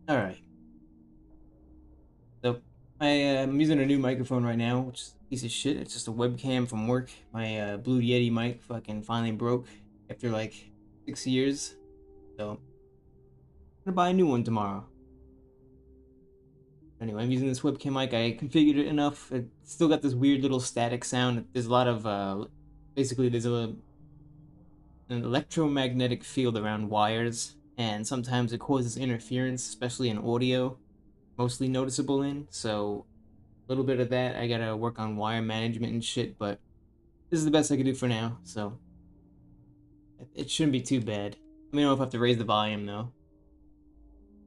All right. So I'm using a new microphone right now, which is a piece of shit. It's just a webcam from work. My Blue Yeti mic fucking finally broke after like 6 years. So I'm gonna buy a new one tomorrow. Anyway, I'm using this webcam mic. I configured it enough. It still got this weird little static sound. There's a lot of basically there's an electromagnetic field around wires, and sometimes it causes interference, especially in audio, mostly noticeable in. So a little bit of that. I gotta work on wire management and shit, but this is the best I can do for now, so it shouldn't be too bad. I mean, I don't know if I have to raise the volume though.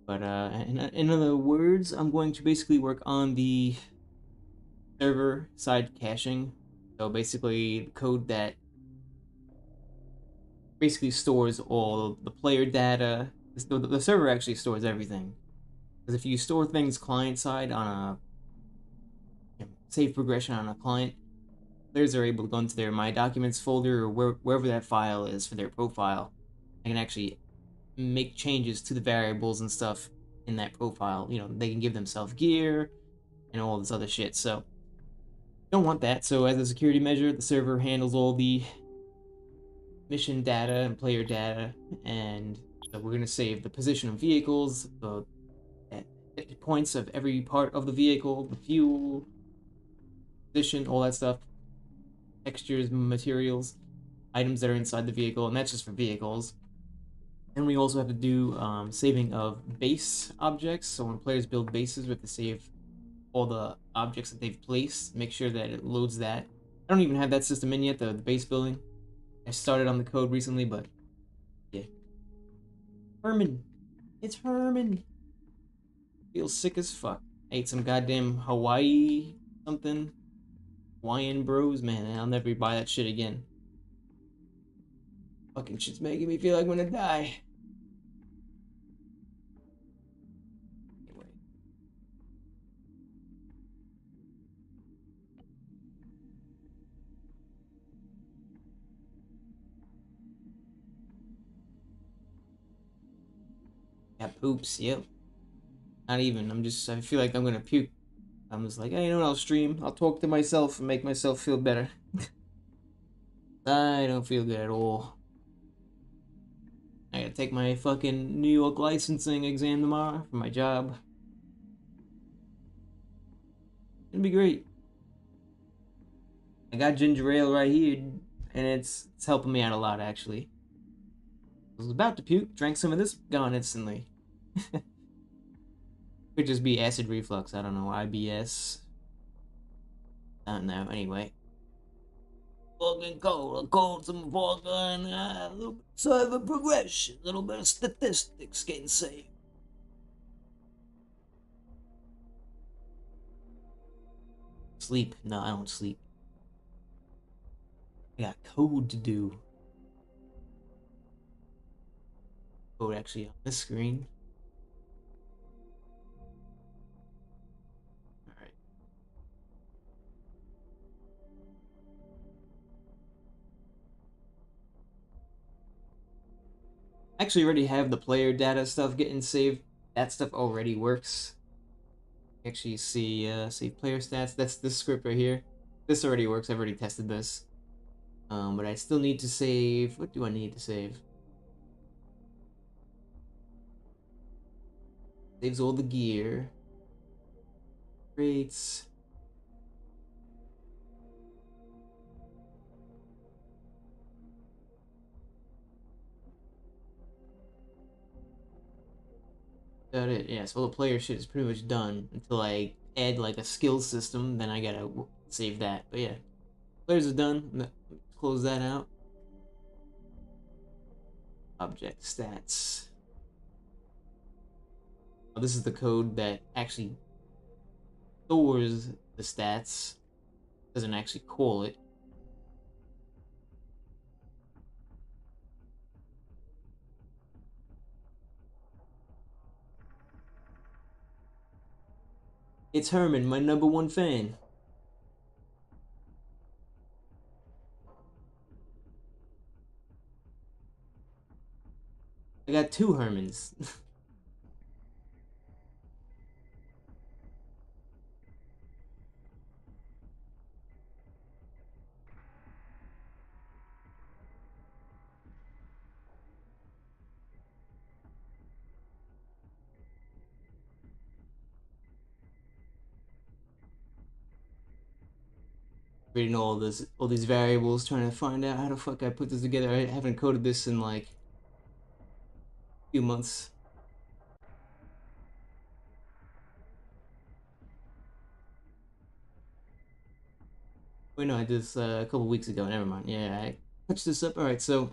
But in other words, I'm going to basically work on the server side caching. So basically, the code that basically stores all the player data. The server actually stores everything. Because if you store things client side on a save progression on a client, players are able to go into their My Documents folder or wherever that file is for their profile. I can actually make changes to the variables and stuff in that profile. You know, they can give themselves gear and all this other shit. So don't want that. So as a security measure, the server handles all the mission data and player data, and so we're gonna save the position of vehicles, the points of every part of the vehicle, the fuel, position, all that stuff, textures, materials, items that are inside the vehicle, and that's just for vehicles. And we also have to do saving of base objects. So when players build bases, we have to save all the objects that they've placed, make sure that it loads that. I don't even have that system in yet, the base building. I started on the code recently, but yeah. Herman. It's Herman. Feels sick as fuck. I ate some goddamn Hawaii something. Hawaiian bros, man. I'll never buy that shit again. Fucking shit's making me feel like I'm gonna die. Anyway. Yeah, poops, yep. Not even. I feel like I'm gonna puke. I'm just like, hey, you know what, I'll stream. I'll talk to myself and make myself feel better. I don't feel good at all. I gotta take my fucking New York licensing exam tomorrow for my job. It'll be great. I got ginger ale right here, and it's helping me out a lot actually. I was about to puke, drank some of this, gone instantly. Could just be acid reflux. I don't know. IBS. I don't know. Anyway, fucking cold. Cold. Some fucking a little bit of a progression. A little bit of statistics getting saved. Sleep. No, I don't sleep. I got code to do. Code actually on this screen. All right. I actually already have the player data stuff getting saved. That stuff already works. Actually, see save player stats. That's this script right here. This already works. I've already tested this. But I still need to save. What do I need to save? Saves all the gear. Rates. That it. Yeah, so all the player shit is pretty much done until I add like a skill system. Then I gotta save that. But yeah, players are done. Close that out. Object stats. Oh, this is the code that actually stores the stats. Doesn't actually call it. It's Herman, my number one fan. I got two Hermans. Reading all these variables, trying to find out how the fuck I put this together. I haven't coded this in like a few months. Wait, no, I did this a couple weeks ago. Never mind. Yeah, I touched this up. All right, so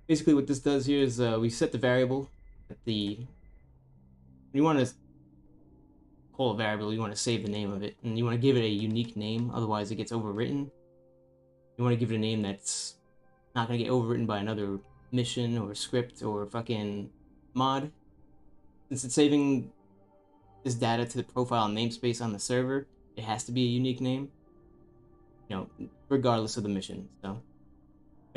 basically what this does here is we set the variable at the. You want to call a variable, you want to save the name of it, and you want to give it a unique name. Otherwise, it gets overwritten. You want to give it a name that's not gonna get overwritten by another mission or script or fucking mod. Since it's saving this data to the profile namespace on the server, it has to be a unique name, regardless of the mission. So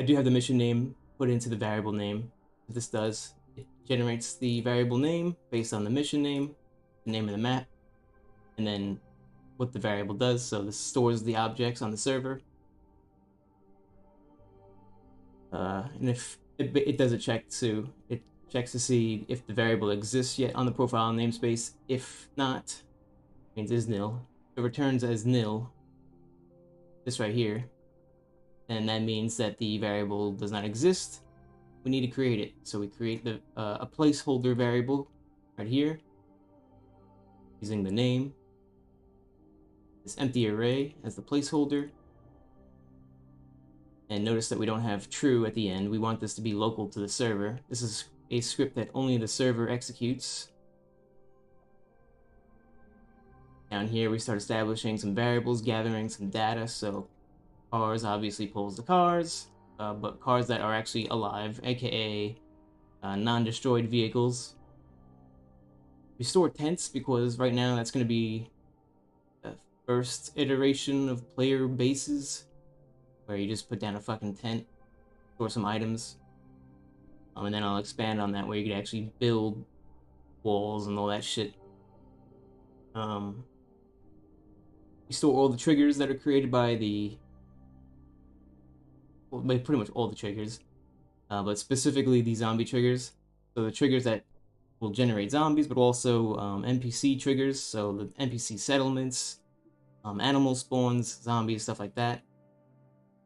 I do have the mission name put into the variable name. What this does, it generates the variable name based on the mission name, the name of the map, and then what the variable does. So this stores the objects on the server. And if it does a check too, it checks to see if the variable exists yet on the profile namespace. If not, it means is nil. It returns as nil, this right here, and that means that the variable does not exist. We need to create it. So we create a placeholder variable right here using the name, this empty array as the placeholder. And notice that we don't have true at the end. We want this to be local to the server. This is a script that only the server executes. Down here, we start establishing some variables, gathering some data. So cars obviously pulls the cars, but cars that are actually alive, aka non-destroyed vehicles. We store tents because right now that's going to be the first iteration of player bases, where you just put down a fucking tent, store some items, and then I'll expand on that where you can actually build walls and all that shit. We store all the triggers that are created by by pretty much all the triggers, but specifically the zombie triggers. So the triggers that will generate zombies, but also NPC triggers, so the NPC settlements, animal spawns, zombies, stuff like that.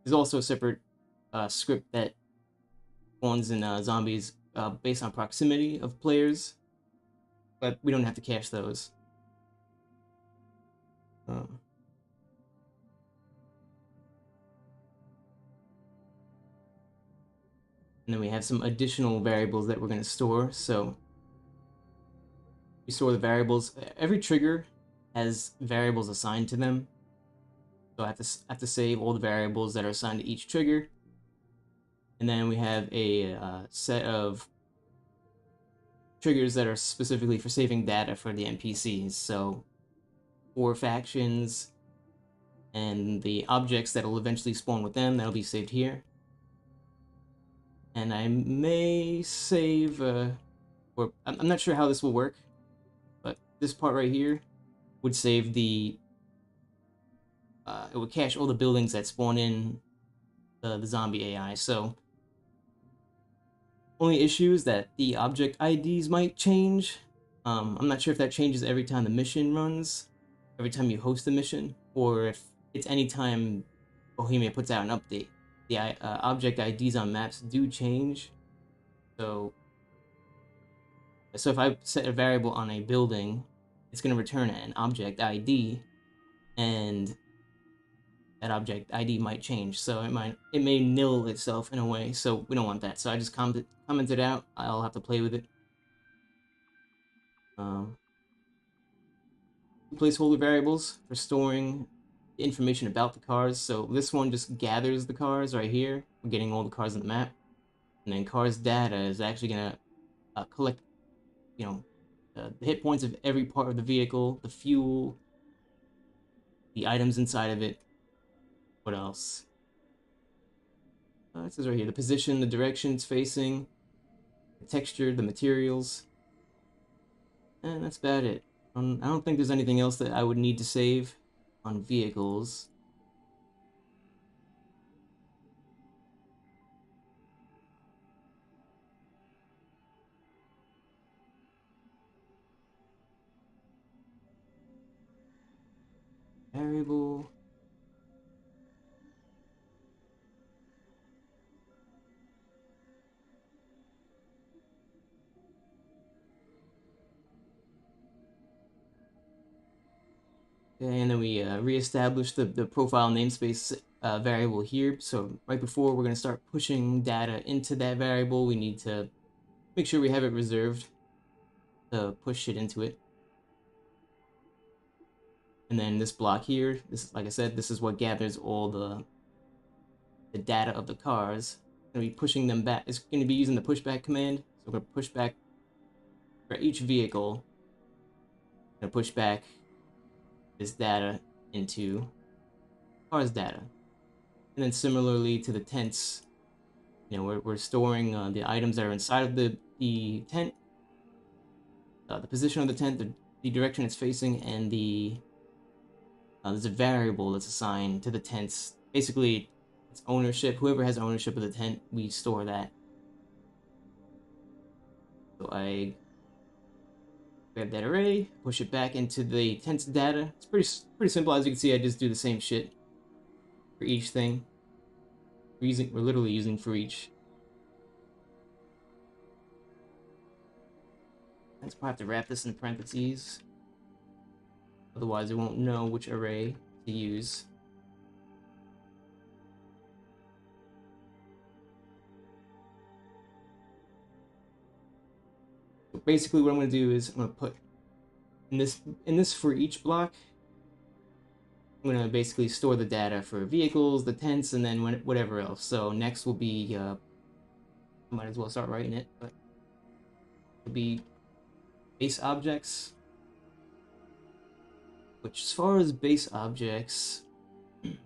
There's also a separate script that spawns in zombies based on proximity of players, but we don't have to cache those. Um, and then we have some additional variables that we're going to store. So we store the variables. Every trigger has variables assigned to them. So I have to save all the variables that are assigned to each trigger. And then we have a set of triggers that are specifically for saving data for the NPCs. So 4 factions and the objects that will eventually spawn with them, that'll be saved here. And I may save, or I'm not sure how this will work, but this part right here would save the, it would cache all the buildings that spawn in the zombie AI. So only issue is that the object IDs might change. I'm not sure if that changes every time the mission runs, every time you host a mission, or if it's any time Bohemia puts out an update. The object IDs on maps do change. So if I set a variable on a building, it's going to return an object ID, and that object ID might change. So it may nil itself in a way. So we don't want that. So I just commented out. I'll have to play with it. Placeholder variables for storing information about the cars. So this one just gathers the cars right here. We're getting all the cars on the map. And then cars data is actually going to collect, the hit points of every part of the vehicle, the fuel, the items inside of it. What else? It says right here, the position, the direction it's facing, the texture, the materials. And that's about it. I don't think there's anything else that I would need to save on vehicles. Variable. Okay, and then we reestablish the profile namespace variable here. So right before we're going to start pushing data into that variable, we need to make sure we have it reserved to push it into it. And then this block here, this, like I said, this is what gathers all the data of the cars. Going to be pushing them back. It's going to be using the pushback command. So we're going to push back for each vehicle. Going to push back this data into cars data. And then similarly to the tents, you know, we're storing the items that are inside of the tent, the position of the tent, the direction it's facing, and there's a variable that's assigned to the tents. Basically, it's ownership. Whoever has ownership of the tent, we store that. So I grab that array, push it back into the tent's data. It's pretty simple. As you can see, I just do the same shit for each thing. We're literally using for each. Let's probably have to wrap this in parentheses. Otherwise, it won't know which array to use. So basically, what I'm going to do is I'm going to put in this for each block. I'm going to basically store the data for vehicles, the tents, and then whatever else. So next will be, I might as well start writing it, but it'll be base objects. Which, as far as base objects, I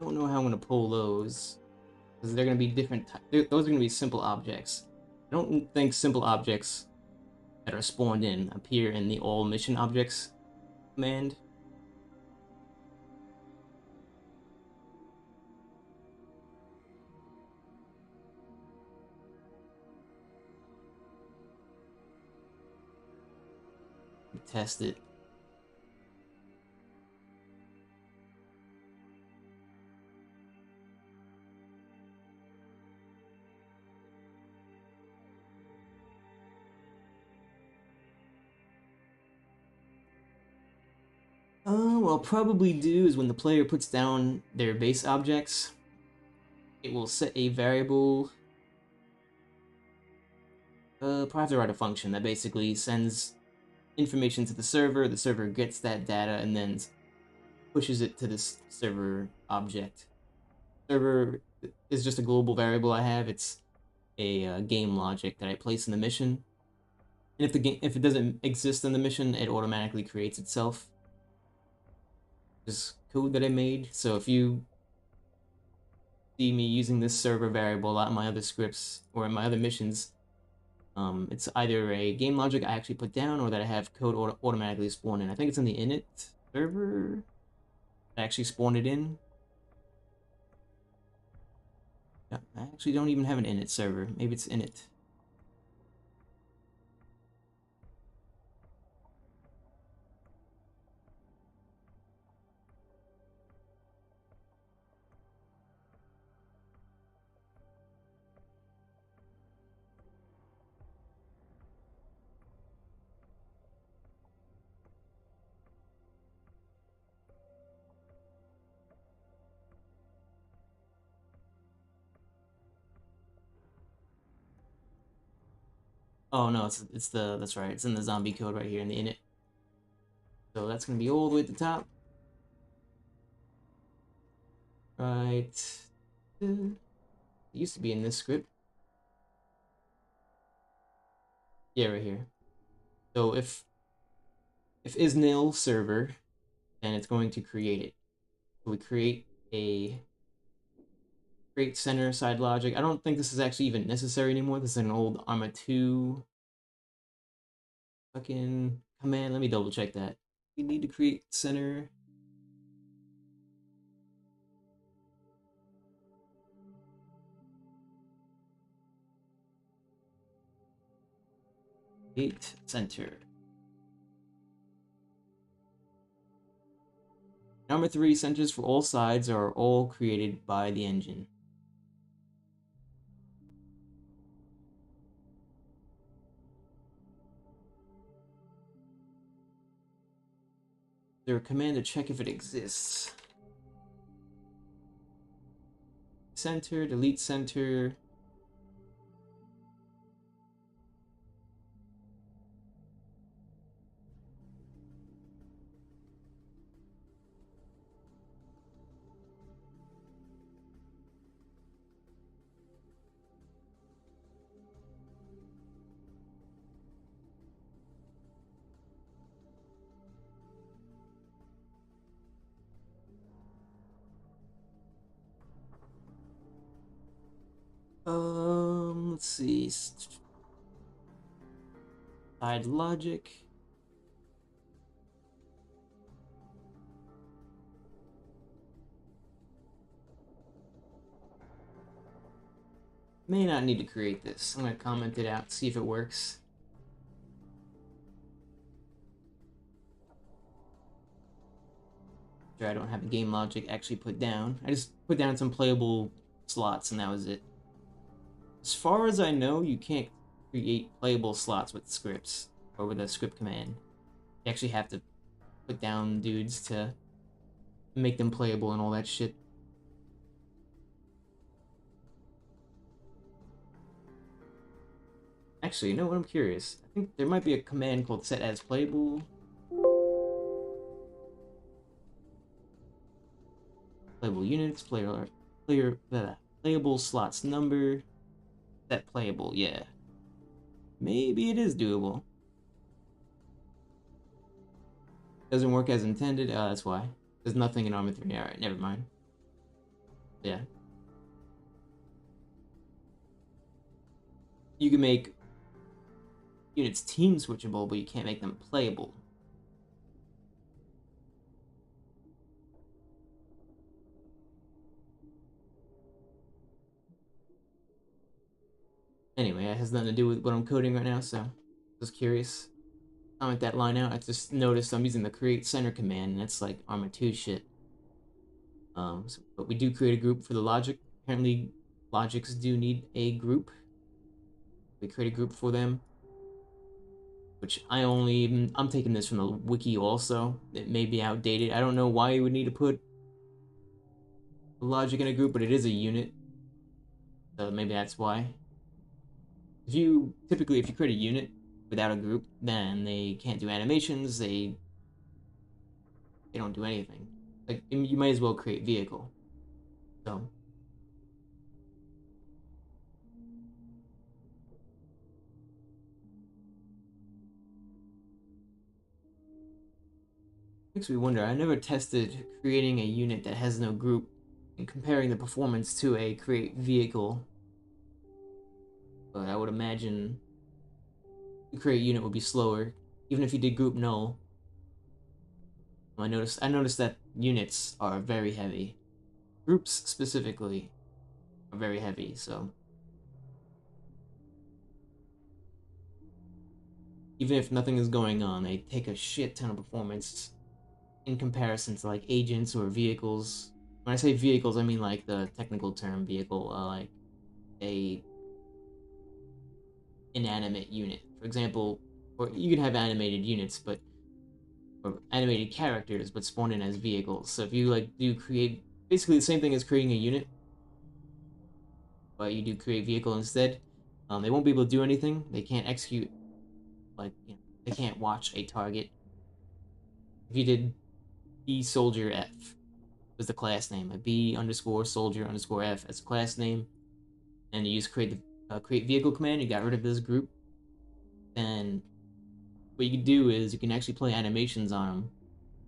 don't know how I'm going to pull those, because they're going to be different. Those are going to be simple objects. I don't think simple objects that are spawned in appear in the all mission objects command. Test it. What I'll probably do is when the player puts down their base objects, it will set a variable. Probably have to write a function that basically sends information to the server gets that data, and then pushes it to this server object. Server is just a global variable I have. It's a game logic that I place in the mission. And if it doesn't exist in the mission, it automatically creates itself. This code that I made. So if you see me using this server variable a lot in my other scripts or in my other missions, it's either a game logic I actually put down or that I have code automatically spawn in. I think it's in the init server. I actually spawned it in. Yeah, I actually don't even have an init server. Maybe it's init. Oh no, that's right. It's in the zombie code right here in the init. So that's gonna be all the way at the top. Right. It used to be in this script. Yeah, right here. So if is nil server, then it's going to create it. So we create center side logic. I don't think this is actually even necessary anymore. This is an old Arma 2 fucking command. Let me double check that. We need to create center. Create center. Number 3, centers for all sides are all created by the engine. there a command to check if it exists? Center, delete center. Let's see. Side logic. May not need to create this. I'm gonna comment it out, see if it works. Sure, I don't have the game logic actually put down. I just put down some playable slots and that was it. As far as I know, you can't create playable slots with scripts or with a script command. You actually have to put down dudes to make them playable and all that shit. Actually, you know what? I'm curious. I think there might be a command called set as playable. Playable units, playable slots number, set playable, yeah. Maybe it is doable. Doesn't work as intended, that's why. There's nothing in Arma 3, alright, never mind. Yeah. You can make units team switchable, but you can't make them playable. Anyway, it has nothing to do with what I'm coding right now, so just curious. Comment that line out. I just noticed I'm using the create center command, and it's like Arma 2 shit. But we do create a group for the logic. Apparently, logics do need a group. We create a group for them, which I'm taking this from the wiki also. It may be outdated. I don't know why you would need to put a logic in a group, but it is a unit, so maybe that's why. If you create a unit without a group, then they can't do animations. They don't do anything. Like you might as well create vehicle. So makes me wonder. I never tested creating a unit that has no group and comparing the performance to a create vehicle. But I would imagine the create unit would be slower, even if you did group null. I noticed that units are very heavy. Groups specifically are very heavy, so even if nothing is going on, they take a shit ton of performance in comparison to like agents or vehicles. When I say vehicles, I mean like the technical term vehicle, like a inanimate unit, for example. Or you can have animated units, but or animated characters, but spawn in as vehicles. So if you like do create basically the same thing as creating a unit, but you do create vehicle instead, they won't be able to do anything. They can't execute, like they can't watch a target. If you did B soldier F was the class name, like B underscore soldier underscore F as a class name, and you just create the create vehicle command, you got rid of this group, then what you can do is you can actually play animations on him.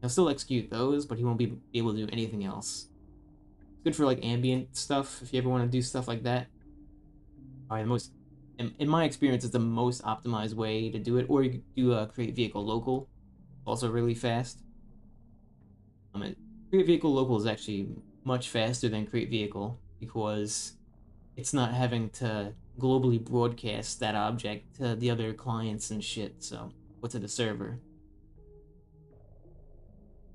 He'll still execute those, but he won't be able to do anything else. It's good for like ambient stuff if you ever want to do stuff like that. Alright, in my experience, it's the most optimized way to do it. Or you could do create vehicle local, also really fast. Create vehicle local is actually much faster than create vehicle because it's not having to globally broadcast that object to the other clients and shit. So, or to the server.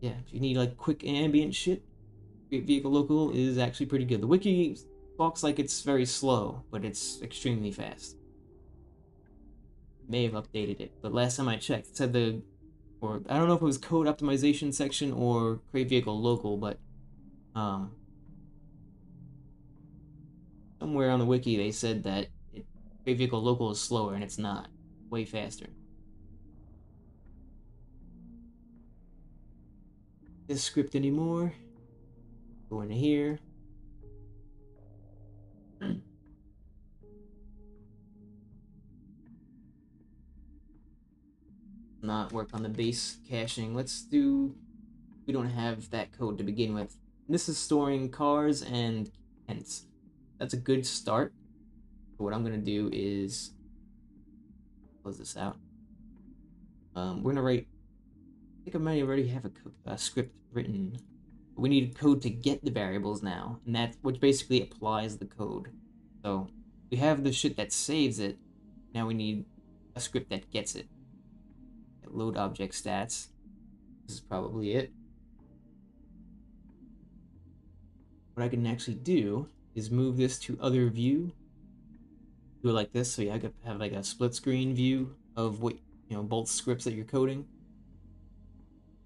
Yeah, if you need like quick ambient shit, create vehicle local is actually pretty good. The wiki talks like it's very slow, but it's extremely fast. May have updated it, but last time I checked, it said the or I don't know if it was code optimization section or create vehicle local, but um, somewhere on the wiki they said that create vehicle local is slower, and it's not. Way faster. This script anymore. Go into here. Not work on the base caching. Let's do. We don't have that code to begin with. This is storing cars and tents. That's a good start. So what I'm gonna do is close this out. We're gonna write. I think I might already have a script written. We need code to get the variables now, and that's which basically applies the code. So we have the shit that saves it. Now we need a script that gets it. Load object stats. This is probably it. What I can actually do is move this to other view. Do it like this, so I could have like a split screen view of what both scripts that you're coding.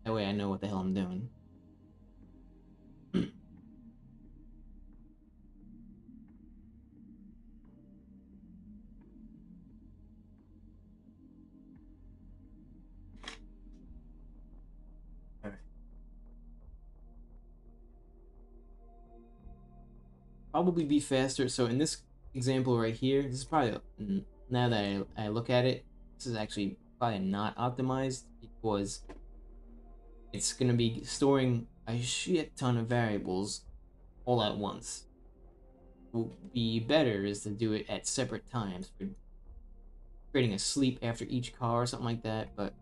That way I know what the hell I'm doing. Alright. Probably be faster. So in this example right here, this is probably now that I look at it, this is actually probably not optimized because it's gonna be storing a shit ton of variables all at once. What would be better is to do it at separate times for creating a sleep after each car or something like that. But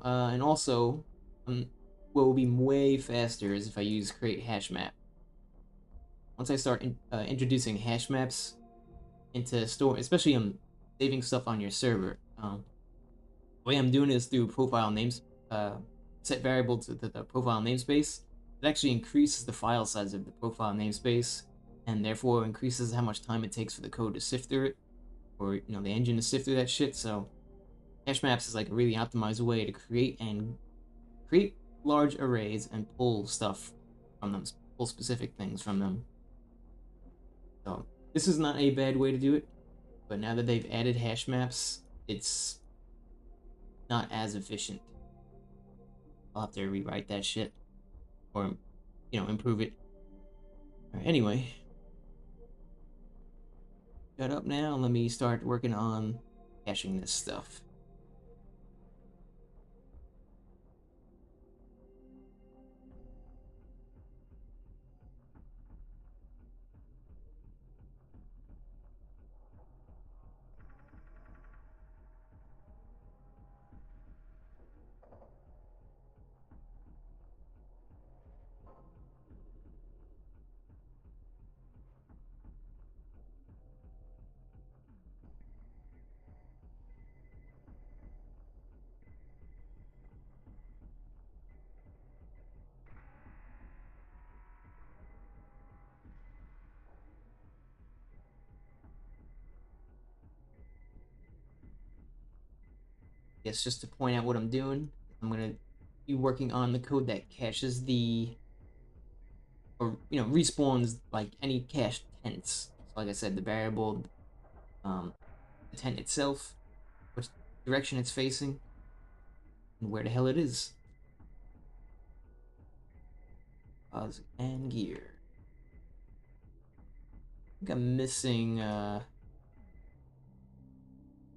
and also, what will be way faster is if I use create hash map. Once I start introducing hash maps into store, especially saving stuff on your server. The way I'm doing is through profile names, set variable to the profile namespace. It actually increases the file size of the profile namespace, and therefore increases how much time it takes for the code to sift through it, or the engine to sift through that shit. So hash maps is like a really optimized way to create large arrays and pull stuff from them, pull specific things from them. So this is not a bad way to do it, but now that they've added hash maps, it's not as efficient. I'll have to rewrite that shit or improve it. All right, anyway, shut up now and let me start working on caching this stuff. Yes, just to point out what I'm doing, I'm gonna be working on the code that caches or respawns like any cached tents. So like I said, the variable, the tent itself, which direction it's facing, and where the hell it is. Pause and gear. I think I'm missing a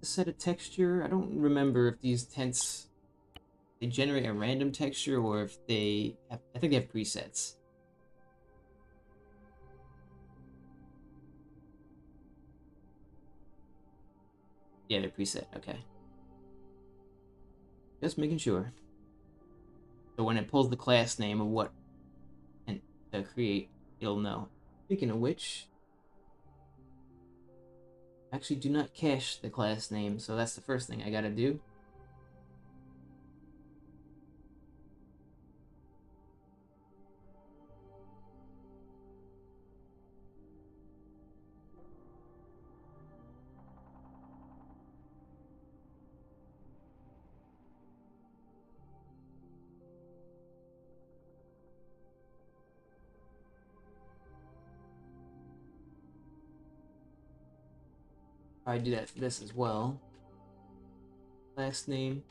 set of texture. I don't remember if these tents they generate a random texture or if they have, I think they have presets. Yeah, they're preset. Okay. Just making sure. So when it pulls the class name of what and to create, it'll know. Speaking of which, actually do not cache the class name, so that's the first thing I gotta do. I do that for this as well. Last name.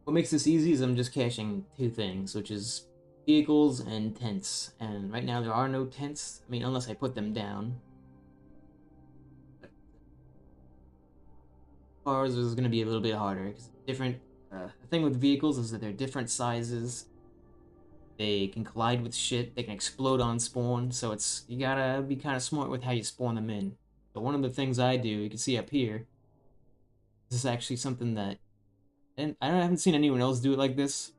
What makes this easy is I'm just caching two things, which is vehicles and tents. And right now there are no tents. I mean, unless I put them down. Cars is going to be a little bit harder because different. The thing with vehicles is that they're different sizes. They can collide with shit. They can explode on spawn. So you gotta be kind of smart with how you spawn them in. So one of the things I do, you can see up here, this is actually something that, and I haven't seen anyone else do it like this.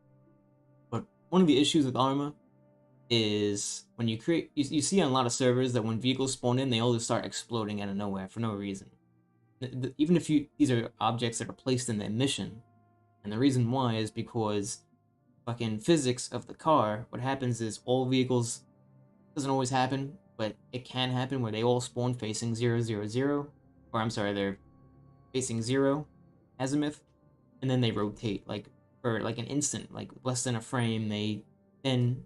But one of the issues with Arma is when you create, you see on a lot of servers that when vehicles spawn in, they all just start exploding out of nowhere for no reason. Even if these are objects that are placed in their mission, and the reason why is because fucking physics of the car. What happens is all vehicles, doesn't always happen, but it can happen where they all spawn facing 0, 0, 0, or I'm sorry, they're facing 0 azimuth, and then they rotate like for like an instant, like less than a frame. They then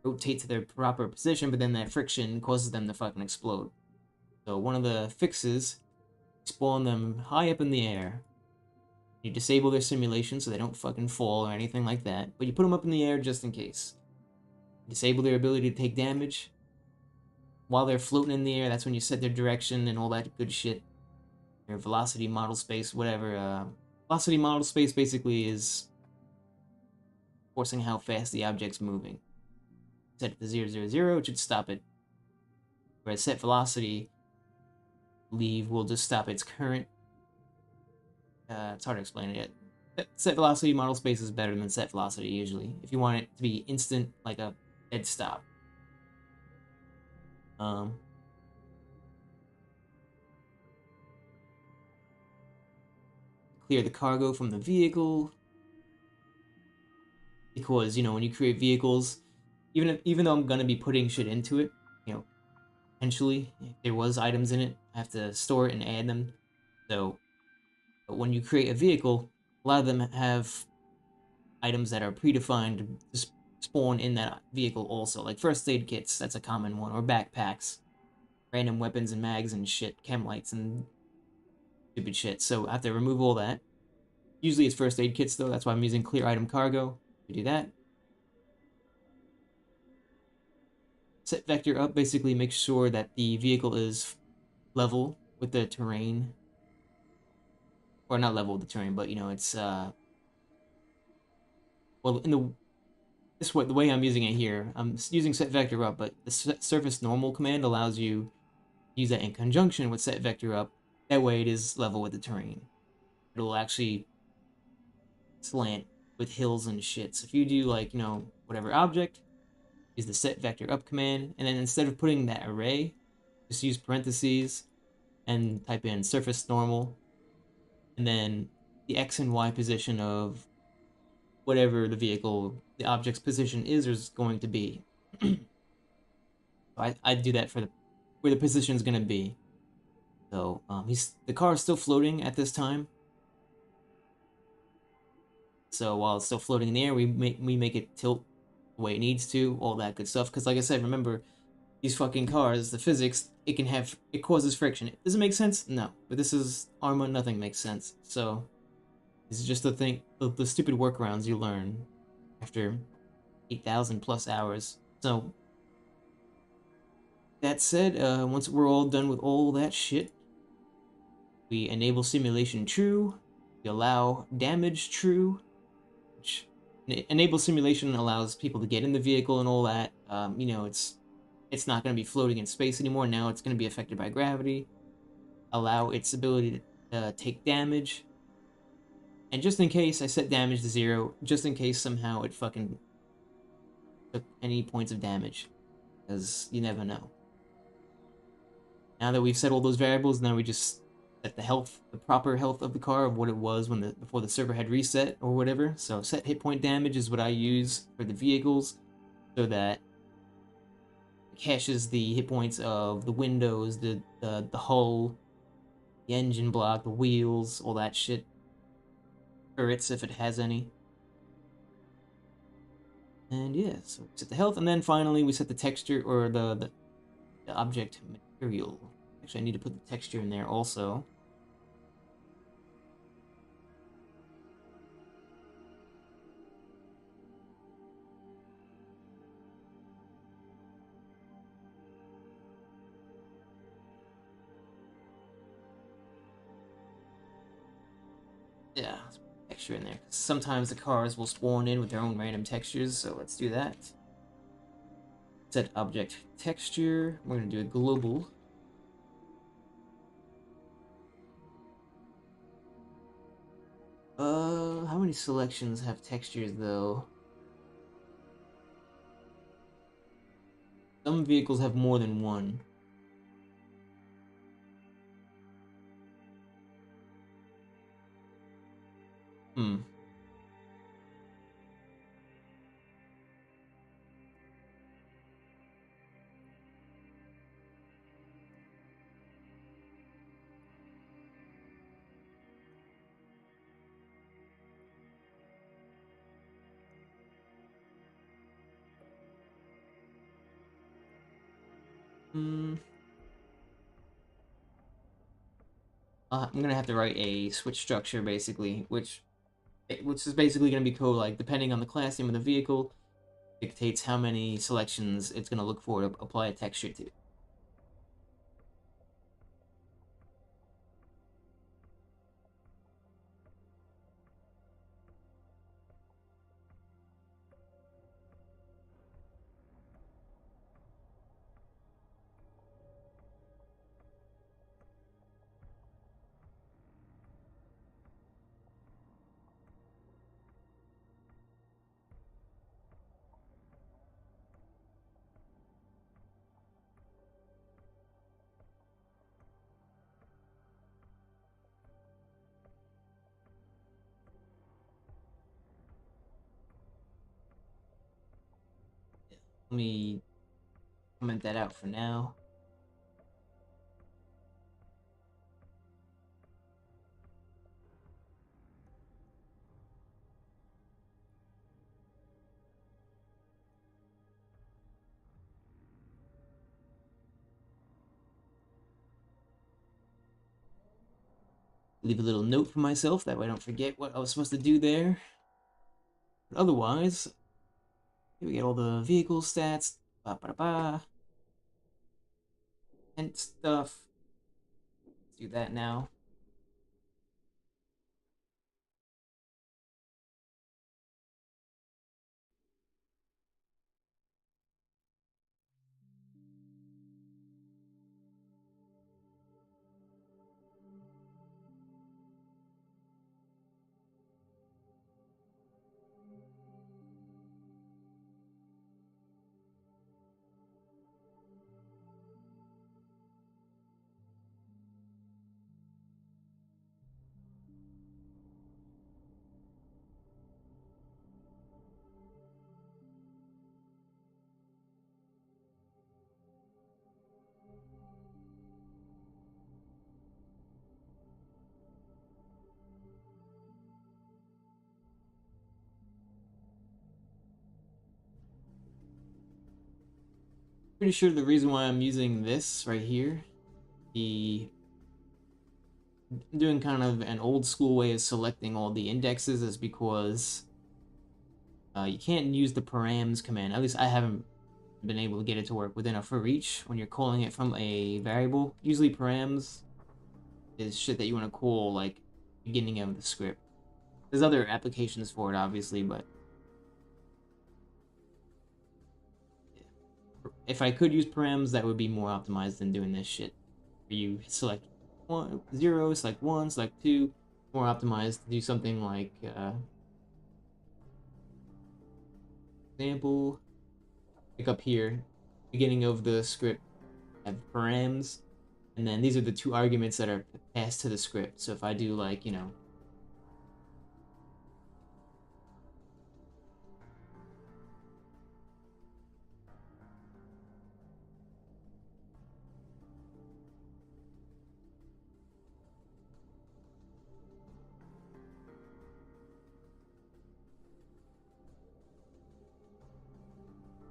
rotate to their proper position, but then that friction causes them to fucking explode. So one of the fixes, spawn them high up in the air. You disable their simulation so they don't fucking fall or anything like that, but you put them up in the air just in case. Disable their ability to take damage. While they're floating in the air, that's when you set their direction and all that good shit. Their velocity model space, whatever. Velocity model space basically is forcing how fast the object's moving. Set it to 0, 0, 0, it should stop it. Whereas set velocity, leave will just stop its current. It's hard to explain it yet. Set velocity model space is better than set velocity usually. If you want it to be instant, like a dead stop. Clear the cargo from the vehicle. Because, you know, when you create vehicles, even though I'm gonna be putting shit into it, you know, potentially, if there was items in it, I have to store it and add them. So, but when you create a vehicle, a lot of them have items that are predefined to spawn in that vehicle also. Like first aid kits, that's a common one, or backpacks. Random weapons and mags and shit, chem lights and stupid shit. So I have to remove all that. Usually it's first aid kits though, that's why I'm using clear item cargo to do that. Set vector up basically makes sure that the vehicle is level with the terrain. Or not level with the terrain, but you know, it's well in the way I'm using it here, I'm using set vector up, but the surface normal command allows you to use that in conjunction with set vector up. That way it is level with the terrain. It'll actually slant with hills and shit. So if you do like, you know, whatever object, use the set vector up command, and then instead of putting that array, just use parentheses and type in surface normal, and then the X and Y position of whatever the vehicle, the object's position is or is going to be. I do that for where the position is going to be. So the car is still floating at this time. So while it's still floating in the air, we make it tilt the way it needs to, all that good stuff. Because like I said, remember, these fucking cars, the physics, it causes friction. Does it make sense? No. But this is Arma, nothing makes sense. So this is just the thing, the stupid workarounds you learn after 8,000 plus hours. So that said, once we're all done with all that shit, we enable simulation true, we allow damage true, which enable simulation allows people to get in the vehicle and all that. You know, it's not going to be floating in space anymore. Now it's going to be affected by gravity. Allow its ability to take damage. And just in case, I set damage to 0, just in case somehow it fucking took any points of damage. Because you never know. Now that we've set all those variables, now we just set the proper health of the car of what it was when before the server had reset or whatever. So set hit point damage is what I use for the vehicles, so that it caches the hit points of the windows, the hull, the engine block, the wheels, all that shit. Turrets if it has any. And yeah, so we set the health, and then finally we set the texture or the object material. Actually, I need to put the texture in there also. Yeah, let's put texture in there. Sometimes the cars will spawn in with their own random textures, so let's do that. Set object texture. We're gonna do a global. How many selections have textures though? Some vehicles have more than one. Hmm. Hmm. I'm gonna have to write a switch structure basically, which is basically gonna be code like depending on the class name of the vehicle, dictates how many selections it's gonna look for to apply a texture to. Let me comment that out for now. Leave a little note for myself, that way I don't forget what I was supposed to do there. But otherwise, here we get all the vehicle stats, and stuff. Let's do that now. Pretty sure the reason why I'm using this right here, the doing kind of an old school way of selecting all the indexes, is because you can't use the params command. At least I haven't been able to get it to work within a for each when you're calling it from a variable. Usually params is shit that you want to call like beginning of the script. There's other applications for it, obviously, but if I could use params, that would be more optimized than doing this shit. Where you select 0, select 1, select 2. More optimized to do something like example, like up here, beginning of the script, have params, And then these are the two arguments that are passed to the script. So if I do like, you know,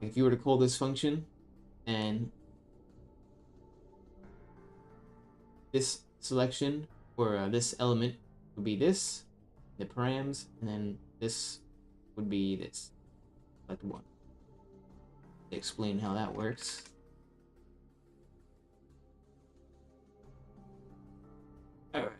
if you were to call this function and this selection or this element would be this, the params, and then this would be this. Like one. To explain how that works. All right.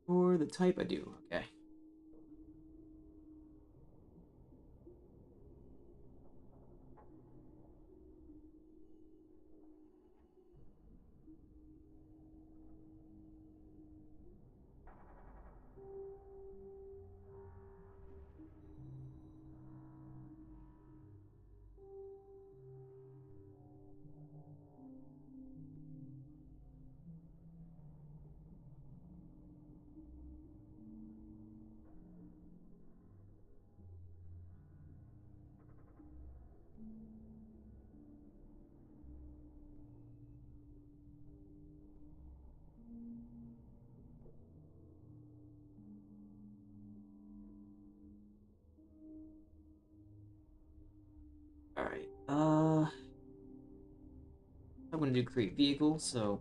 For the type, I do. Okay. All right. I'm gonna do create vehicle. So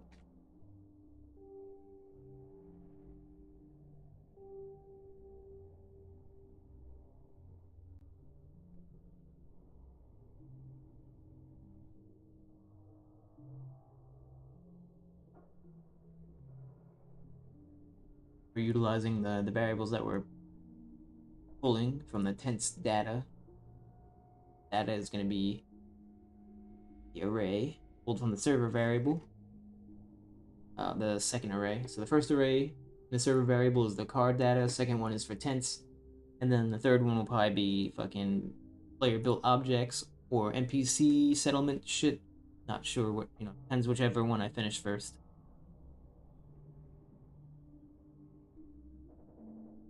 we're utilizing the variables that we're pulling from the tense data. Data is gonna be the array pulled from the server variable. The second array. So the first array, the server variable is the card data. Second one is for tense, and then the third one will probably be fucking player built objects or NPC settlement shit. Not sure what, you know, depends whichever one I finish first.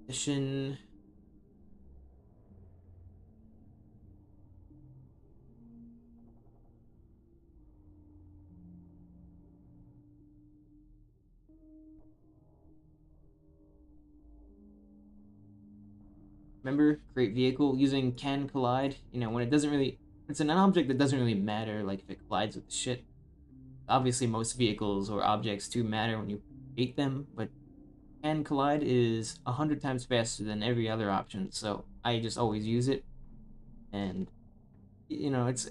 Mission. Remember, create vehicle using can collide. You know, when it doesn't really, it's an object that doesn't really matter. Like if it collides with shit. Obviously, most vehicles or objects do matter when you create them, but can collide is 100 times faster than every other option. So I just always use it, and you know, it's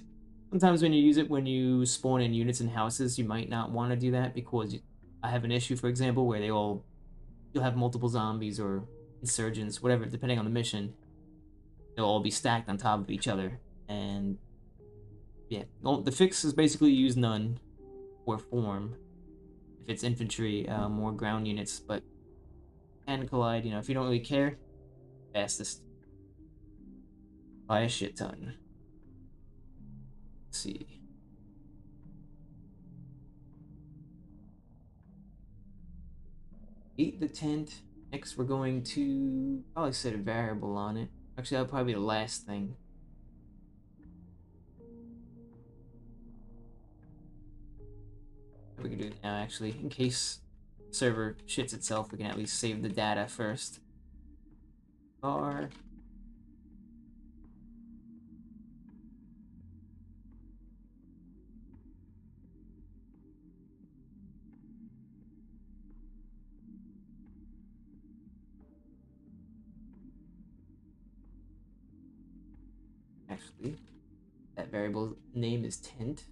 sometimes when you use it when you spawn in units in houses, you might not want to do that because I have an issue, for example, where you'll have multiple zombies or insurgents, whatever, depending on the mission. They'll all be stacked on top of each other, and yeah, the fix is basically use none or form if it's infantry, more ground units, but can collide. You know, if you don't really care, fastest by a shit ton. Let's see. Eat the tent. Next, we're going to probably set a variable on it. Actually, that'll probably be the last thing. We can do it now, actually, in case server shits itself. We can at least save the data first. Bar. Actually, that variable name is tent.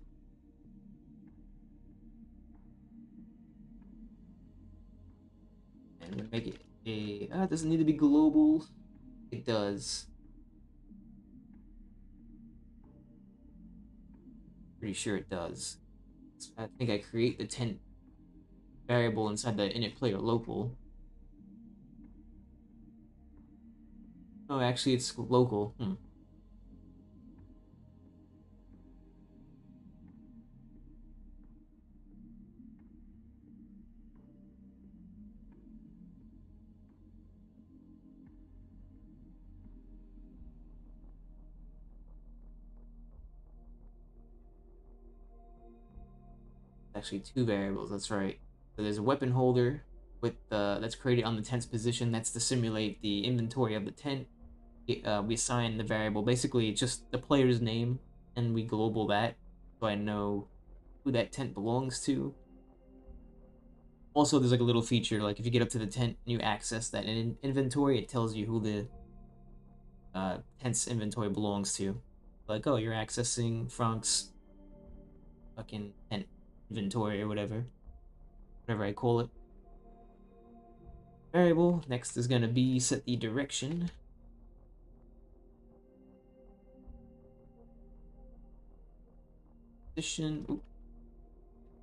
And we make it a. It doesn't need to be global. It does. Pretty sure it does. I think I create the tent variable inside the init player local. Oh, actually, it's local. Actually, two variables. That's right. So there's a weapon holder with that's created on the tent's position. That's to simulate the inventory of the tent. We assign the variable. Basically, it's just the player's name, and we global that so I know who that tent belongs to. Also, there's like a little feature, like if you get up to the tent and you access that in inventory, it tells you who the tent's inventory belongs to. Like, oh, you're accessing Frank's fucking tent inventory or whatever I call it. Variable. Next is gonna be set the direction. Position. Ooh,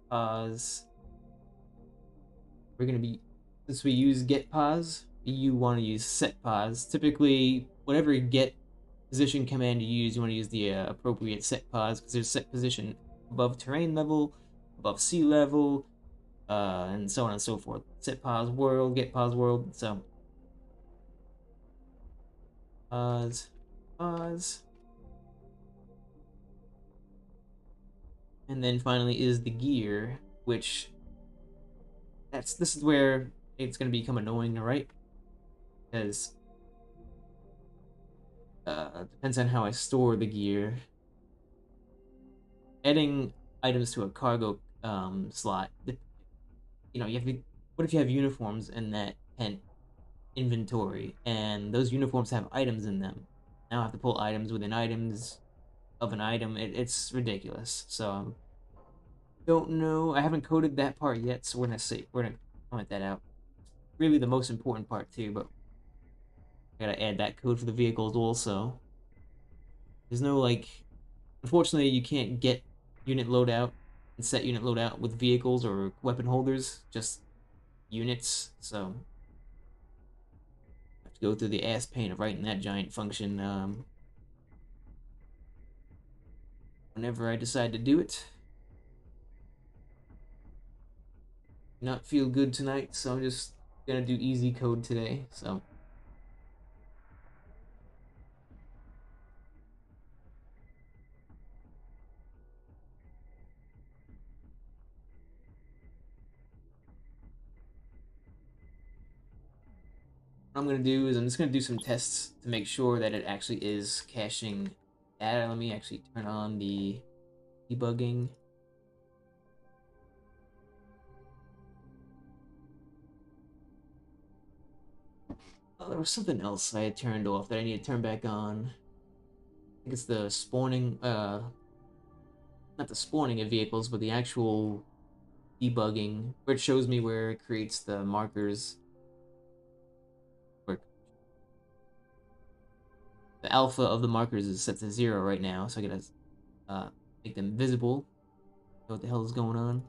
pause. We're gonna be, since we use get pause, you want to use set pause. Typically, whatever get position command you want to use the appropriate set pause, because there's set position above terrain level, above sea level, and so on and so forth. Set pause world, get pause world. So pause, pause, and then finally is the gear, which this is where it's gonna become annoying, right? Because depends on how I store the gear. Adding items to a cargo slot. You have, what if you have uniforms in that tent inventory, and those uniforms have items in them? Now I have to pull items within items of an item. It's ridiculous. So don't know. I haven't coded that part yet, so we're gonna comment that out. Really, the most important part too, but I gotta add that code for the vehicles also. There's no like, unfortunately, you can't get unit loadout and set unit loadout with vehicles or weapon holders, just units. So I have to go through the ass pain of writing that giant function whenever I decide to do it. Not feel good tonight, so I'm just gonna do easy code today. So what I'm gonna do is I'm just gonna do some tests to make sure that it actually is caching data. Let me actually turn on the debugging. Oh, there was something else I had turned off that I need to turn back on. I think it's the spawning, not the spawning of vehicles, but the actual debugging, where it shows me where it creates the markers. Where the alpha of the markers is set to 0 right now, so I gotta make them visible. What the hell is going on?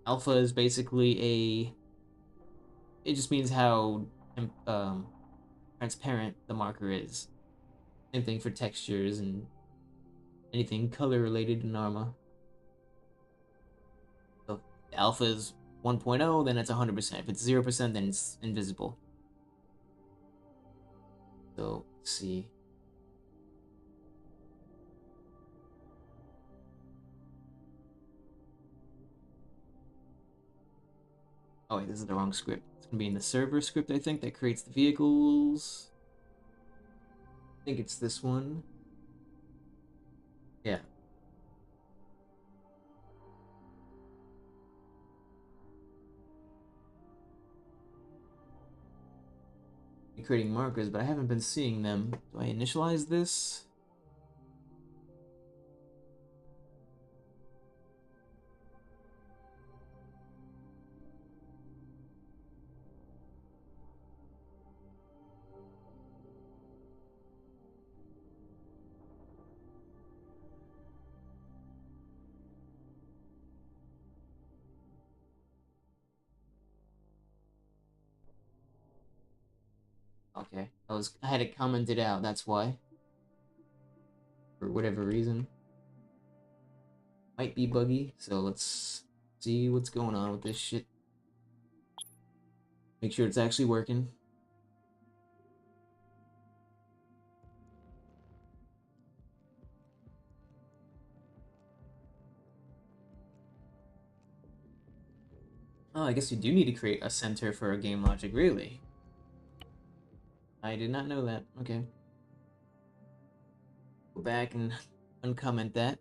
Alpha is basically it just means how transparent the marker is. Same thing for textures and anything color related in Arma. So if alpha is 1.0, then it's 100%. If it's 0%, then it's invisible. So let's see. Oh wait, this is the wrong script. It's gonna be in the server script, I think, that creates the vehicles. I think it's this one. Yeah. Creating markers, but I haven't been seeing them. Do I initialize this? Okay, I had it commented out. That's why, for whatever reason, might be buggy. So let's see what's going on with this shit. Make sure it's actually working. Oh, I guess you do need to create a center for a game logic, really. I did not know that. Okay. Go back and uncomment that.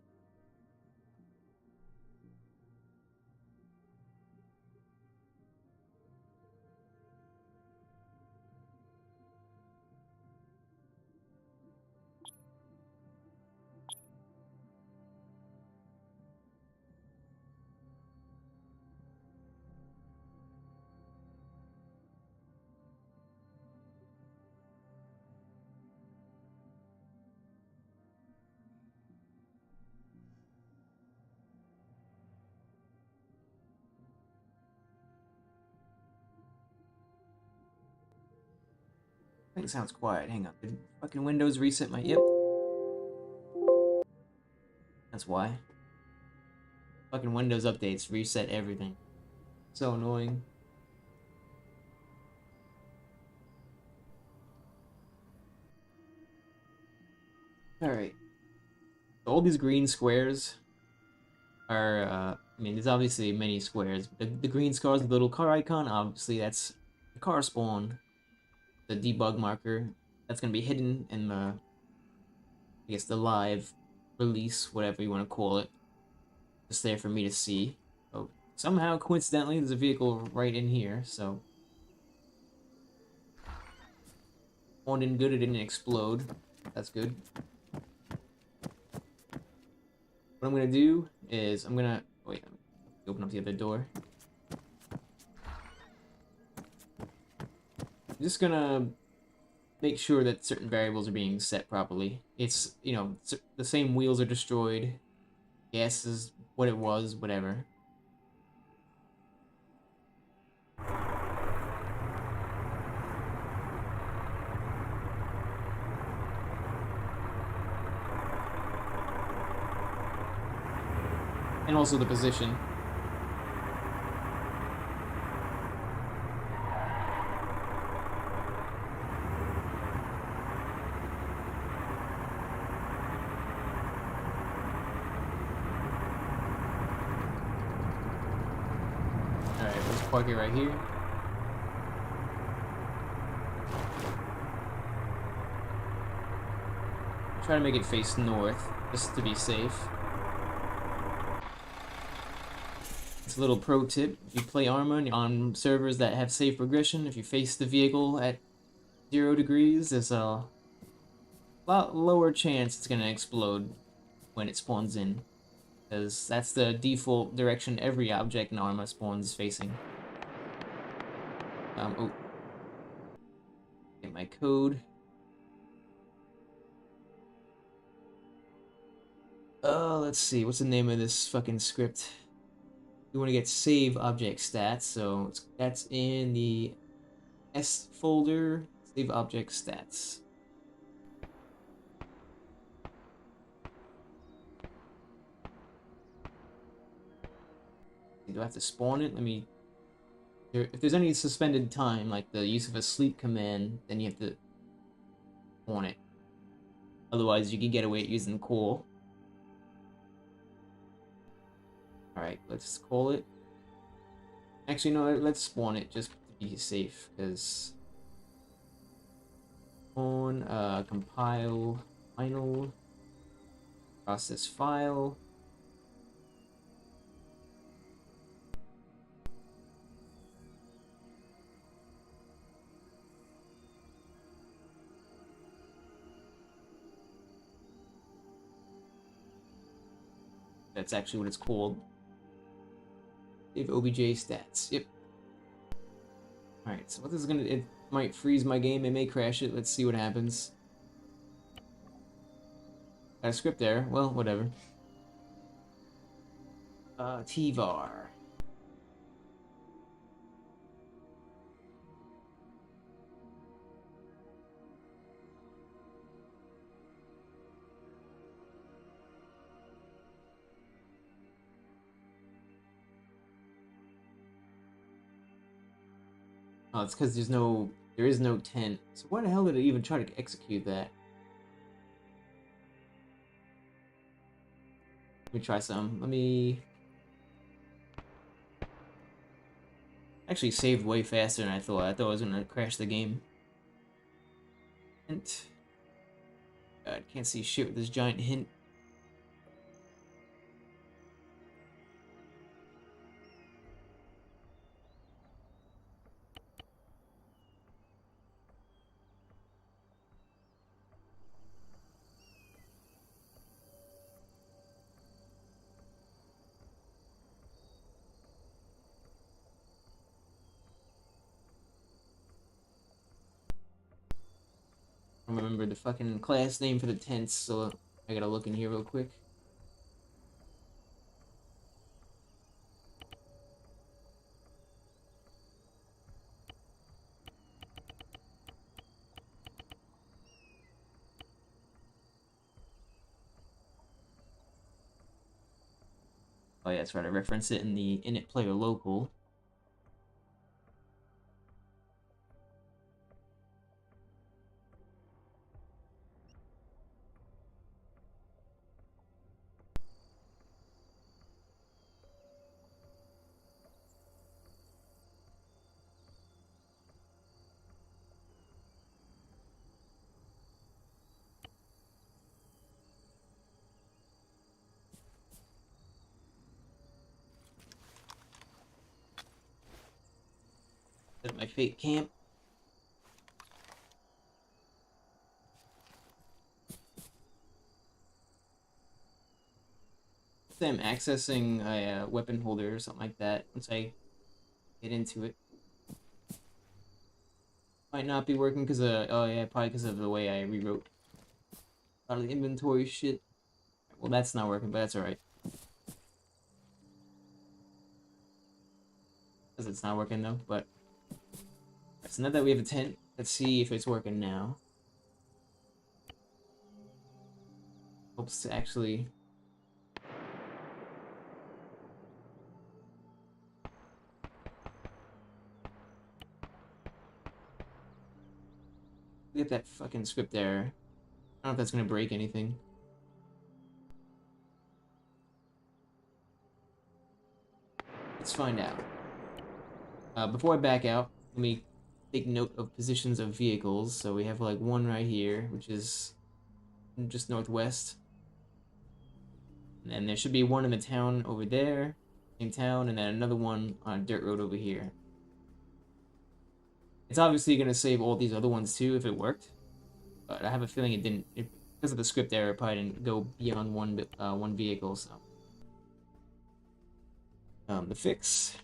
I think it sounds quiet. Hang on. Did fucking Windows reset my... Yep. That's why. Fucking Windows updates reset everything. So annoying. Alright. So all these green squares are, I mean, there's obviously many squares. The green squares with the little car icon, obviously that's the car spawn. The debug marker. That's going to be hidden in the, I guess, the live release, whatever you want to call it. Just there for me to see. So somehow, coincidentally, there's a vehicle right in here, so... One didn't good, it didn't explode. That's good. What I'm gonna do is I'm gonna... Wait, open up the other door. I'm just gonna make sure that certain variables are being set properly. It's, you know, the same wheels are destroyed. Gas is what it was, whatever. And also the position. Alright, let's park it right here. Try to make it face north, just to be safe. It's a little pro tip. If you play Arma on servers that have safe regression, if you face the vehicle at 0 degrees, there's a lot lower chance it's gonna explode when it spawns in. Because that's the default direction every object in Arma spawns facing. Oh. Get my code. Let's see. What's the name of this fucking script? We want to get save object stats, so that's in the S folder. Save object stats. Do I have to spawn it? Let me... If there's any suspended time, like the use of a sleep command, then you have to spawn it. Otherwise, you can get away using call. Alright, let's call it. Actually, no, let's spawn it just to be safe, because... On, compile, final, process file. That's actually what it's called. Save obj stats. Yep. Alright, so what this is gonna... It might freeze my game, it may crash it. Let's see what happens. Got a script error. Well, whatever. TVAR. Oh, it's because there is no tent. So why the hell did it even try to execute that? Let me try some. Let me... Actually saved way faster than I thought. I thought I was gonna crash the game. Hint. God, can't see shit with this giant hint. I don't remember the fucking class name for the tents, so I gotta look in here real quick. Oh yeah, that's right, I referenced it in the init player local. At my fake camp. I'm accessing a weapon holder or something like that once I get into it. Might not be working because oh yeah, probably because of the way I rewrote a lot of the inventory shit. Well, that's not working, but that's alright. Because it's not working though, but... So now that we have a tent, let's see if it's working now. Hopes to actually... Get that fucking script error. I don't know if that's gonna break anything. Let's find out. Before I back out, let me take note of positions of vehicles. So we have like one right here, which is just northwest. And then there should be one in the town over there, same town, and then another one on a dirt road over here. It's obviously gonna save all these other ones too if it worked, but I have a feeling it didn't. Because of the script error, it probably didn't go beyond one vehicle. So, the fix.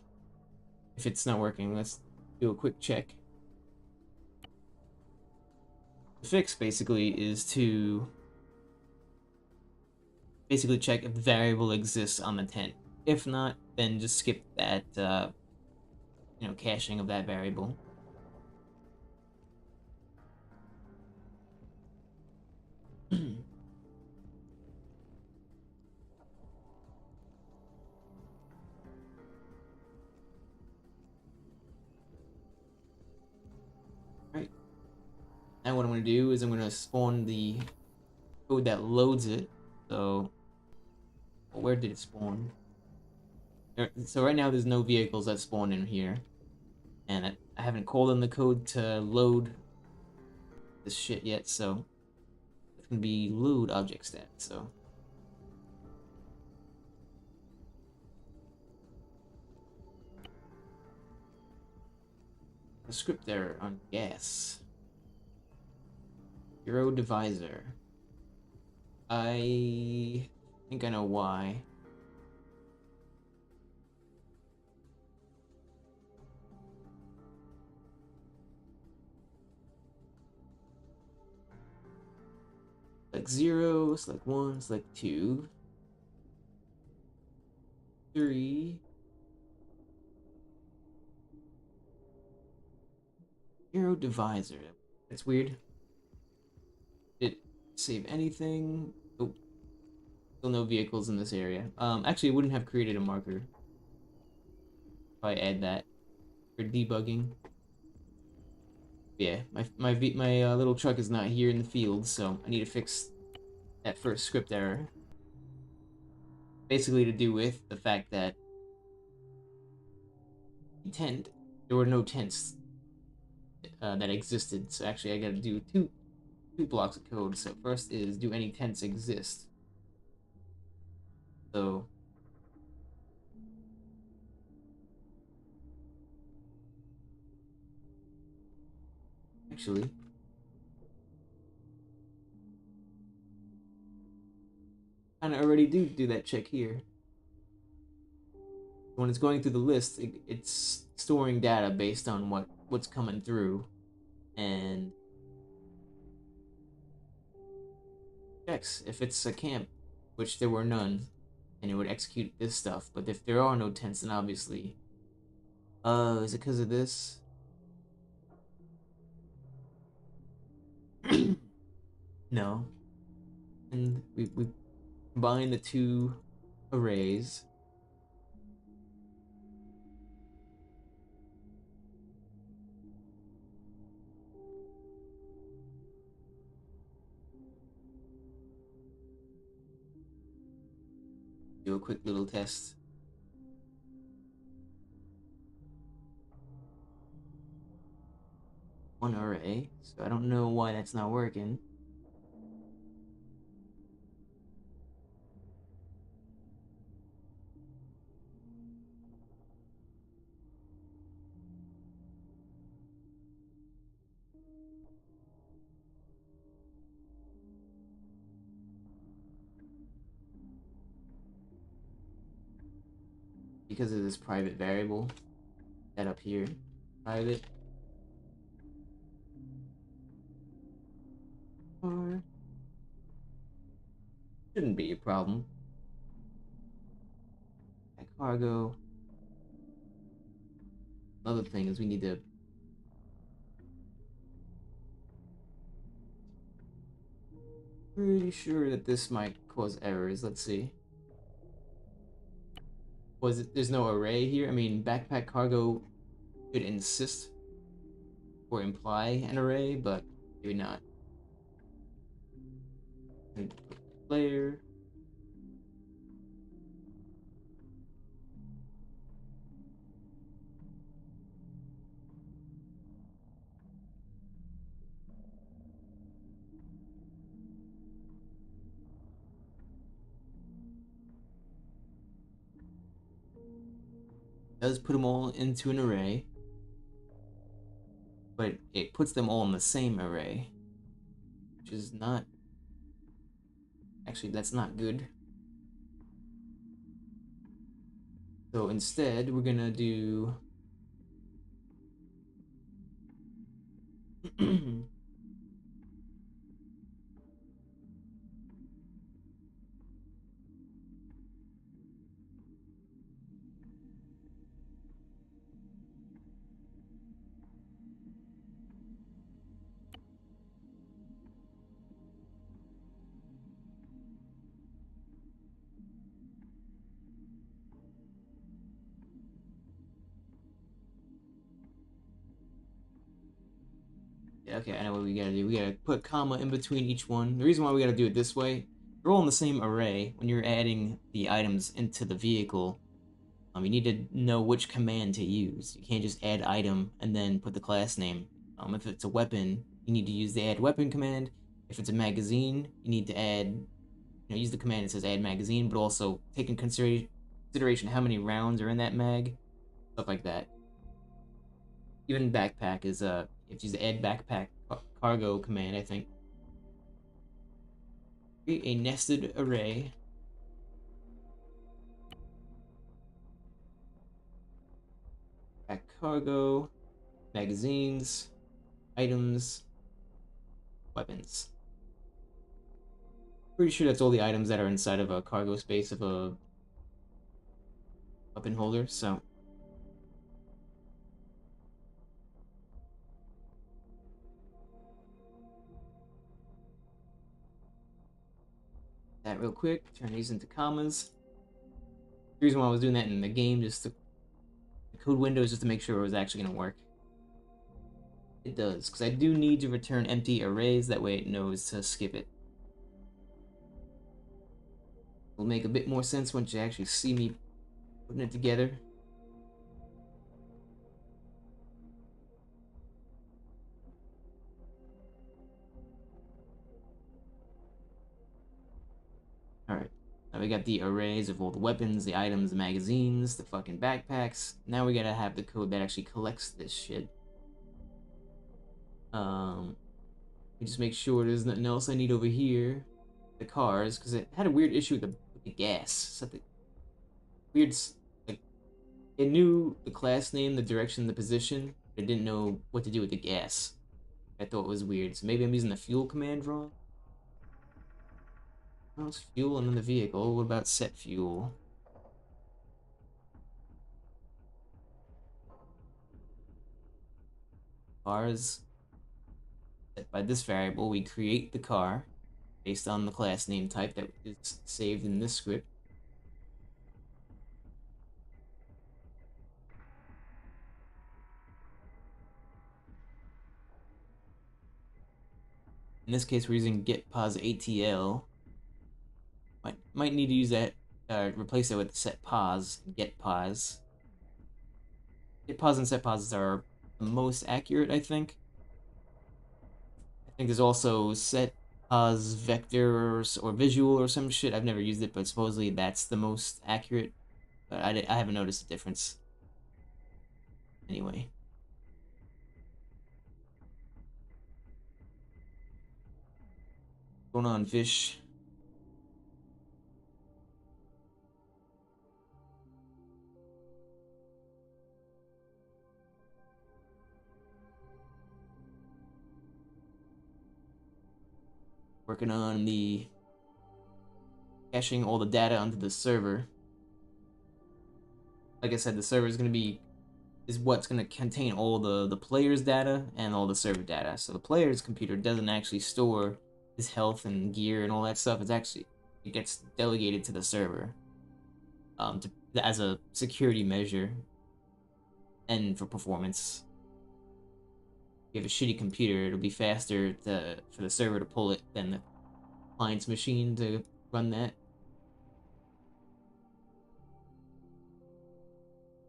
If it's not working, let's do a quick check. The fix basically is to check if the variable exists on the tent. If not, then just skip that, caching of that variable. Right. Now what I'm going to do is I'm going to spawn the code that loads it. So, where did it spawn? So right now there's no vehicles that spawn in here. And I haven't called in the code to load this shit yet, so it's going to be load object stat, so... A script error on gas. Hero divisor. I think I know why. Select 0, select 1, select 2. 3. Hero divisor. That's weird. Did it save anything? Oh, still no vehicles in this area. Actually, it wouldn't have created a marker if I add that for debugging. Yeah, my little truck is not here in the field, so I need to fix that first script error. Basically to do with the fact that tent there were no tents that existed. So actually, I got to do two blocks of code. So first is do any tents exist. So actually, kind of already do that check here. When it's going through the list, it's storing data based on what's coming through, and checks if it's a camp, which there were none, and it would execute this stuff. But if there are no tents, then obviously, is it because of this? No, and we combine the two arrays. Do a quick little test. One array, so I don't know why that's not working. Because of this private variable that up here, private or shouldn't be a problem. At cargo. Another thing is we need to pretty sure that this might cause errors. Let's see. Was it there's no array here? I mean backpack cargo could insist or imply an array, but maybe not. And player. Does put them all into an array, but it puts them all in the same array, which is not actually that's not good. So instead, we're gonna do yeah, okay, I know what we gotta do. We gotta put a comma in between each one. The reason why we gotta do it this way, they're all in the same array. When you're adding the items into the vehicle, you need to know which command to use. You can't just add item and then put the class name. If it's a weapon, you need to use the add weapon command. If it's a magazine, you need to add, use the command that says add magazine, but also take in consideration how many rounds are in that mag, stuff like that. Even backpack is if you use the add backpack cargo command, I think. Create a nested array. Back cargo, magazines, items, weapons. Pretty sure that's all the items that are inside of a cargo space of a weapon holder, so. That real quick, turn these into commas. The reason why I was doing that in the game, just the code windows, just to make sure it was actually going to work. It does, because I do need to return empty arrays, that way it knows to skip it. It'll make a bit more sense once you actually see me putting it together. Alright, now we got the arrays of all the weapons, the items, the magazines, the fucking backpacks. Now we gotta have the code that actually collects this shit. Just make sure there's nothing else I need over here. The cars, because it had a weird issue with the gas. So the weird, like, it knew the class name, the direction, the position, but it didn't know what to do with the gas. I thought it was weird. So maybe I'm using the fuel command wrong. Oh, it's fuel and then the vehicle. What about set fuel? Cars. Set by this variable, we create the car based on the class name type that is saved in this script. In this case, we're using get pos ATL. Might need to use that, replace it with set pos, get pos. Get pos and set pos are the most accurate, I think. I think there's also set pos vectors or visual or some shit. I've never used it, but supposedly that's the most accurate. But I haven't noticed a difference. Anyway. What's going on, fish? Working on the caching all the data onto the server. Like I said, the server is what's gonna contain all the player's data and all the server data. So the player's computer doesn't actually store his health and gear and all that stuff. It gets delegated to the server, as a security measure and for performance. If you have a shitty computer, it'll be faster for the server to pull it than the client's machine to run that.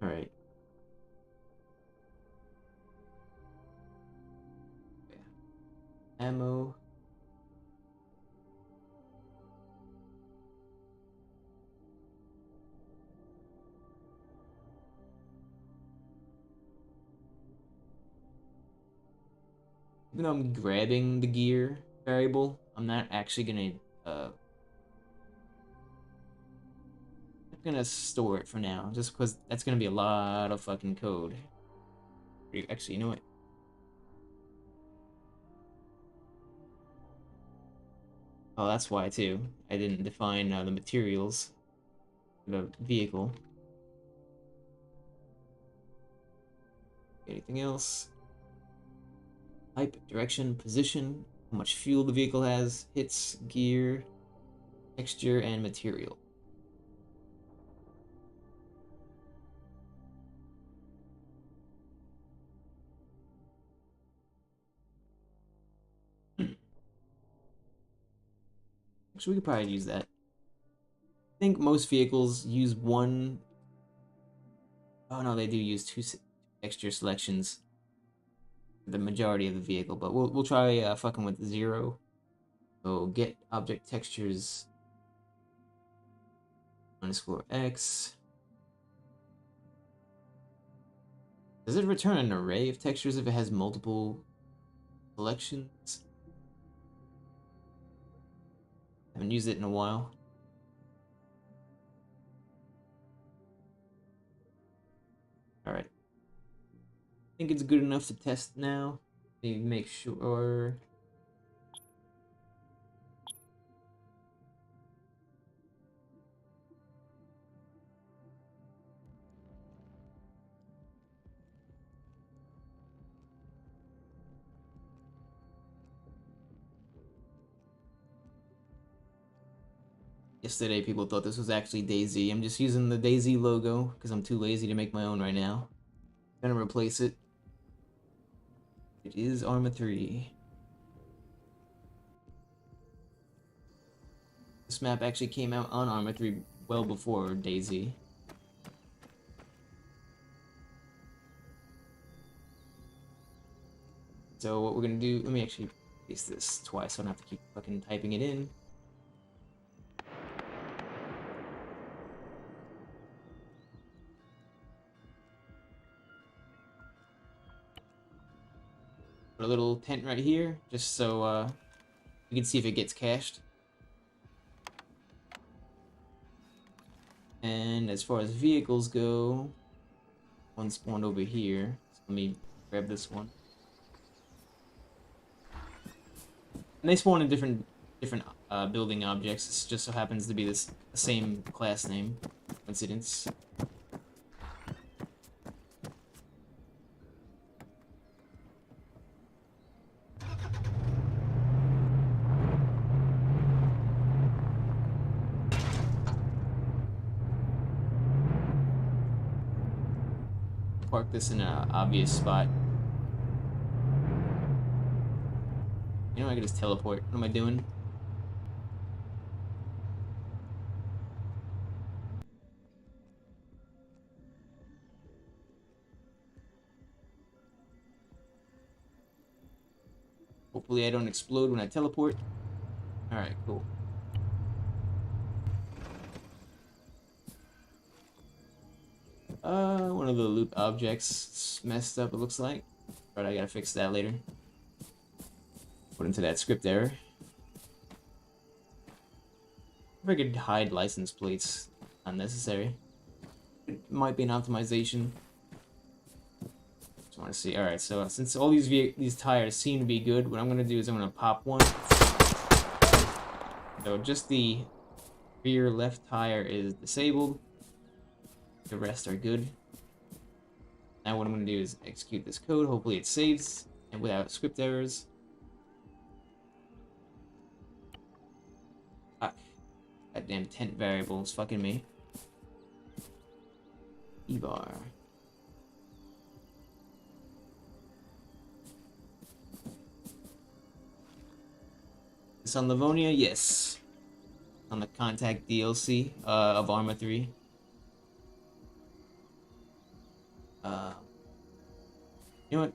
Alright. Yeah. Ammo. Even though I'm grabbing the gear variable, I'm not actually gonna store it for now, just because that's gonna be a lot of fucking code. Actually, you know what? Oh, that's why too. I didn't define the materials for the vehicle. Anything else? Type, direction, position, how much fuel the vehicle has, hits, gear, texture, and material. Actually, we could probably use that. I think most vehicles use one. Oh no, they do use two texture selections for the majority of the vehicle, but we'll try fucking with 0. So get object textures _x. Does it return an array of textures if it has multiple selections? Haven't used it in a while. Alright. I think it's good enough to test now. Maybe make sure. Yesterday, people thought this was actually DayZ. I'm just using the DayZ logo because I'm too lazy to make my own right now. I'm gonna replace it. It is Arma 3. This map actually came out on Arma 3 well before DayZ. So what we're gonna do, let me actually paste this twice so I don't have to keep fucking typing it in. Put a little tent right here, just so you can see if it gets cached. And as far as vehicles go, one spawned over here. So let me grab this one. And they spawn in different building objects. This just so happens to be the same class name. Coincidence. Park this in an obvious spot. You know, I can just teleport. What am I doing? Hopefully I don't explode when I teleport. Alright, cool. One of the loot objects messed up, it looks like. But I gotta fix that later. Put into that script error. If I could hide license plates, unnecessary. It might be an optimization. Just want to see. All right, so since all these tires seem to be good, what I'm gonna do is I'm gonna pop one. So just the rear left tire is disabled. The rest are good. Now what I'm gonna do is execute this code. Hopefully it saves and without script errors. That damn tent variable is fucking me. E-bar. This on Livonia? Yes. On the Contact DLC of Arma 3. You know what?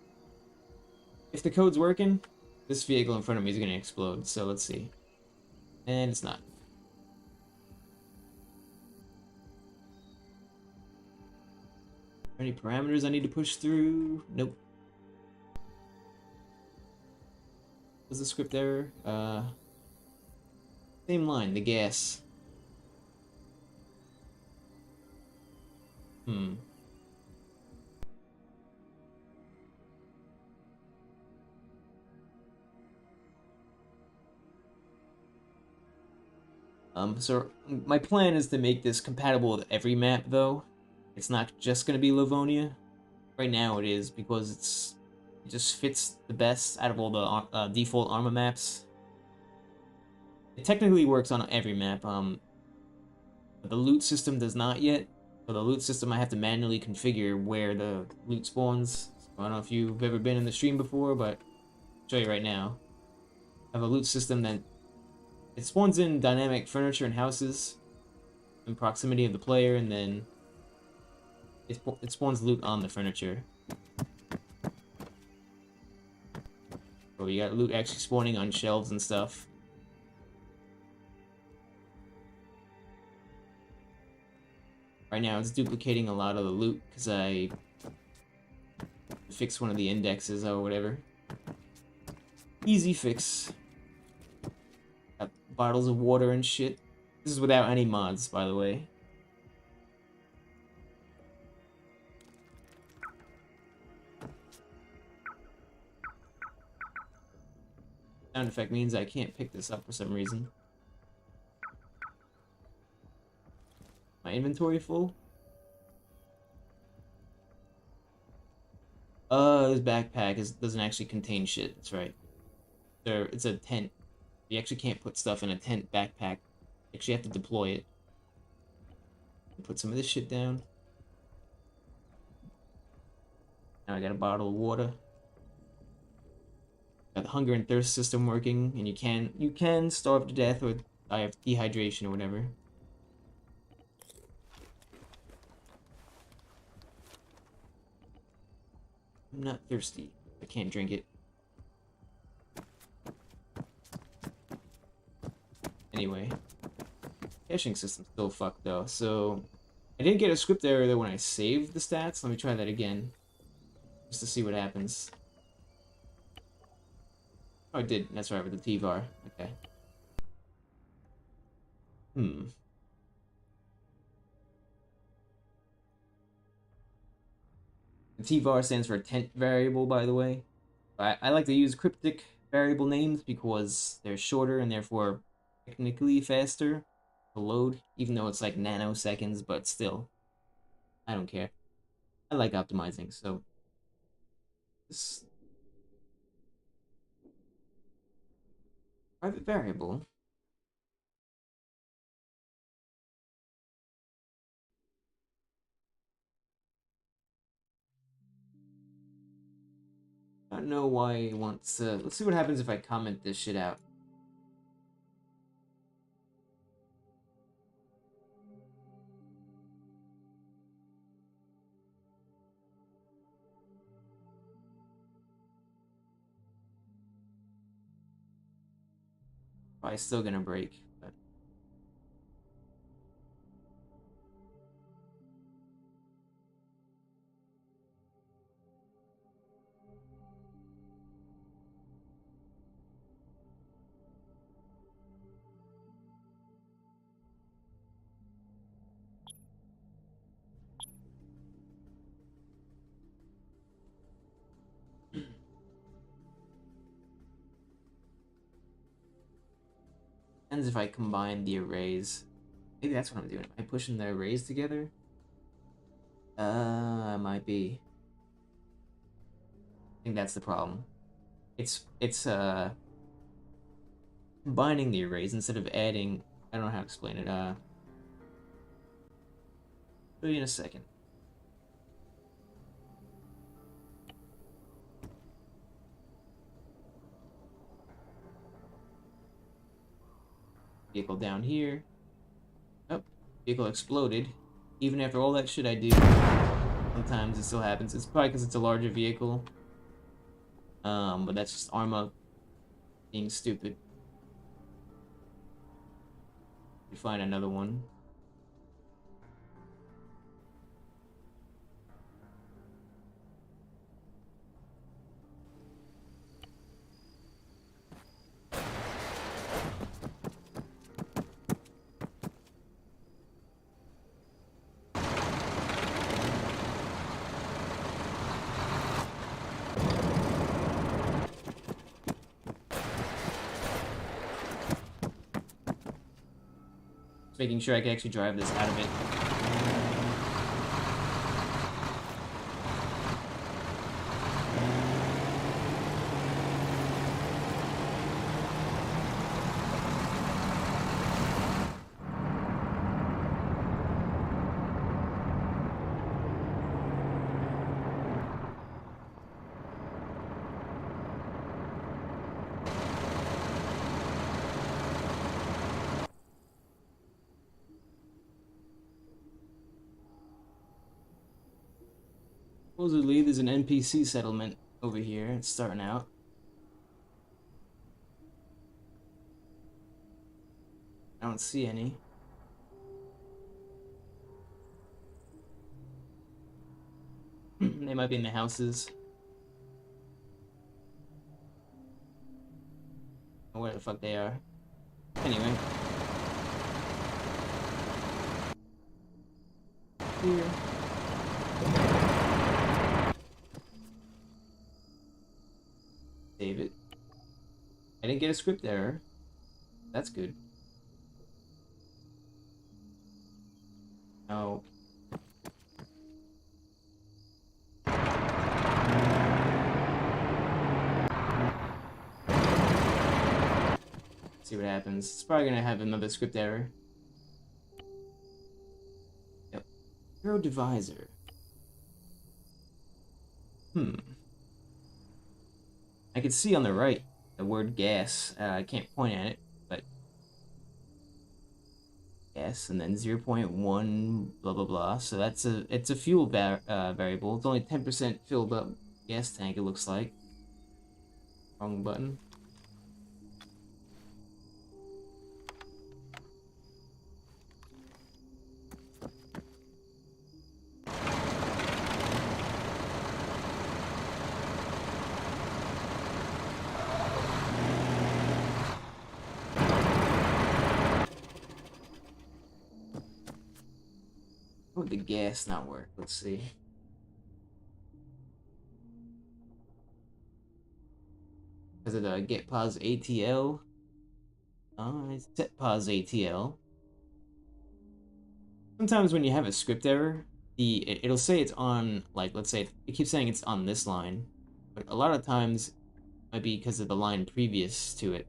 If the code's working, this vehicle in front of me is gonna explode, so let's see. And it's not. Any parameters I need to push through? Nope. What's the script error? Same line, the gas. So my plan is to make this compatible with every map, though. It's not just gonna be Livonia. Right now it is, because it just fits the best out of all the default Arma maps. It technically works on every map, but the loot system does not yet. For the loot system, I have to manually configure where the loot spawns. So I don't know if you've ever been in the stream before, but I'll show you right now. I have a loot system that it spawns in dynamic furniture and houses in proximity of the player, and then it spawns loot on the furniture. So you got loot actually spawning on shelves and stuff. Right now it's duplicating a lot of the loot because I fixed one of the indexes or whatever. Easy fix. Got bottles of water and shit. This is without any mods, by the way. Sound effect means I can't pick this up for some reason. My inventory full? This backpack doesn't actually contain shit, that's right. It's a tent. You actually can't put stuff in a tent backpack. You actually have to deploy it. Put some of this shit down. Now I got a bottle of water. the hunger and thirst system working, and you can starve to death or die of dehydration or whatever. I'm not thirsty. I can't drink it. Anyway, caching system's still fucked though. So I didn't get a script error though when I saved the stats. Let me try that again, just to see what happens. Oh, I did. That's right, with the T-var. Okay. The T-var stands for tent variable, by the way. I like to use cryptic variable names because they're shorter and therefore technically faster to load, even though it's like nanoseconds, but still, I don't care. I like optimizing, so this private variable. I don't know why it wants to. Let's see what happens if I comment this shit out. Probably still gonna break, but depends if I combine the arrays. Maybe that's what I'm doing. Am I pushing the arrays together? Might be. I think that's the problem. It's combining the arrays instead of adding. I don't know how to explain it. Show you in a second. Vehicle down here. Oh, vehicle exploded. Even after all that shit I do, sometimes it still happens. It's probably because it's a larger vehicle. But that's just Arma being stupid. We find another one. Just making sure I can actually drive this out of it. Supposedly, there's an NPC settlement over here. It's starting out. I don't see any. They might be in the houses. Or where the fuck they are. Anyway. Here. Save it. I didn't get a script error. That's good. Oh. See what happens. It's probably gonna have another script error. Yep. Hero divisor. I can see on the right the word gas. I can't point at it, but gas, and then 0.1 blah blah blah. So it's a fuel variable. It's only 10% filled up gas tank. It looks like. Wrong button. How would the gas not work? Let's see. Because of the get pause ATL. Set pause ATL. Sometimes when you have a script error, it'll say it's on, like, let's say it keeps saying it's on this line, but a lot of times it might be because of the line previous to it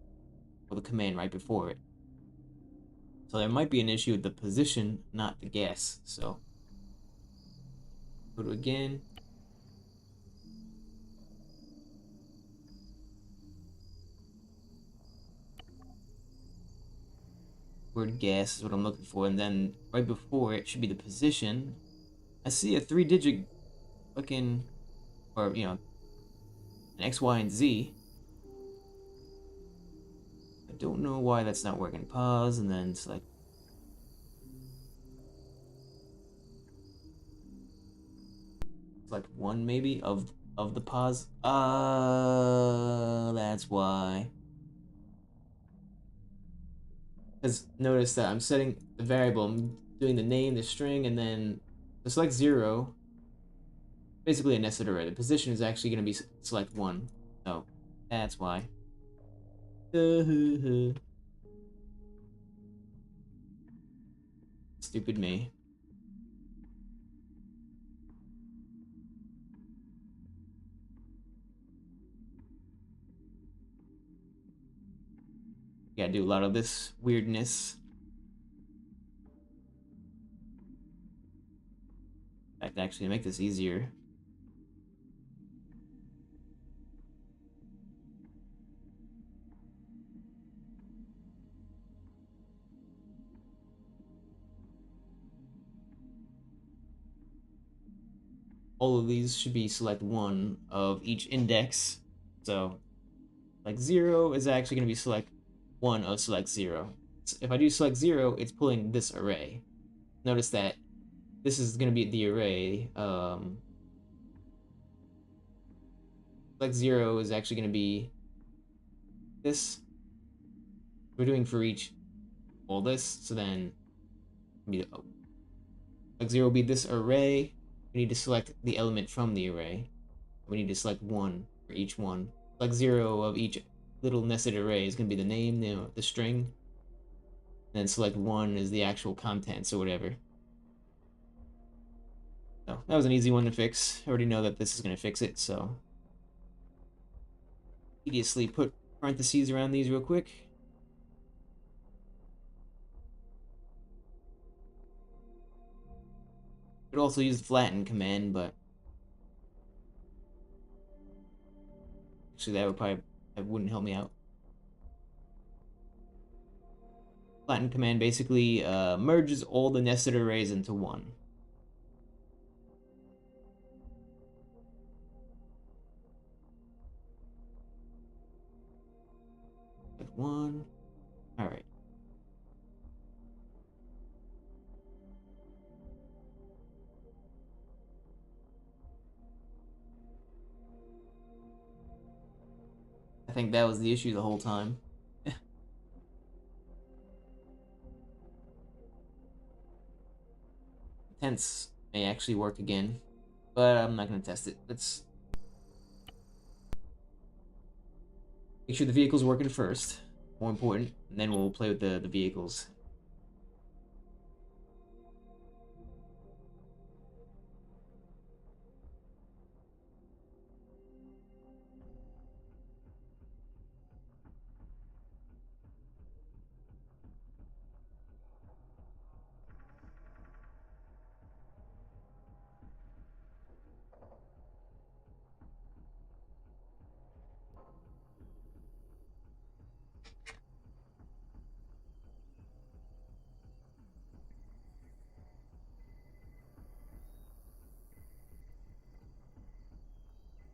or the command right before it. So there might be an issue with the position, not the gas. So go to again. Word gas is what I'm looking for, and then right before it should be the position. I see a 3-digit fucking, or an X, Y, and Z. I don't know why that's not working. Pause and then select. Select one maybe of the pause. That's why. Because notice that I'm setting the variable. I'm doing the name, the string, and then the select 0. Basically a nested array. The position is actually going to be select 1. So that's why. Stupid me. Gotta do a lot of this weirdness. In fact, actually, to make this easier. All of these should be select 1 of each index. So, like 0 is actually going to be select 1 of select 0. So if I do select 0, it's pulling this array. Notice that this is going to be the array. Select 0 is actually going to be this. We're doing for each all this, so then select 0 will be this array. We need to select the element from the array. We need to select 1 for each one. Select 0 of each little nested array is going to be the name, the string. And then select 1 is the actual contents or whatever. So that was an easy one to fix. I already know that this is going to fix it, so tediously put parentheses around these real quick. Could also use the flatten command, but actually that wouldn't help me out. Flatten command basically merges all the nested arrays into one. Like 1. All right. I think that was the issue the whole time. Tense may actually work again, but I'm not going to test it. Let's make sure the vehicle's working first. More important, and then we'll play with the vehicles.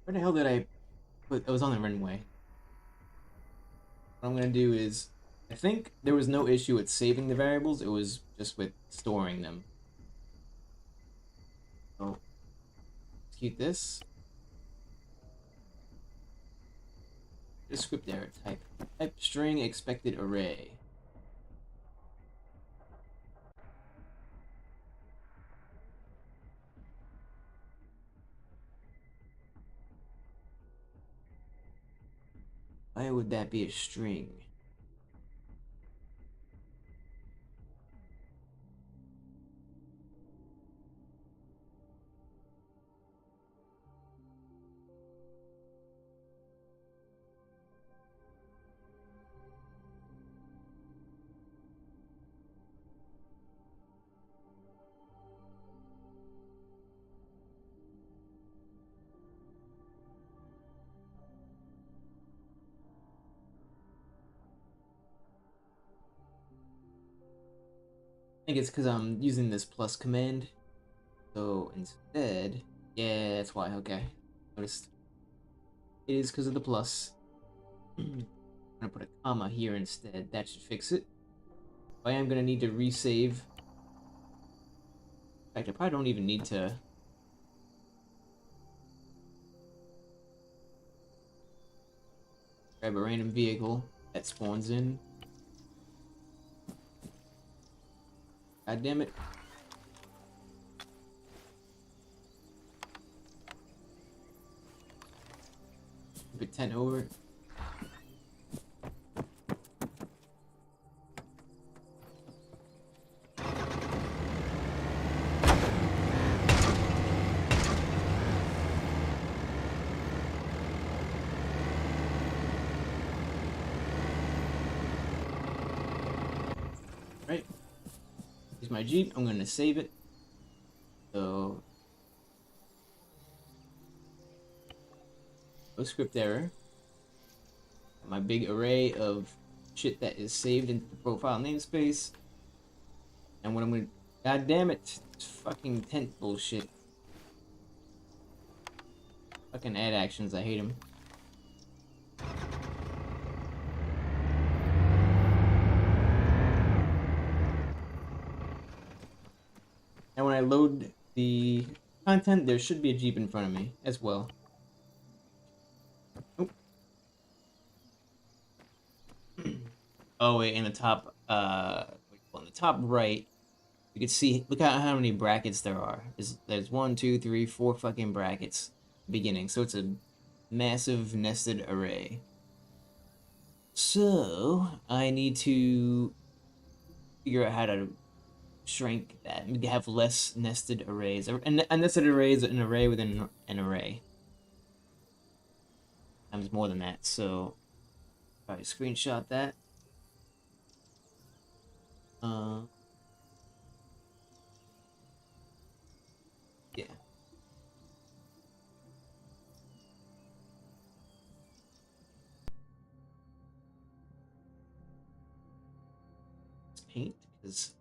Where the hell did I put? I was on the runway. What I'm gonna do is, I think there was no issue with saving the variables. It was just with storing them. So execute this. Just script error. Type string expected array. Why would that be a string? I think it's because I'm using this plus command. So instead, yeah, that's why. Okay, noticed. It is because of the plus. I'm gonna put a comma here instead. That should fix it. I am gonna need to resave. In fact, I probably don't even need to grab a random vehicle that spawns in. God damn it. Keep it 10 over. Right. Here's my Jeep. I'm gonna save it. So no script error. My big array of shit that is saved into the profile namespace. And what I'm gonna, god damn it, it's fucking tent bullshit. Fucking add actions, I hate them. And when I load the content, there should be a Jeep in front of me as well. Oh, oh wait, in the top, on the top right, you can see, look at how many brackets there are. There's 1, 2, 3, 4 fucking brackets beginning. So it's a massive nested array. So I need to figure out how to shrink that and have less nested arrays. A nested array is an array within an array. Times more than that. So probably screenshot that. Yeah. Let's paint because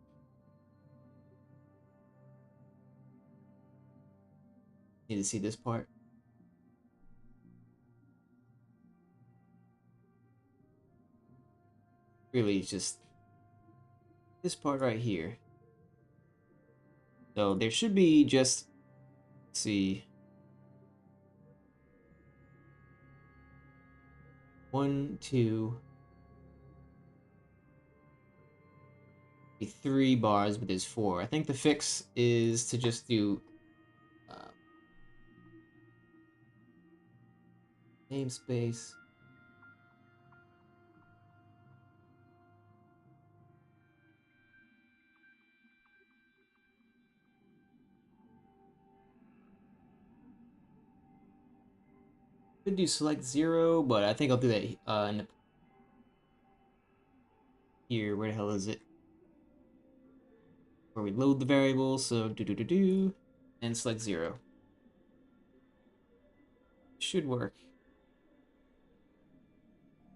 need to see this part. Really, it's just this part right here. So there should be just, let's see, 1, 2, 3 bars, but there's 4. I think the fix is to just do namespace. Could do select 0, but I think I'll do that in the, here. Where the hell is it? Where we load the variable. So do and select 0. Should work.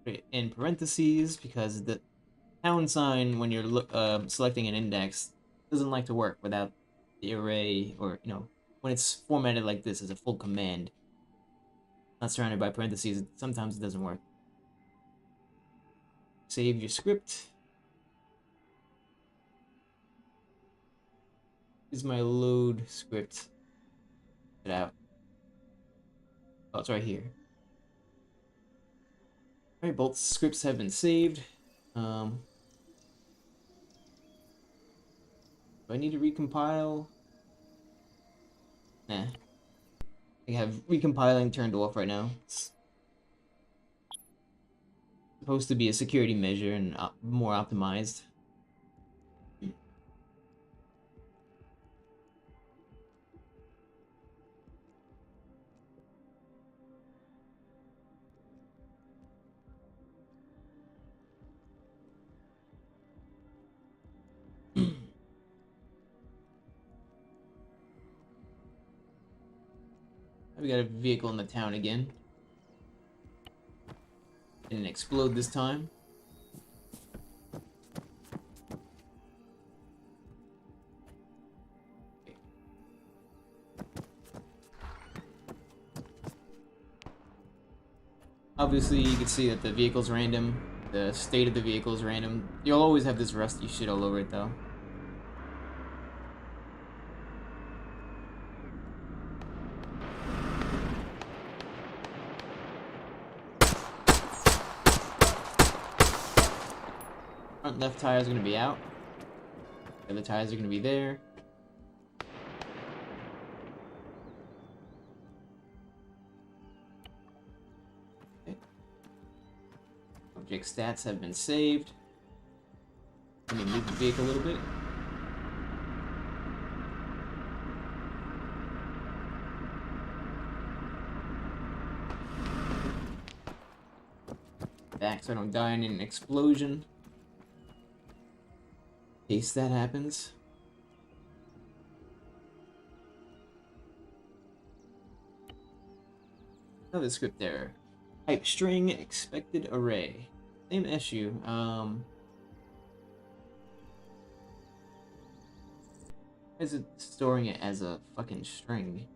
Put it in parentheses because the pound sign when you're selecting an index doesn't like to work without the array, or when it's formatted like this as a full command. Not surrounded by parentheses. Sometimes it doesn't work. Save your script. Is my load script. Get out. Oh, it's right here. Alright, both scripts have been saved. Do I need to recompile? Nah. I have recompiling turned off right now. It's supposed to be a security measure and more optimized. We got a vehicle in the town again. Didn't explode this time. Obviously, you can see that the vehicle's random. The state of the vehicle is random. You'll always have this rusty shit all over it, though. Front left tire is going to be out. The other tires are going to be there. Okay. Object stats have been saved. Let me move the vehicle a little bit. Back so I don't die in an explosion. In case that happens. Another script error. Type string expected array. Same issue. Why is it storing it as a fucking string?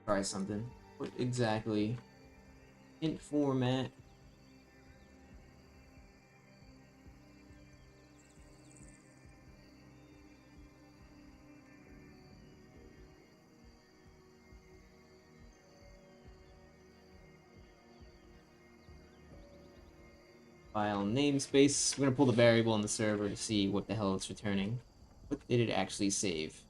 Try something. What exactly? Int format. File namespace. We're gonna pull the variable in the server to see what the hell it's returning. What did it actually save?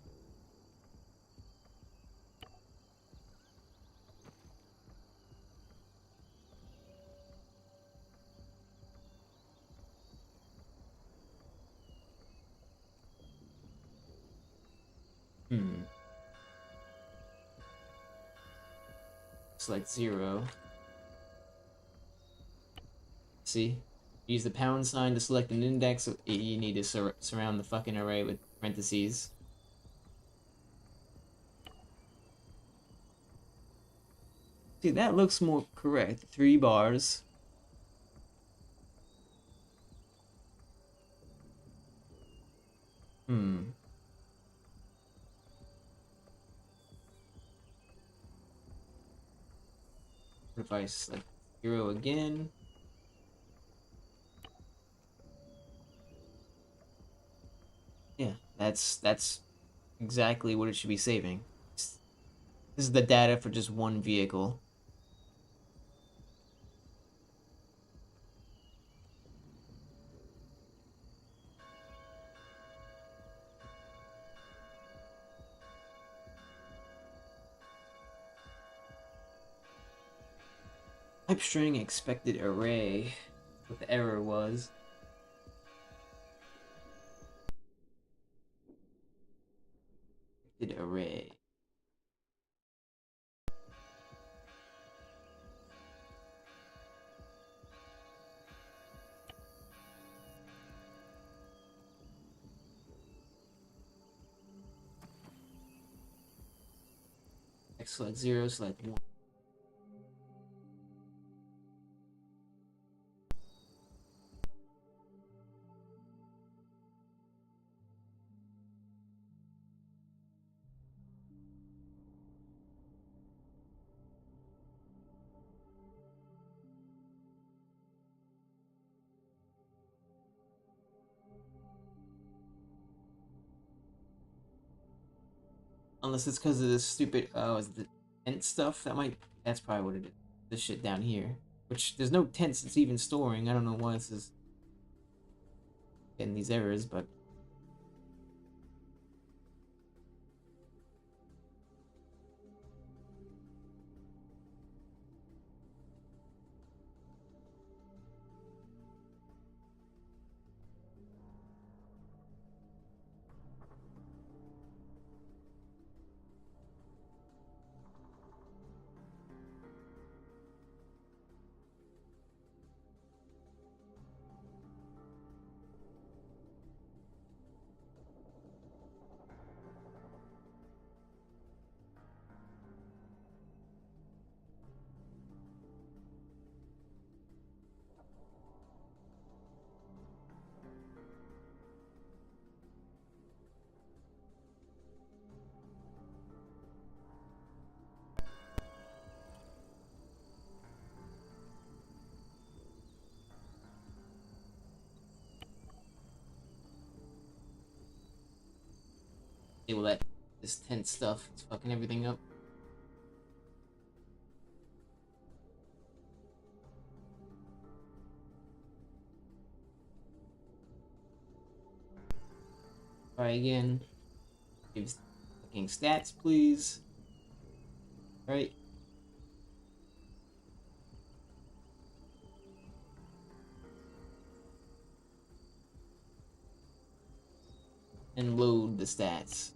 Select 0. See? Use the pound sign to select an index. You need to surround the fucking array with parentheses. See, that looks more correct. 3 bars. What if I select 0 again? Yeah, that's exactly what it should be saving. This is the data for just one vehicle. Type string expected array. What the error was. Expected array. select 0, select 1. Unless it's because of this stupid, is the tent stuff? That's probably what it is. This shit down here. Which, there's no tents it's even storing. I don't know why this is getting these errors, but... Yeah, well, this tent stuff is fucking everything up. Try again. Give fucking stats, please. Right. And load the stats.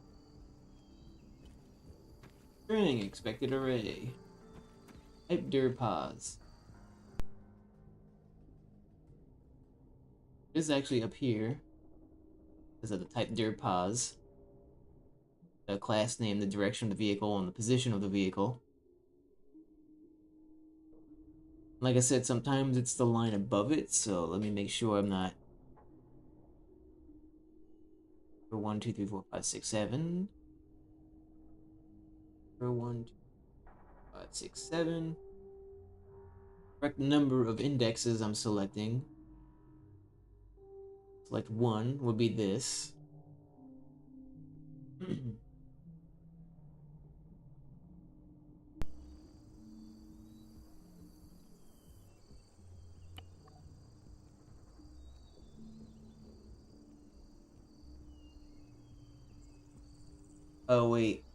String expected array. Type dir pos. This is actually up here. This is the type dir pos. The class name, the direction of the vehicle, and the position of the vehicle. Like I said, sometimes it's the line above it, so let me make sure I'm not. 1, 2, 3, 4, 5, 6, 7. 1, 2, 5, 6, 7. Correct number of indexes I'm selecting. Select 1 would be this. Oh wait,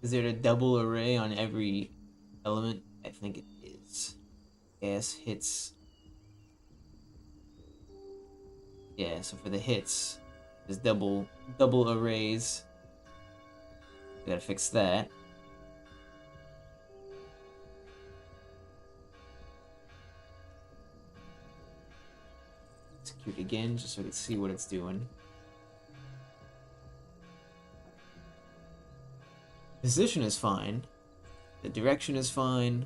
is there a double array on every element? I think it is. Gas hits. Yeah, so for the hits, there's double arrays. Gotta fix that. Execute again, just so we can see what it's doing. Position is fine. The direction is fine.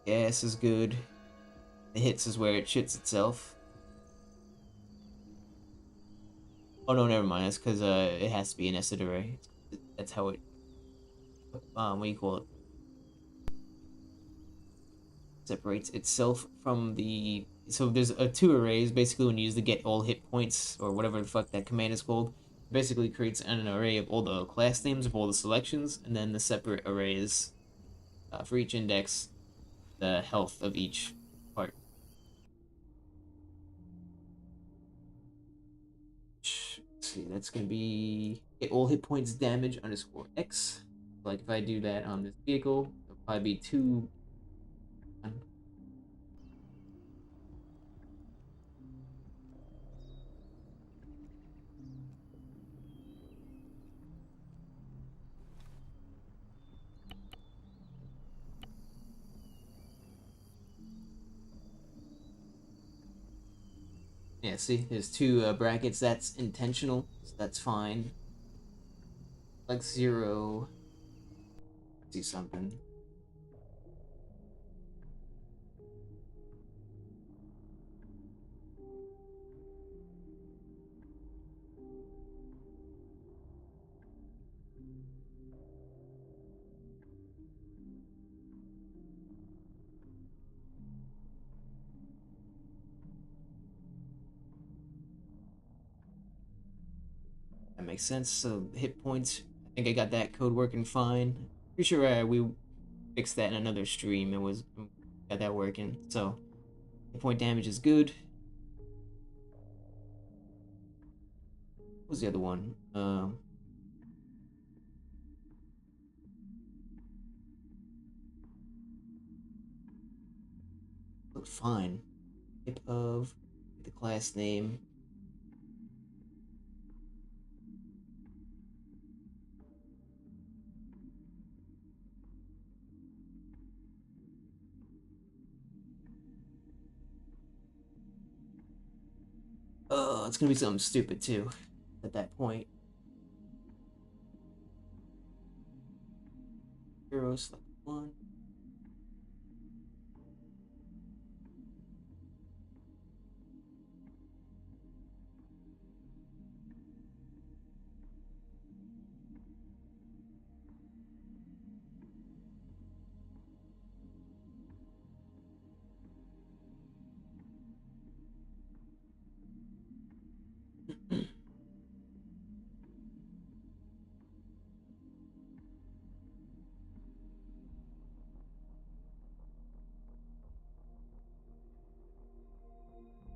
Gas is good. The hits is where it shits itself. Oh no, never mind. That's because it has to be an nested array. That's how it. What do you call it? Separates itself from the. So there's two arrays. Basically, when you use the get all hit points or whatever the fuck that command is called, basically creates an array of all the class names of all the selections, and then the separate arrays for each index, the health of each part. Let's see, that's gonna be get all hit points damage underscore X. Like if I do that on this vehicle, it'll probably be 2. Yeah, see, there's 2 brackets. That's intentional, so that's fine. like 0. See something. That makes sense. So hit points. I think I got that code working fine. Pretty sure we fixed that in another stream. It was got that working. So hit point damage is good. What was the other one? Looked fine. Type of the class name. It's gonna be something stupid too. At that point. Hero select 1.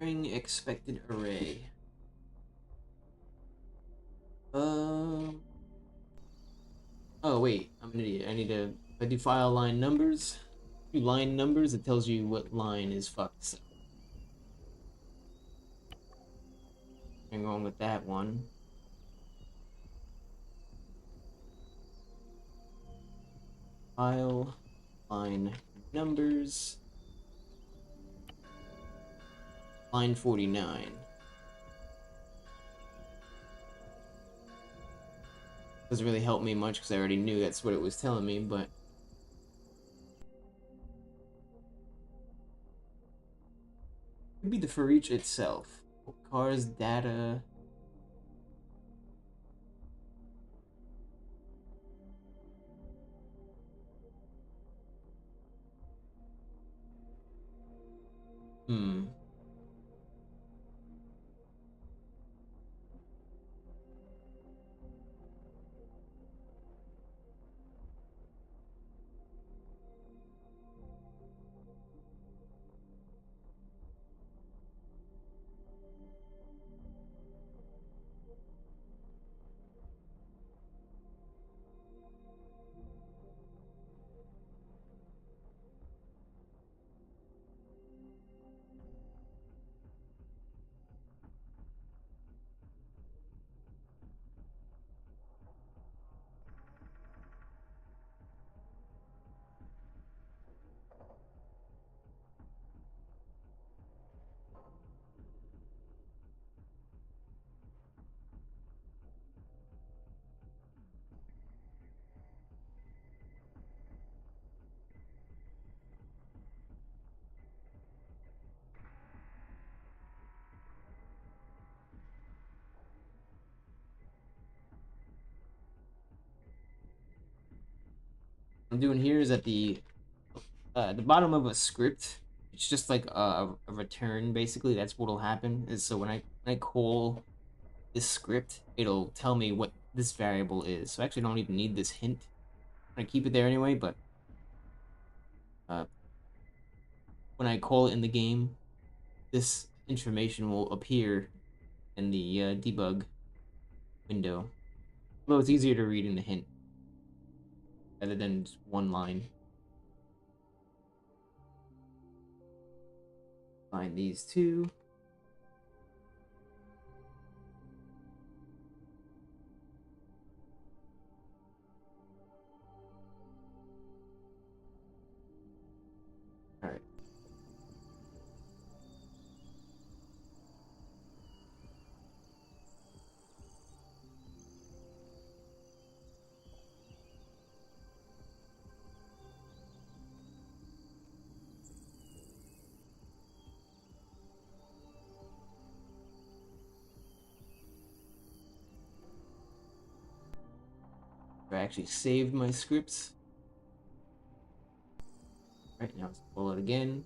Ring expected array. Um. Oh wait, I'm an idiot. I need to. If I do file line numbers, do line numbers. It tells you what line is fucked. So nothing wrong with that one. File line numbers. Line 49. Doesn't really help me much because I already knew that's what it was telling me, but could be the for each itself. Cars data. Hmm. What I'm doing here is at the bottom of a script. It's just like a return basically. That's what'll happen. Is so when I call this script, it'll tell me what this variable is. So I actually don't even need this hint. I'm gonna keep it there anyway, but uh, when I call it in the game, this information will appear in the debug window. Although it's easier to read in the hint rather than just one line. Find these two. All right. I actually saved my scripts. Right, now let's pull it again.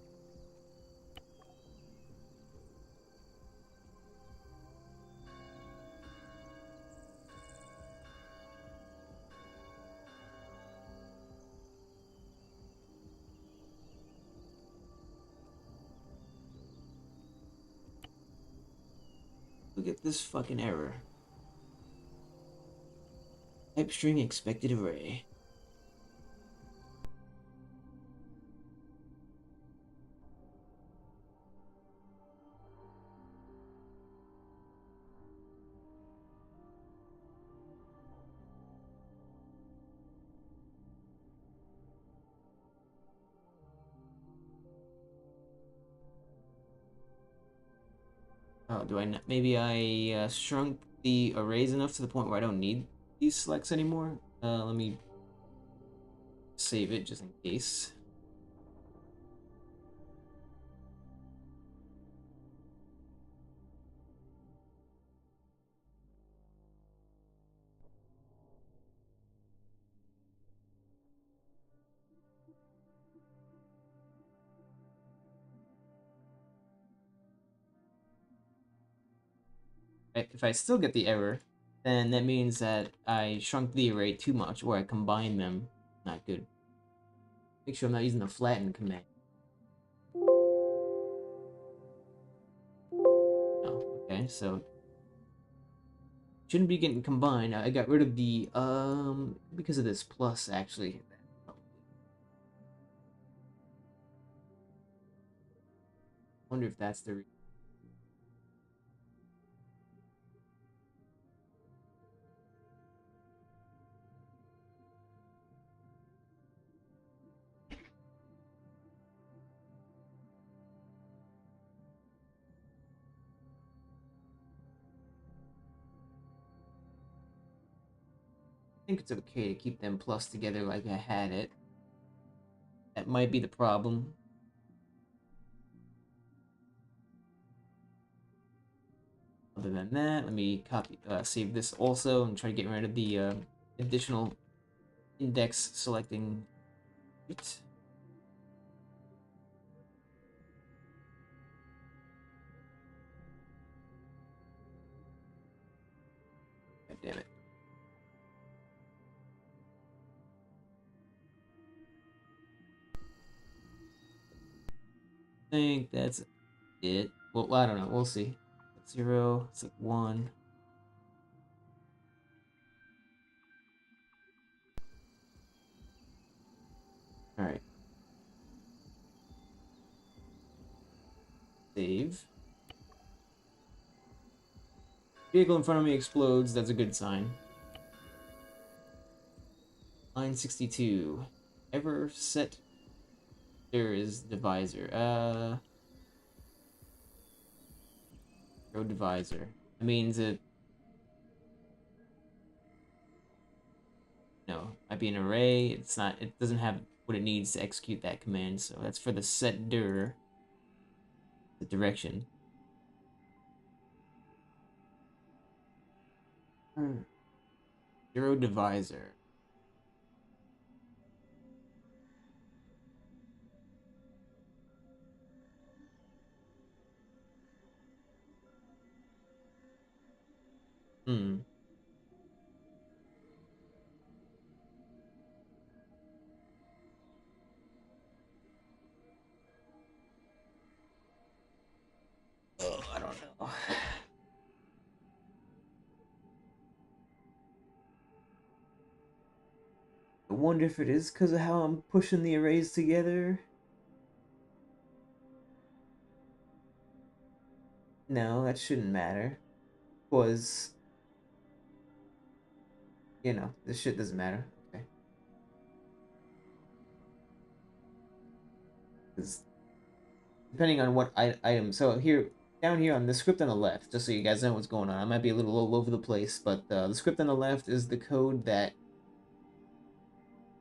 Look at this fucking error. Type string expected array. Oh, do I not? Maybe I shrunk the arrays enough to the point where I don't need these selects anymore. Let me save it just in case. If I still get the error, then that means that I shrunk the array too much, or I combined them. Not good. Make sure I'm not using the flatten command. Oh, okay, so shouldn't be getting combined. I got rid of the because of this plus actually. Wonder if that's the reason. I think it's okay to keep them plus together like I had it. That might be the problem. Other than that, let me save this also and try to get rid of the additional index selecting. It. God damn it. I think that's it. Well, I don't know. We'll see. 0, it's like 1. Alright. Save. Vehicle in front of me explodes. That's a good sign. Line 62. Ever set there is divisor. Row divisor. That means it. No, might be an array. It's not. It doesn't have what it needs to execute that command. So that's for the set dir. The direction. Zero divisor. Hmm. Oh, I don't know. I wonder if it is because of how I'm pushing the arrays together. No, that shouldn't matter. Was this shit doesn't matter. Okay. Because depending on what item. So here, down here on the script on the left, just so you guys know what's going on. I might be a little all over the place, but the script on the left is the code that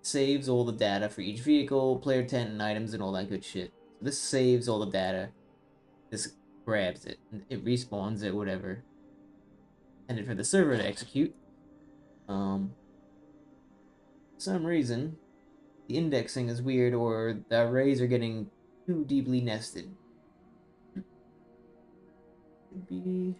saves all the data for each vehicle, player tent, and items, and all that good shit. So this saves all the data. This grabs it, and it respawns it, whatever. And for the server to execute. Um, For some reason, the indexing is weird or the arrays are getting too deeply nested. Could be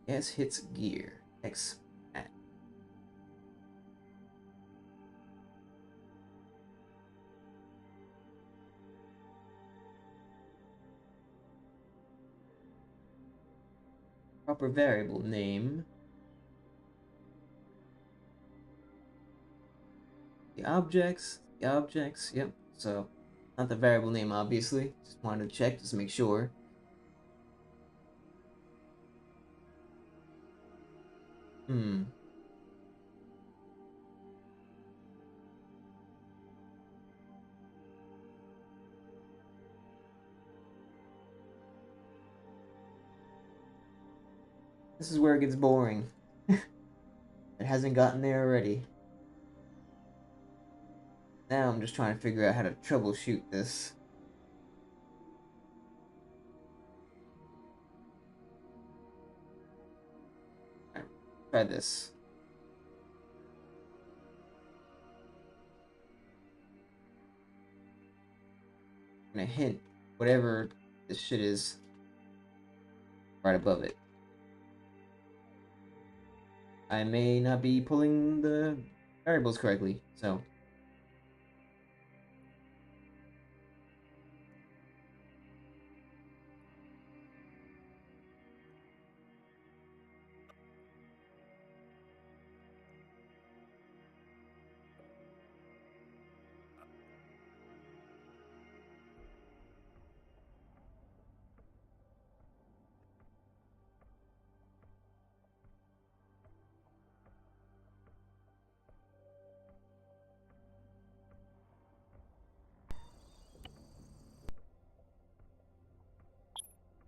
S hits gear. X at. Proper variable name. The objects, yep. So, not the variable name, obviously. Just wanted to check, just to make sure. Hmm. This is where it gets boring. It hasn't gotten there already. Now I'm just trying to figure out how to troubleshoot this. Alright, try this. I'm gonna hint whatever this shit is right above it. I may not be pulling the variables correctly, so.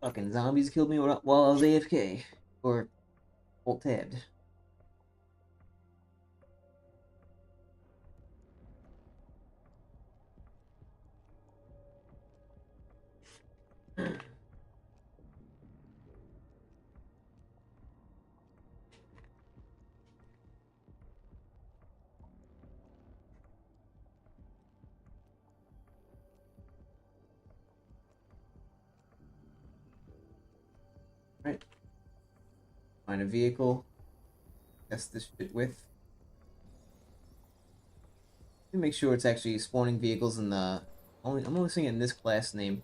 Fucking zombies killed me while I was AFK. Or alt tabbed. Right. Find a vehicle. Test this shit with. Make sure it's actually spawning vehicles in the. I'm only seeing it in this class name.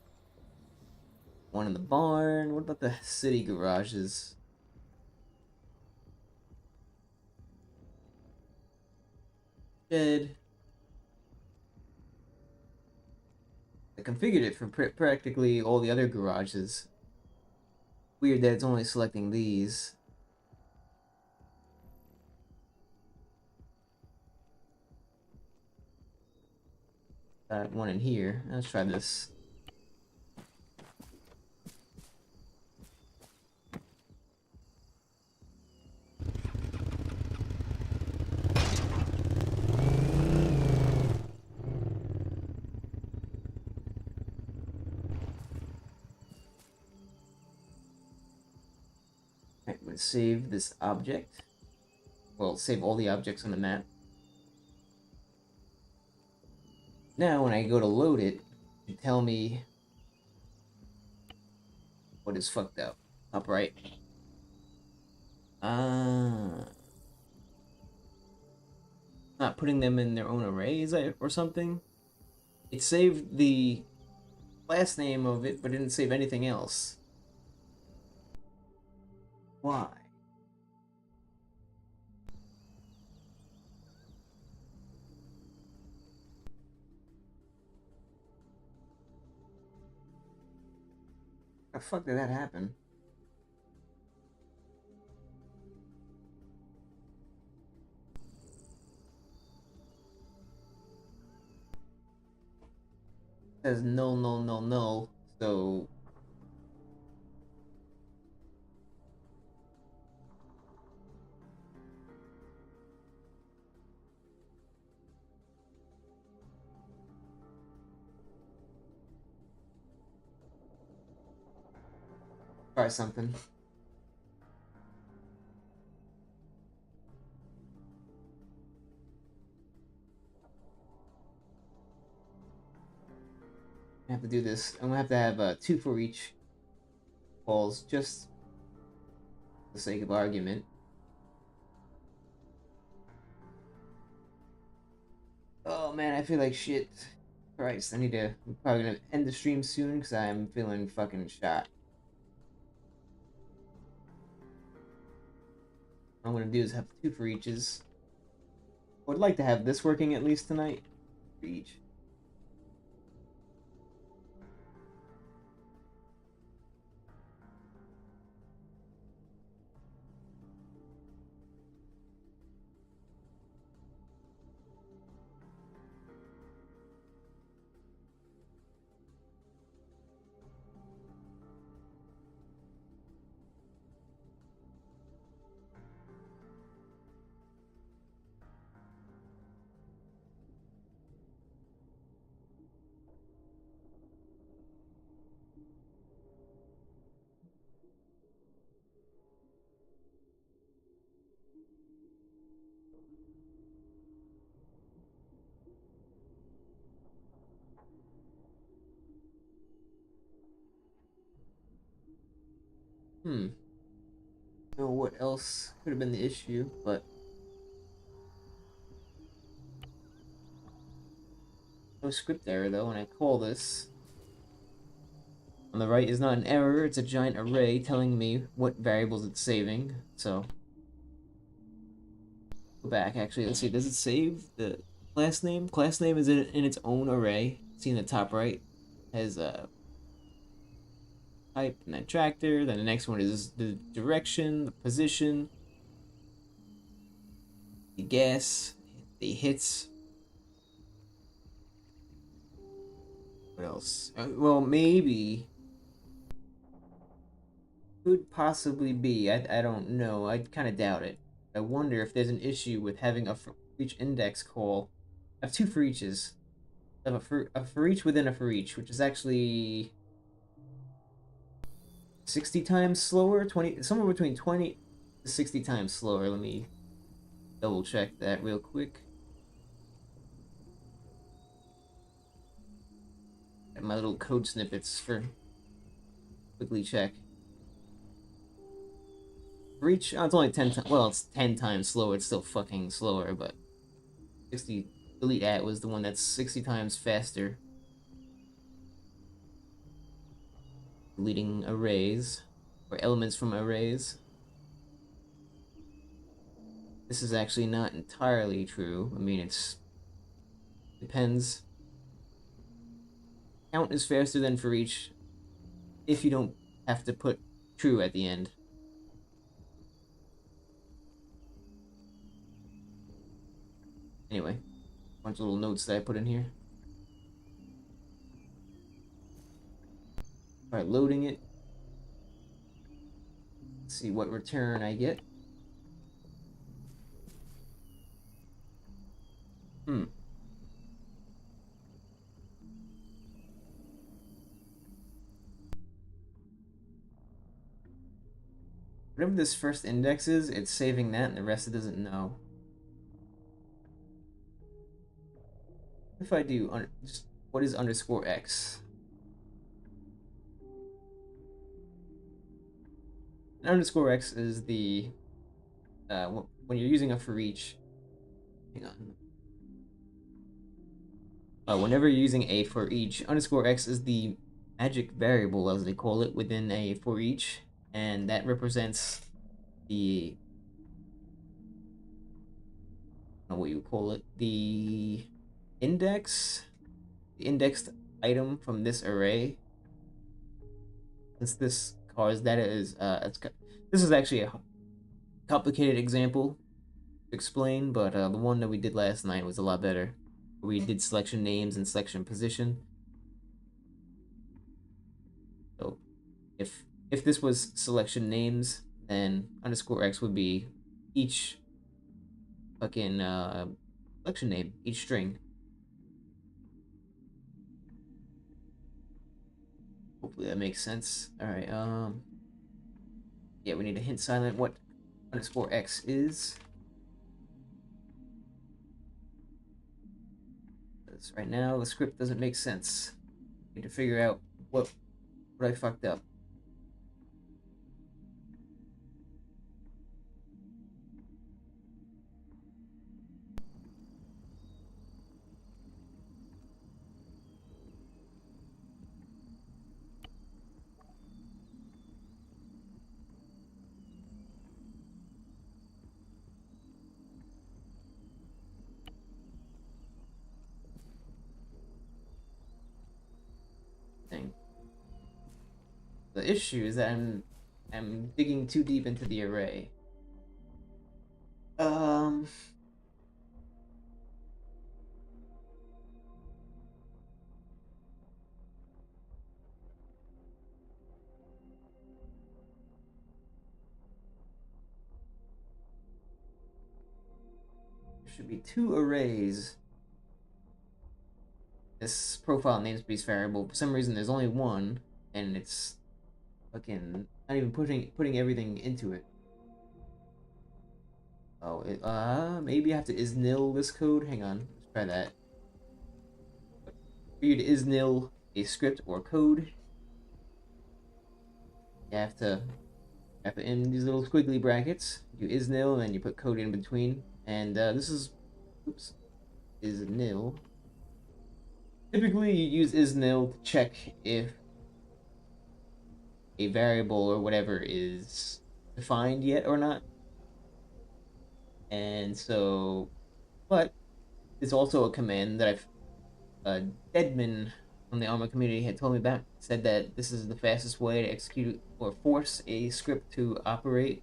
One in the barn. What about the city garages? Shed. I configured it for practically all the other garages. Weird that it's only selecting these. One in here. Let's try this. Alright, I'm gonna save this object. Well, save all the objects on the map. Now, when I go to load it, you tell me what is fucked up. Upright. Ah. Not putting them in their own arrays or something. It saved the last name of it, but didn't save anything else. Why? How the fuck did that happen? It says no, no, no, no. So try something. I have to do this. I'm gonna have to have 2 for each calls, just for the sake of argument. Oh man, I feel like shit. Christ, I need to. I'm probably gonna end the stream soon because I'm feeling fucking shot. What I'm gonna do is have 2 for eaches. I would like to have this working at least tonight. For each. Hmm. Know what else could have been the issue, but no script error though. When I call this, on the right is not an error, it's a giant array telling me what variables it's saving. So go back actually. Let's see. Does it save the class name? Class name is in its own array. See in the top right has a type and then tractor. Then the next one is the direction, the position, the gas, the hits. What else? Well, maybe could possibly be. I don't know. I kind of doubt it. I wonder if there's an issue with having a for each index call. I have 2 for eaches. I have a for each within a for each, which is actually 60 times slower. 20, somewhere between 20 to 60 times slower. Let me double check that real quick. Got my little code snippets for quickly check. For each, oh, it's only 10 times. Well, it's 10 times slower. It's still fucking slower, but 60. Delete at was the one that's 60 times faster. Deleting arrays or elements from arrays. This is actually not entirely true. I mean, it's depends. Count is faster than for each if you don't have to put true at the end. Anyway, a bunch of little notes that I put in here. Alright, loading it. Let's see what return I get. Whatever this first index is, it's saving that and the rest it doesn't know. If I do, just what is underscore x? And underscore x is the, when you're using a for each, hang on. Whenever you're using a for each, underscore x is the magic variable, as they call it, within a for each, and that represents the, I don't know what you would call it, the indexed item from this array. Since this car's data is, this is actually a complicated example to explain, but the one that we did last night was a lot better. We did selection names and selection position. So if this was selection names, then underscore x would be each fucking selection name, each string. Hopefully that makes sense. All right. Yeah, we need to hint silent what underscore x is. Because right now the script doesn't make sense. Need to figure out what I fucked up. Thing. The issue is that I'm digging too deep into the array. Um, there should be two arrays. This profile namespace variable. For some reason, there's only one, and it's fucking not even putting everything into it. Oh, maybe I have to isnil this code. Hang on, let's try that. For you to isnil a script or code, you have to put in these little squiggly brackets. You isnil, and then you put code in between. And this is, oops, isnil. Typically, you use isnil to check if a variable or whatever is defined yet or not. And so, but it's also a command that Deadman from the Arma community had told me about. Said that this is the fastest way to execute or force a script to operate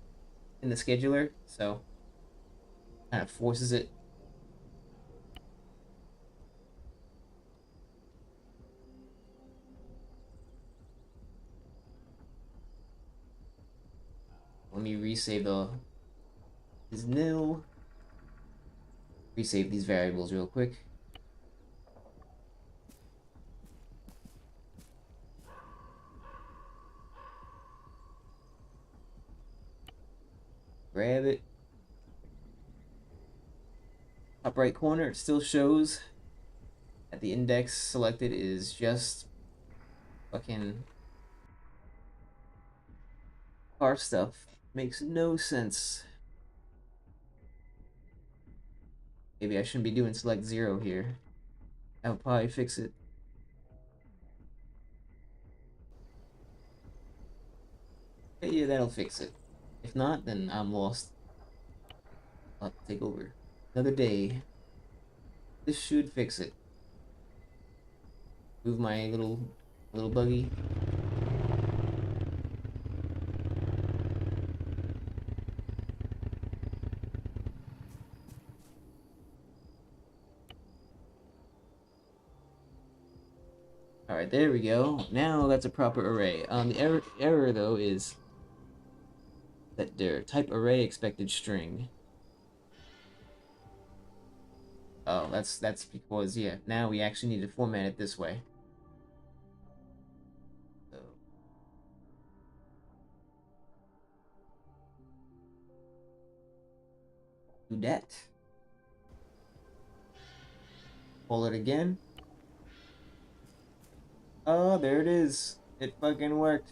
in the scheduler. So, kind of forces it. Let me resave the is nil. Resave these variables real quick. Grab it. Top right corner, it still shows that the index selected is just fucking car stuff. Makes no sense. Maybe I shouldn't be doing select 0 here. That would probably fix it. But yeah, that'll fix it. If not, then I'm lost. I'll have to take over. Another day. This should fix it. Move my little buggy. Alright, there we go. Now that's a proper array. The error though is that their type array expected string. Oh, that's because yeah, now we actually need to format it this way. So do that. Pull it again. Oh, there it is. It fucking worked.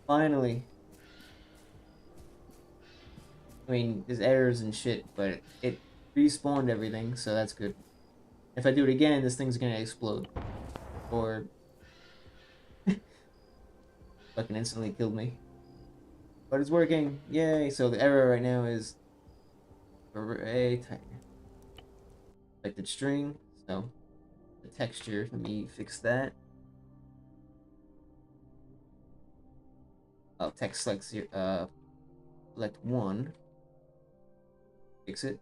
Finally. I mean, there's errors and shit, but it respawned everything, so that's good. If I do it again, this thing's gonna explode. Or fucking instantly killed me. But it's working. Yay. So the error right now is array type selected string. So the texture, let me fix that. Oh, text select select 1. Fix it.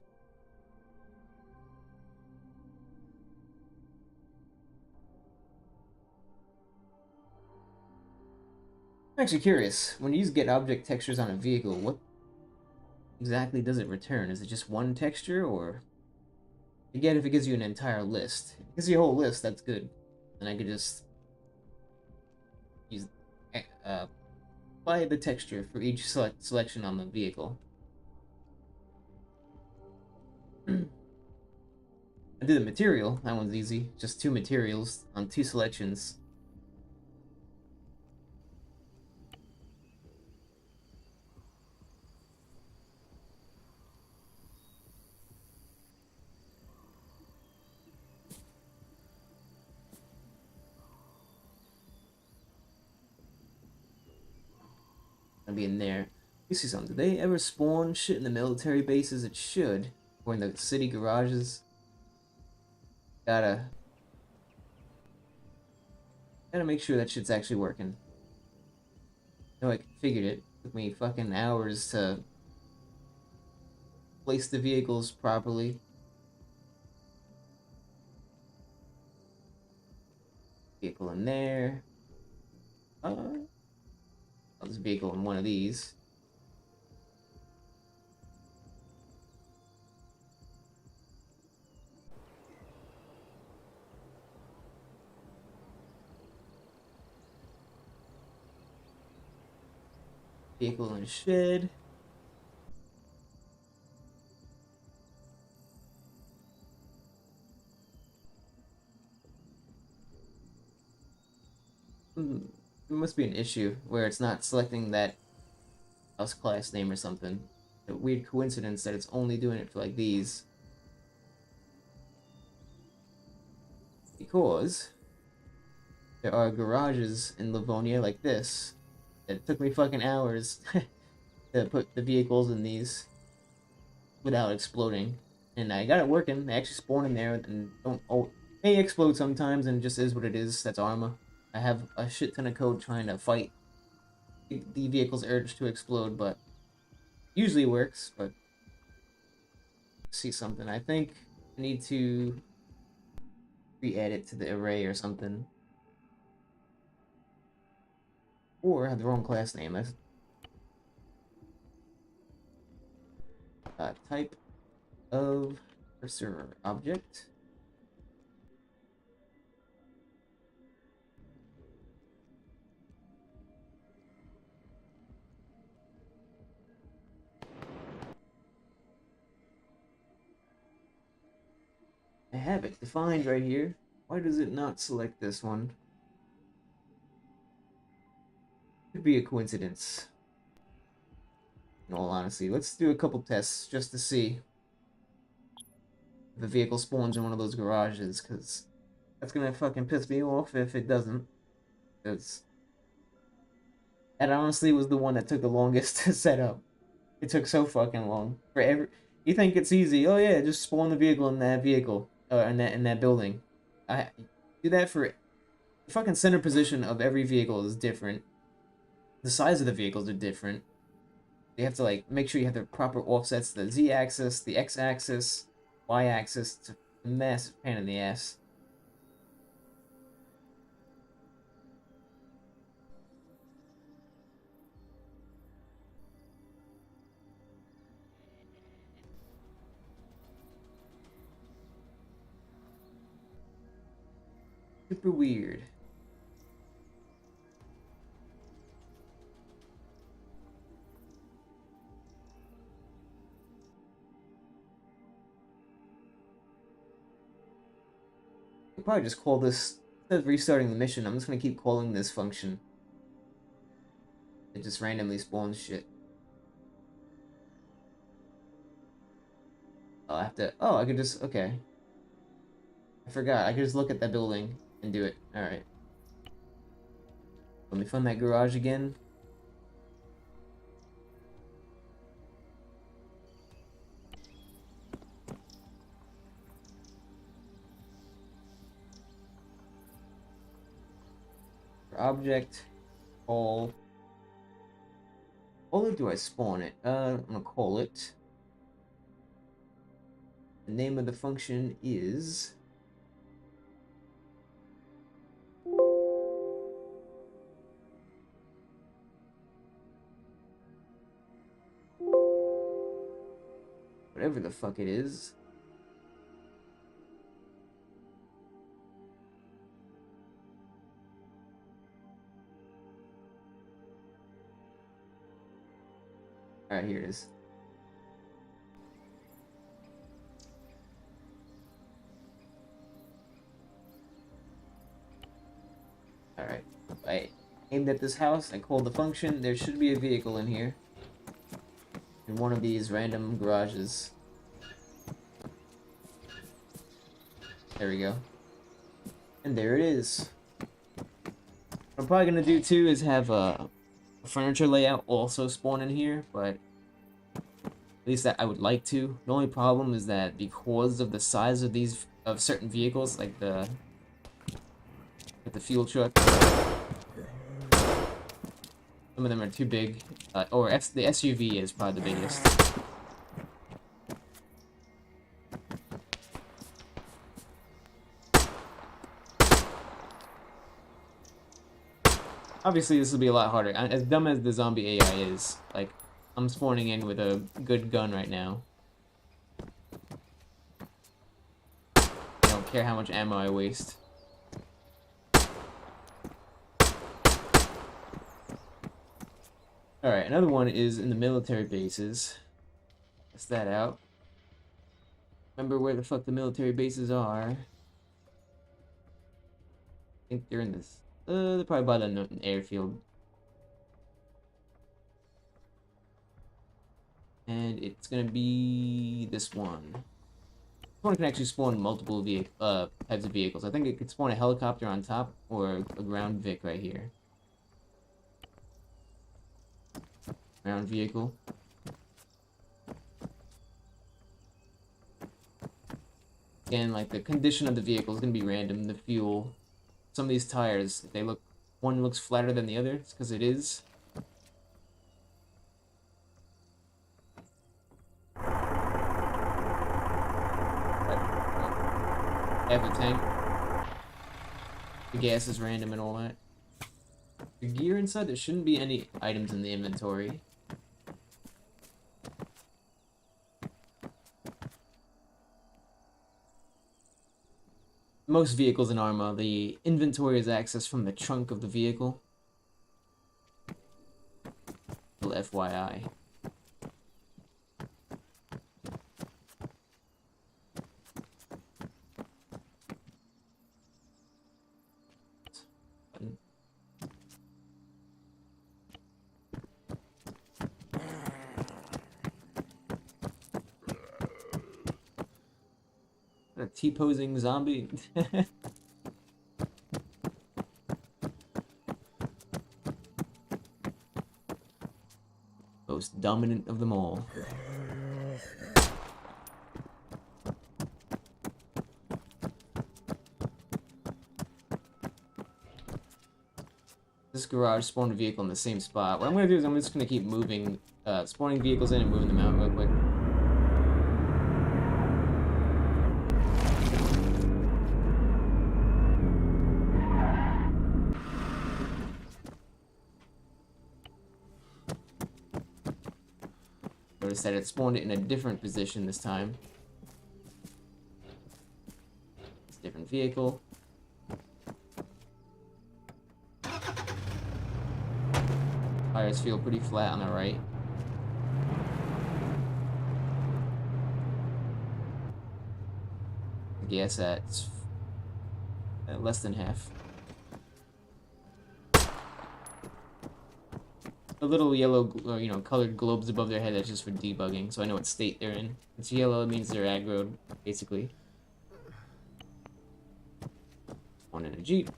I'm actually curious. When you use get object textures on a vehicle, what exactly does it return? Is it just one texture, or again, if it gives you an entire list? If it gives you a whole list, that's good. Then I could just use apply the texture for each selection on the vehicle. I do the material. That one's easy. Just 2 materials on 2 selections. Gonna be in there. You see something? Do they ever spawn shit in the military bases? It should. Or in the city garages. Gotta make sure that shit's actually working. No, I figured it. Took me fucking hours to place the vehicles properly. Vehicle in there. There's a vehicle in one of these. Vehicle in a shed. There must be an issue where it's not selecting that house class name or something. A weird coincidence that it's only doing it for like these. Because there are garages in Livonia like this. It took me fucking hours to put the vehicles in these without exploding. And I got it working. They actually spawn in there and don't. Oh, they explode sometimes and it just is what it is. That's Arma. I have a shit ton of code trying to fight the vehicle's urge to explode, but usually works. But see something. I think I need to re-add it to the array or something. Or I have the wrong class name. That's type of cursor object. I have it defined right here. Why does it not select this one? Could be a coincidence. In all honesty, let's do a couple tests just to see if the vehicle spawns in one of those garages, because that's gonna fucking piss me off if it doesn't. Because that honestly was the one that took the longest to set up. It took so fucking long. For every, you think it's easy? Oh yeah, just spawn the vehicle in that vehicle, in that building. I do that for the fucking center position of every vehicle is different. The size of the vehicles are different. You have to like make sure you have the proper offsets, the z-axis, the x-axis, y-axis. It's a massive pain in the ass. Super weird. I'll probably just call this, instead of restarting the mission, I'm just gonna keep calling this function. It just randomly spawns shit. I have to, oh, I could just, okay. I forgot, I could just look at that building and do it. Alright. Let me find that garage again. Object, call. Only do I spawn it? I'm gonna call it. The name of the function is whatever the fuck it is. Alright, here it is. aimed at this house. I called the function. There should be a vehicle in here. In one of these random garages. There we go. And there it is. What I'm probably gonna do too is have a furniture layout also spawn in here, but at least that I would like to. The only problem is that because of the size of these certain vehicles, like the fuel truck, some of them are too big. The SUV is probably the biggest. Obviously, this will be a lot harder. As dumb as the zombie AI is, like, I'm spawning in with a good gun right now. I don't care how much ammo I waste. Alright, another one is in the military bases. Test that out. Remember where the fuck the military bases are. I think they're in this. They're probably by the airfield. And it's gonna be this one. This one can actually spawn multiple types of vehicles. I think it could spawn a helicopter on top or a ground Vic right here. Ground vehicle. Again, like the condition of the vehicle is gonna be random. The fuel. Some of these tires, one looks flatter than the other. It's because it is. I have a tank. The gas is random and all that. The gear inside, there shouldn't be any items in the inventory. Most vehicles in Arma, the inventory is accessed from the trunk of the vehicle. FYI. A T-posing zombie. Most dominant of them all. This garage spawned a vehicle in the same spot. What I'm gonna do is I'm just gonna keep moving, spawning vehicles in and moving them out real quick. Notice that it spawned it in a different position this time. It's a different vehicle. Tires feel pretty flat on the right. Gas at less than half. The little yellow, colored globes above their head, that's just for debugging, so I know what state they're in. If it's yellow, it means they're aggroed, basically. One in a Jeep.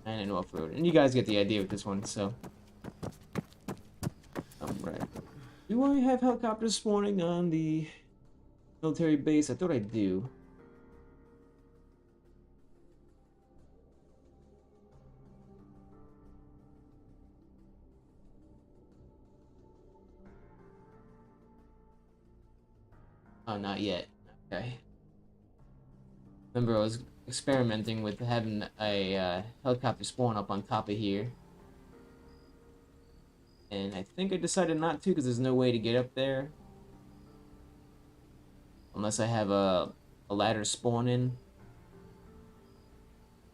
And an off-road. And you guys get the idea with this one, so. Right. Do I have helicopters spawning on the military base? I thought I do. Oh, not yet. Okay. Remember, I was experimenting with having a helicopter spawn up on top of here. And I think I decided not to because there's no way to get up there. Unless I have a ladder spawn in.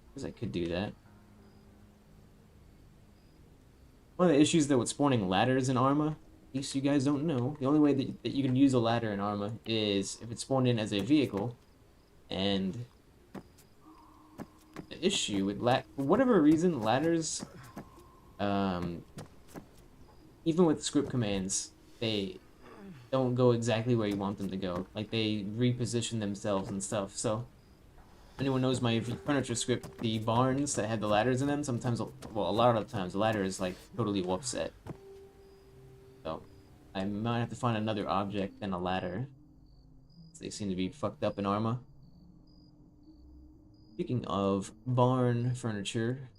Because I could do that. One of the issues though with spawning ladders in Arma, in case you guys don't know, the only way that you can use a ladder in Arma is if it's spawned in as a vehicle. And the issue with for whatever reason, ladders, um, even with script commands, they don't go exactly where you want them to go. Like, they reposition themselves and stuff. So, anyone knows my furniture script, the barns that had the ladders in them, sometimes, well, a lot of times, the ladder is, like, totally offset. So, I might have to find another object than a ladder. They seem to be fucked up in Arma. Speaking of barn furniture,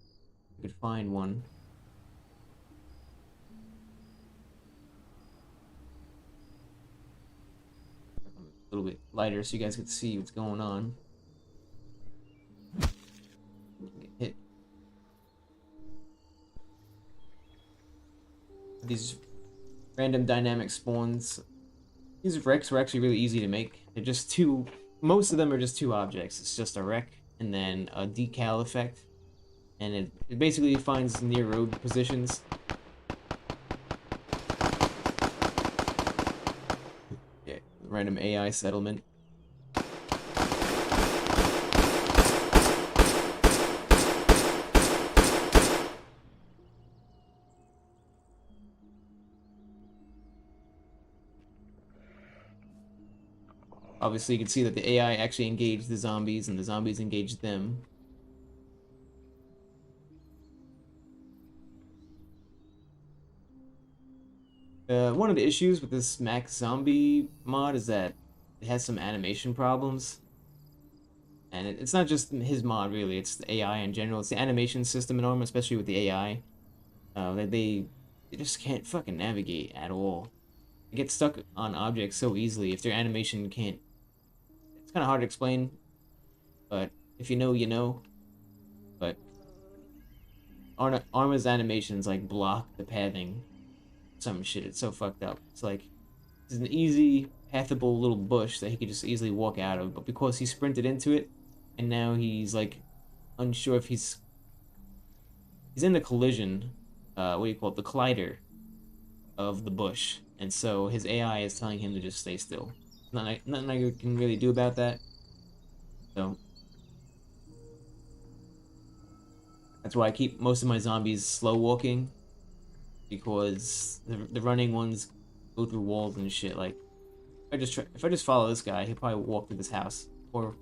I could find one. A little bit lighter so you guys can see what's going on. Get hit. These random dynamic spawns. These wrecks were actually really easy to make. They're just two. Most of them are just two objects. It's just a wreck and then a decal effect, and it basically finds near road positions. Yeah, random AI settlement. Obviously, you can see that the AI actually engaged the zombies, and the zombies engaged them. One of the issues with this Max Zombie mod is that it has some animation problems. And it's not just his mod, really. It's the AI in general. It's the animation system in Arma, especially with the AI. That they just can't fucking navigate at all. They get stuck on objects so easily if their animation can't. It's kind of hard to explain, but if you know, you know. But Arma's animations like block the pathing. Some shit. It's so fucked up. It's like it's an easy, pathable little bush that he could just easily walk out of, but because he sprinted into it, and now he's like unsure if he's in the collision. What do you call it? The collider of the bush, and so his AI is telling him to just stay still. Nothing I can really do about that. So that's why I keep most of my zombies slow walking, because the running ones go through walls and shit. Like if I just follow this guy, he'll probably walk through this house or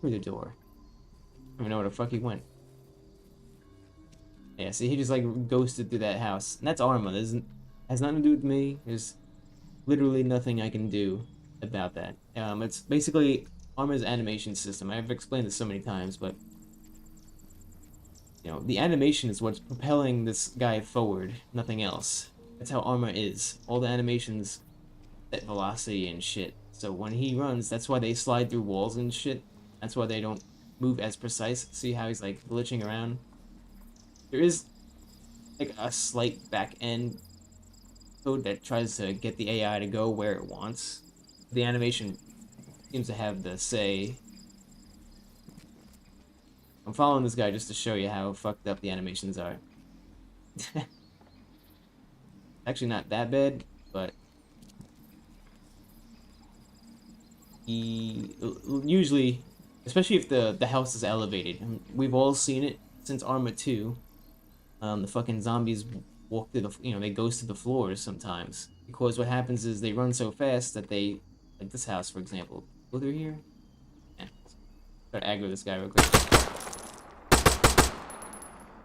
through the door. I don't even know where the fuck he went. Yeah, see, he just like ghosted through that house. And that's Arma. Has nothing to do with me. There's literally nothing I can do about that. It's basically Arma's animation system. I've explained this so many times, but you know, the animation is what's propelling this guy forward, nothing else. That's how Arma is. All the animations set velocity and shit. So when he runs, that's why they slide through walls and shit. That's why they don't move as precise. See how he's like glitching around? There is like a slight back end code that tries to get the AI to go where it wants. The animation seems to have the say. I'm following this guy just to show you how fucked up the animations are. Actually not that bad, but he usually, especially if the house is elevated. I mean, we've all seen it since Arma 2. The fucking zombies walk through they ghost to the floors sometimes. Because what happens is they run so fast that they, like this house for example. Go through here? Yeah. Try to aggro this guy real quick.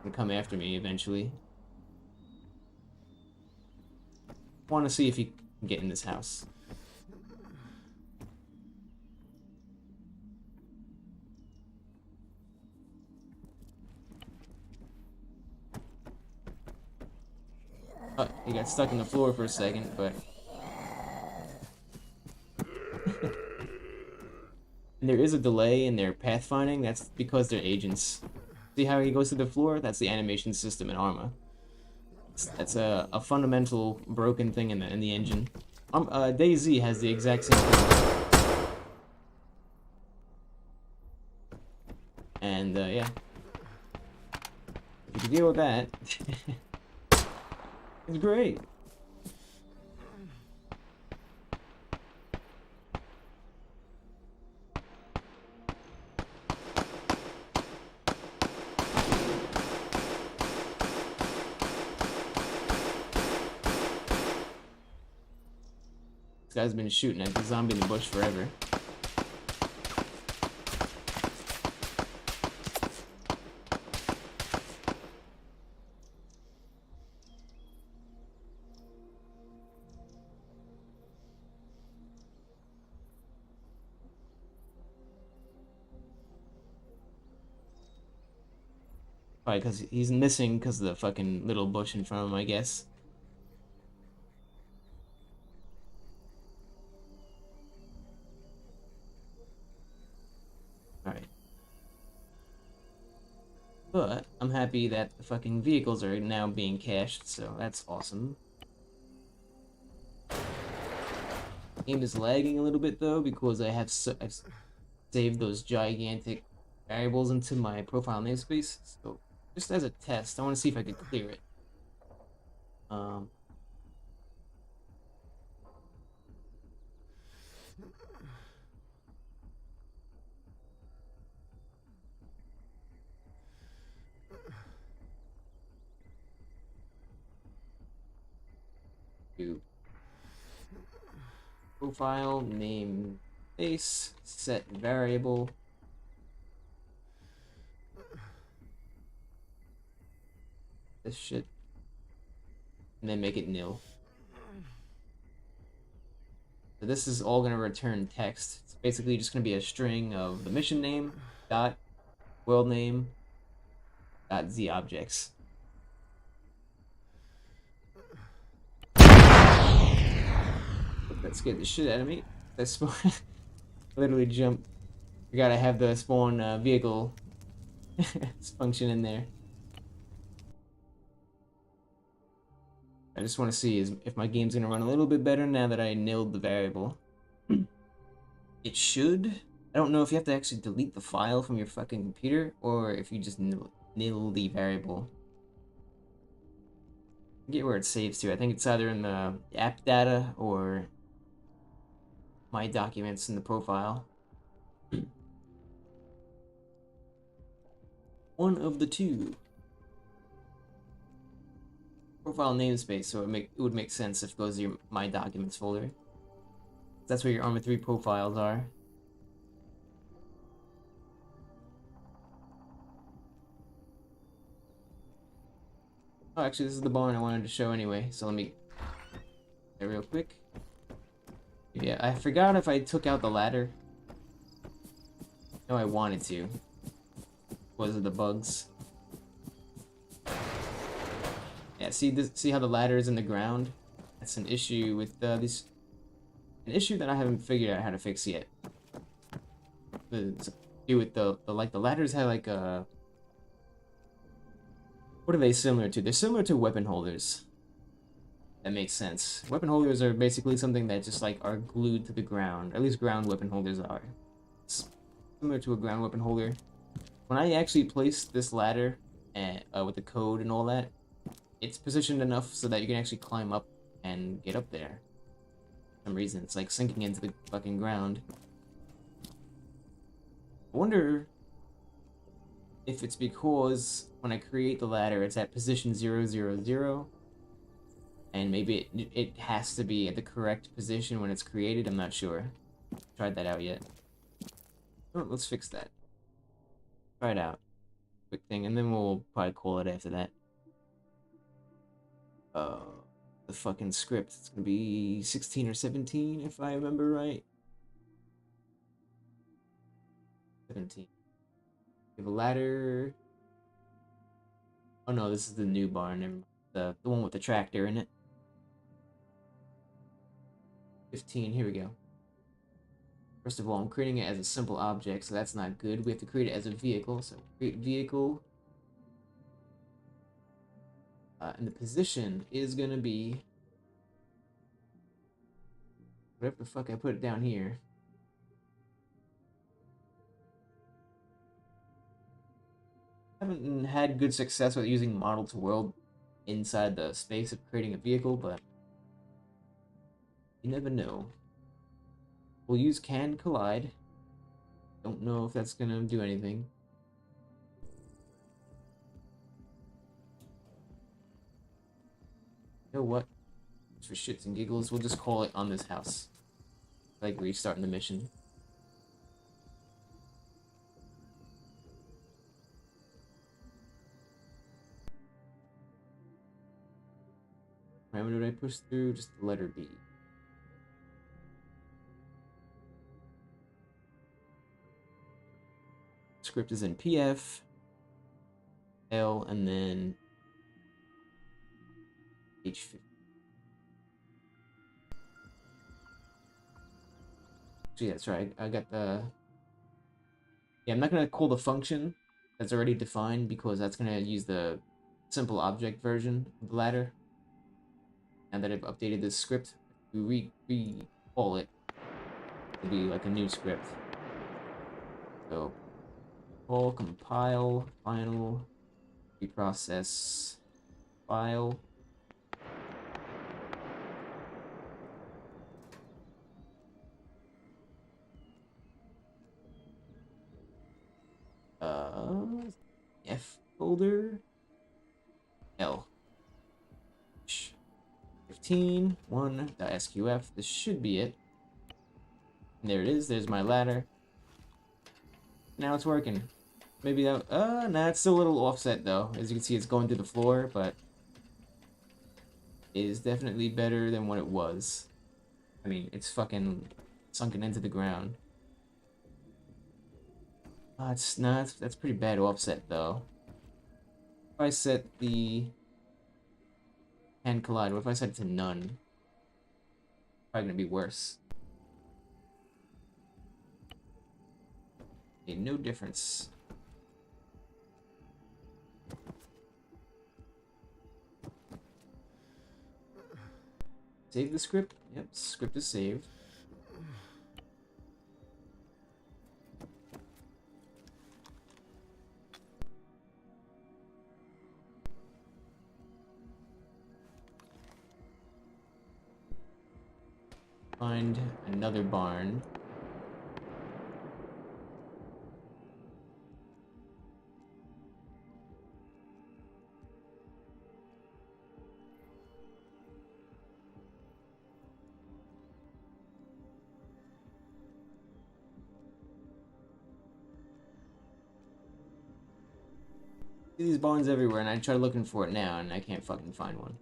Gonna come after me eventually. Want to see if he can get in this house. Oh, he got stuck in the floor for a second, but and there is a delay in their pathfinding. That's because they're agents. See how he goes to the floor? That's the animation system in Arma. That's a fundamental broken thing in the engine. DayZ has the exact same thing. And yeah, if you can deal with that. It's great. This guy's been shooting at the zombie in the bush forever. Probably because he's missing because of the fucking little bush in front of him, I guess. Alright. But I'm happy that the fucking vehicles are now being cached, so that's awesome. Game is lagging a little bit though because I've saved those gigantic variables into my profile namespace. So just as a test, I want to see if I could clear it. Um, do profile name base set variable. This shit, and then make it nil. So this is all gonna return text. It's basically just gonna be a string of the mission name dot world name dot z objects. That scared the shit out of me. That spawn literally jumped. We gotta have the spawn vehicle function in there. I just want to see if my game's gonna run a little bit better now that I nailed the variable. It should. I don't know if you have to actually delete the file from your fucking computer or if you just nil the variable. I forget where it saves to. I think it's either in the app data or my documents in the profile. One of the two. Profile namespace, so it would make sense if it goes to your my documents folder. That's where your Arma 3 profiles are. Oh, actually, this is the barn I wanted to show anyway, so let me get real quick. Yeah, I forgot if I took out the ladder. No, I wanted to. Was it the bugs? Yeah, see how the ladder is in the ground? That's an issue with these. An issue that I haven't figured out how to fix yet. To do with the ladders have like a. What are they similar to? They're similar to weapon holders. That makes sense. Weapon holders are basically something that just like are glued to the ground. At least ground weapon holders are. It's similar to a ground weapon holder. When I actually placed this ladder with the code and all that, it's positioned enough so that you can actually climb up and get up there. For some reason, it's like sinking into the fucking ground. I wonder if it's because when I create the ladder, it's at position 000, and maybe it has to be at the correct position when it's created. I'm not sure. Tried that out yet. Oh, let's fix that. Try it out. Quick thing, and then we'll probably call it after that. The fucking script. It's gonna be 16 or 17 if I remember right. 17. We have a ladder. Oh no, this is the new barn. Never mind. The one with the tractor in it. 15. Here we go. First of all, I'm creating it as a simple object, so that's not good. We have to create it as a vehicle. So create vehicle. And the position is gonna be whatever the fuck I put it down here. I haven't had good success with using model to world inside the space of creating a vehicle, but you never know. We'll use can collide. Don't know if that's gonna do anything. You know what? Just for shits and giggles, we'll just call it on this house. Like restarting the mission. Parameter did I push through? Just the letter B. Script is in PF, L, and then H50. Actually, that's right. I got the... Yeah, I'm not going to call the function that's already defined because that's going to use the simple object version of the ladder. Now that I've updated this script, if we re-call it, it'll be like a new script. So, call, compile, final, reprocess, file. F folder, L. 15, 1.sqf. This should be it. And there it is. There's my ladder. Now it's working. Maybe that... nah, it's still a little offset, though. As you can see, it's going through the floor, but... it is definitely better than what it was. I mean, it's fucking sunken into the ground. It's not... that's pretty bad offset, though. If I set the... hand collide, what if I set it to none? Probably gonna be worse. Okay, no difference. Save the script? Yep, script is saved. Find another barn. See these barns everywhere, and I try looking for it now, and I can't fucking find one.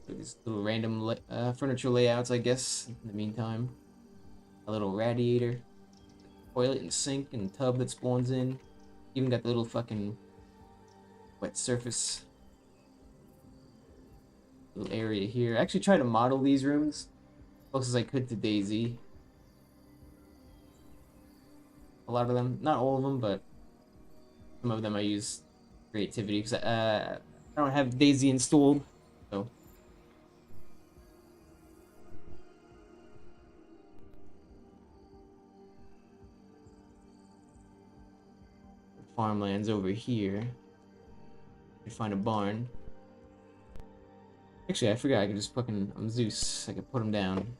These little random furniture layouts, I guess, in the meantime. A little radiator, toilet and sink and tub that spawns in. Even got the little fucking wet surface. Little area here. I actually tried to model these rooms as close as I could to DayZ. A lot of them, not all of them, but some of them I use creativity because I don't have DayZ installed, so. Farmlands over here. I find a barn. Actually, I forgot I could just fucking... I'm Zeus. I could put him down.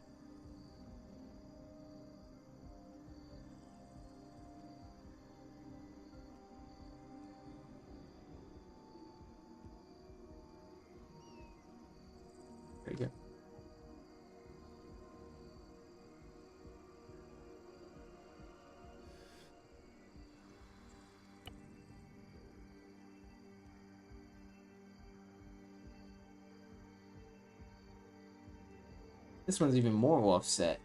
There you go. This one's even more offset.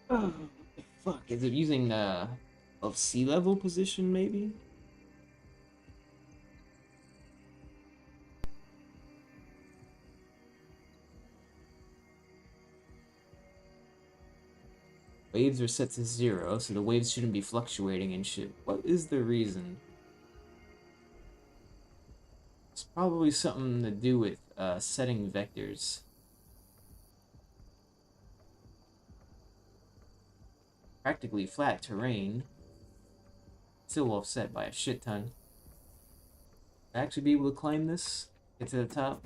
Oh, what the fuck? Is it using of sea level position, maybe? Waves are set to 0, so the waves shouldn't be fluctuating and shit. What is the reason? It's probably something to do with setting vectors. practically flat terrain. Still offset by a shit ton. Actually be able to climb this, get to the top.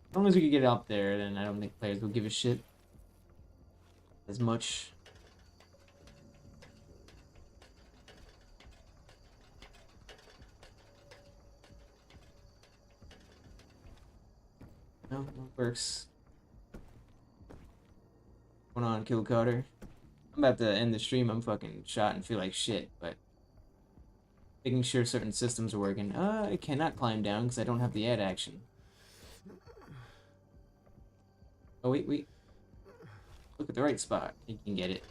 As long as we can get up there, then I don't think players will give a shit as much. No, no works. What's going on, Kill Carter? I'm about to end the stream. I'm fucking shot and feel like shit, but making sure certain systems are working. I cannot climb down because I don't have the add action. Oh, wait. Look at the right spot. You can get it.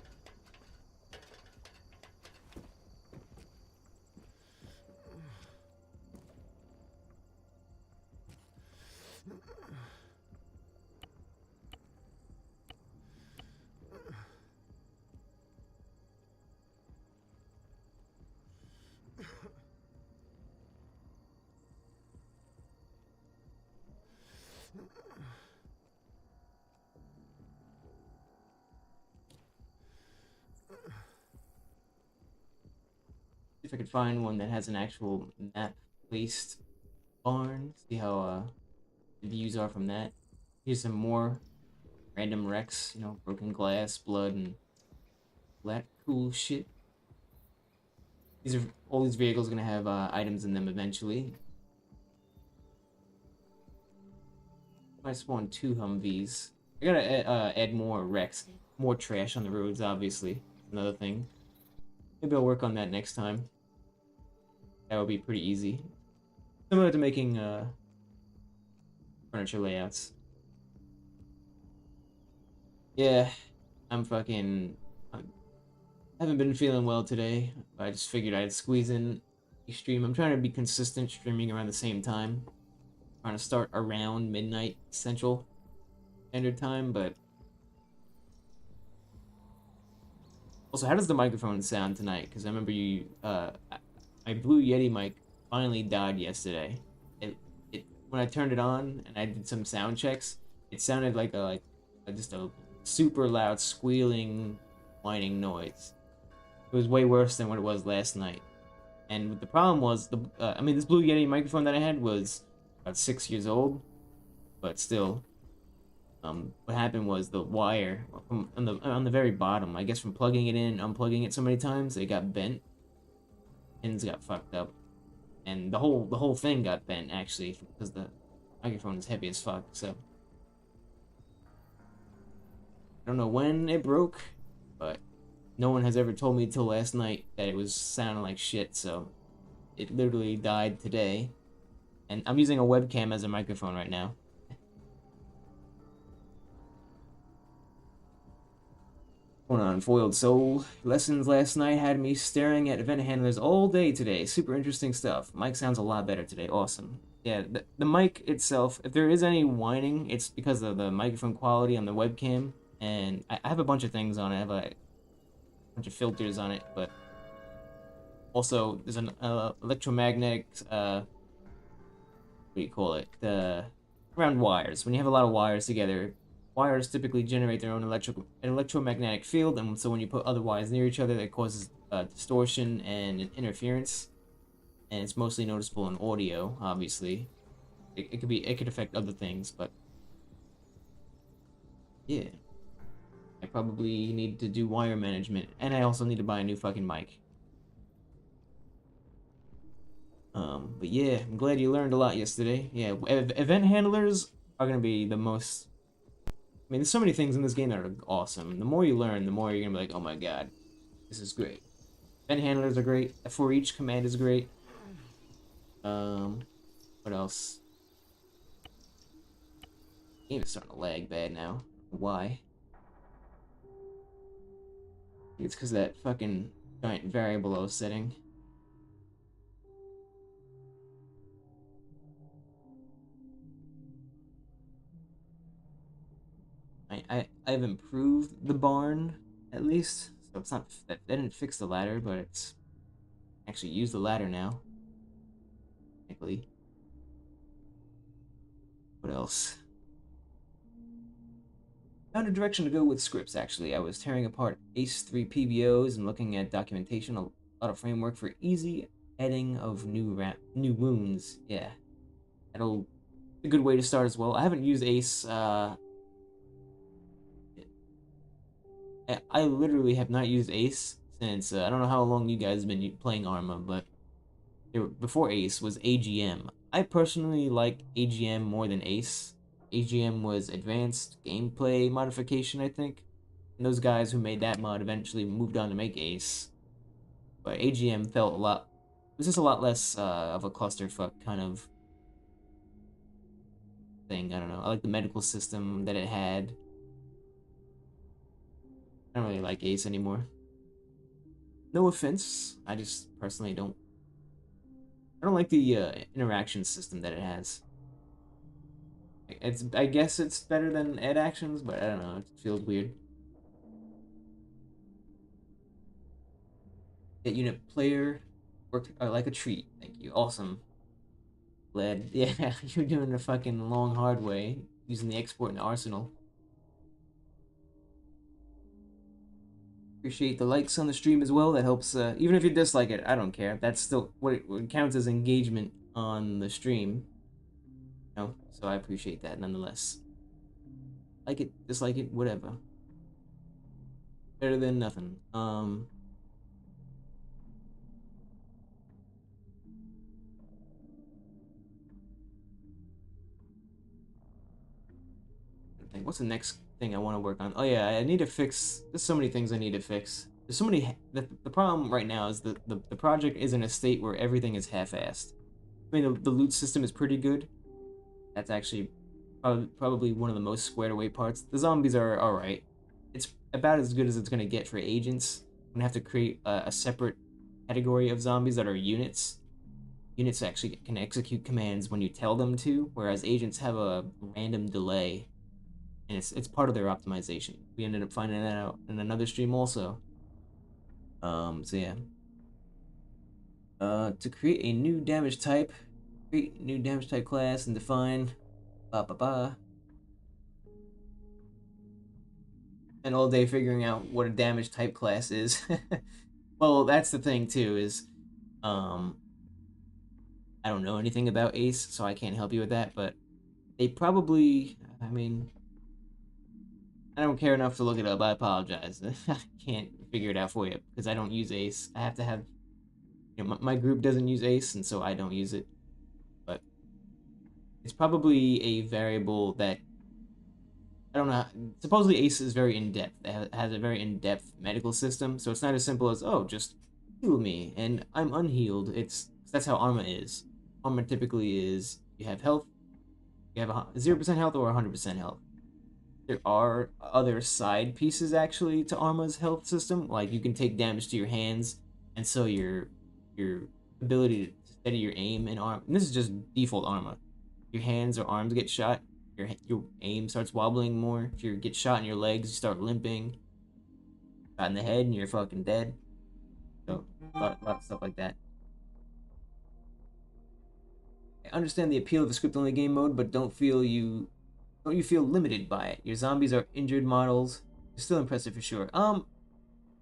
See if I could find one that has an actual map-placed barn. See how the views are from that. Here's some more random wrecks, you know, broken glass, blood, and that cool shit. These are all these vehicles gonna have items in them eventually. Might spawn 2 Humvees. I gotta add more wrecks, more trash on the roads. Obviously, another thing. Maybe I'll work on that next time. That would be pretty easy. Similar to making furniture layouts. Yeah, I'm fucking. I haven't been feeling well today. I just figured I'd squeeze in a stream. I'm trying to be consistent, streaming around the same time. Trying to start around midnight Central Standard Time, but also, how does the microphone sound tonight? Because I remember you, my Blue Yeti mic finally died yesterday. It when I turned it on and I did some sound checks, it sounded like just a super loud squealing, whining noise. It was way worse than what it was last night. And the problem was I mean, this Blue Yeti microphone that I had was about 6 years old, but still. What happened was the wire on the very bottom, I guess from plugging it in, unplugging it so many times, it got bent. Pins got fucked up, and the whole thing got bent actually because the microphone is heavy as fuck. So I don't know when it broke, but no one has ever told me till last night that it was sounding like shit. So it literally died today, and I'm using a webcam as a microphone right now. Going on, Foiled Soul. Lessons last night had me staring at event handlers all day today. Super interesting stuff. Mic sounds a lot better today. Awesome. Yeah, the mic itself, if there is any whining, it's because of the microphone quality on the webcam. And I have a bunch of things on it. I have a bunch of filters on it, but also there's an electromagnetic, what do you call it? Around wires. When you have a lot of wires together, wires typically generate their own electromagnetic field, and so when you put other wires near each other, that causes distortion and interference. And it's mostly noticeable in audio, obviously. It could affect other things, but yeah. I probably need to do wire management, and I also need to buy a new fucking mic. But yeah, I'm glad you learned a lot yesterday. Yeah, event handlers are gonna be the most. I mean, there's so many things in this game that are awesome. The more you learn, the more you're gonna be like, oh my god, this is great. Event handlers are great. For each command is great. What else? The game is starting to lag bad now. Why? It's because of that fucking giant variable I was setting. I've improved the barn at least, so it's not that didn't fix the ladder, but it's actually use the ladder now. Technically. What else? Found a direction to go with scripts, actually. I was tearing apart Ace 3 PBOs and looking at documentation, a lot of framework for easy adding of new wounds. Yeah, that'll be a good way to start as well. I haven't used Ace. I literally have not used Ace since I don't know how long you guys have been playing Arma, but before Ace was AGM. I personally like AGM more than Ace. AGM was advanced gameplay modification, I think. And those guys who made that mod eventually moved on to make Ace. But AGM felt a lot. It was just a lot less of a clusterfuck kind of thing. I don't know. I like the medical system that it had. I don't really like Ace anymore. No offense. I just personally don't. I don't like the interaction system that it has. I guess it's better than Ed Actions, but I don't know. It feels weird. That unit player worked like a treat. Thank you. Awesome. Glad. Yeah, you're doing the fucking long hard way using the export and arsenal. Appreciate the likes on the stream as well. That helps. Even if you dislike it, I don't care. That's still what counts as engagement on the stream. You know? So I appreciate that nonetheless. Like it, dislike it, whatever. Better than nothing. What's the next thing I want to work on? Oh yeah, I need to fix. There's so many things I need to fix. There's so many. The problem right now is the project is in a state where everything is half-assed. I mean, the loot system is pretty good. That's actually probably one of the most squared away parts. The zombies are alright. It's about as good as it's gonna get for agents. I'm gonna have to create a separate category of zombies that are units. Units actually can execute commands when you tell them to, whereas agents have a random delay, and it's part of their optimization. We ended up finding that out in another stream also. So yeah. To create a new damage type, create new damage type class and define and all day figuring out what a damage type class is. Well, that's the thing too, is I don't know anything about Ace, so I can't help you with that, but they probably, I mean, I don't care enough to look it up. I apologize. I can't figure it out for you because I don't use Ace. I have to have, my group doesn't use Ace, and so I don't use it. But it's probably a variable that I don't know. Supposedly Ace is very in depth. It has a very in depth medical system, so it's not as simple as just heal me and I'm unhealed. That's how Arma is. Arma typically is you have health, you have 0% health or 100% health. There are other side pieces actually to Arma's health system, like you can take damage to your hands, and so your ability to steady your aim in Arma. And this is just default Arma. Your hands or arms get shot, your aim starts wobbling more. If you get shot in your legs, you start limping. Shot in the head, and you're fucking dead. So a lot of stuff like that. I understand the appeal of the script-only game mode, but don't you feel limited by it? Your zombies are injured models. It's still impressive for sure. So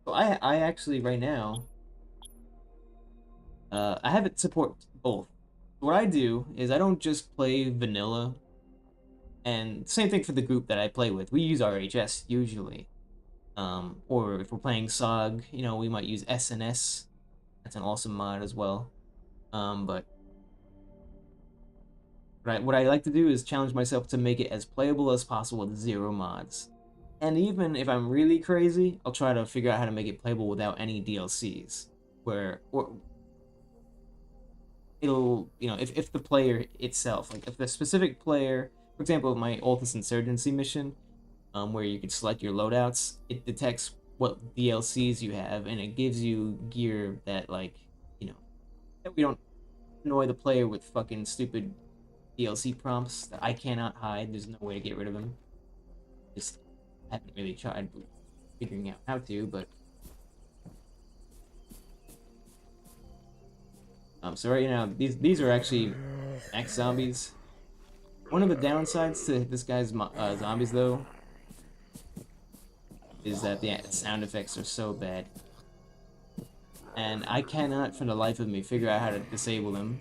I actually right now, I have it support both. What I do is I don't just play vanilla, and same thing for the group that I play with. We use RHS usually, or if we're playing SOG, we might use SNS. That's an awesome mod as well. But what I like to do is challenge myself to make it as playable as possible with 0 mods. And even if I'm really crazy, I'll try to figure out how to make it playable without any DLCs. Or it'll, if the player itself, like if the specific player, for example, my Altus Insurgency mission, where you can select your loadouts, it detects what DLCs you have, and it gives you gear that, like, that we don't annoy the player with fucking stupid DLC prompts that I cannot hide. There's no way to get rid of them. Just haven't really tried figuring out how to, but so right now these are actually max zombies. One of the downsides to this guy's zombies though is that the sound effects are so bad. And I cannot, for the life of me, figure out how to disable them.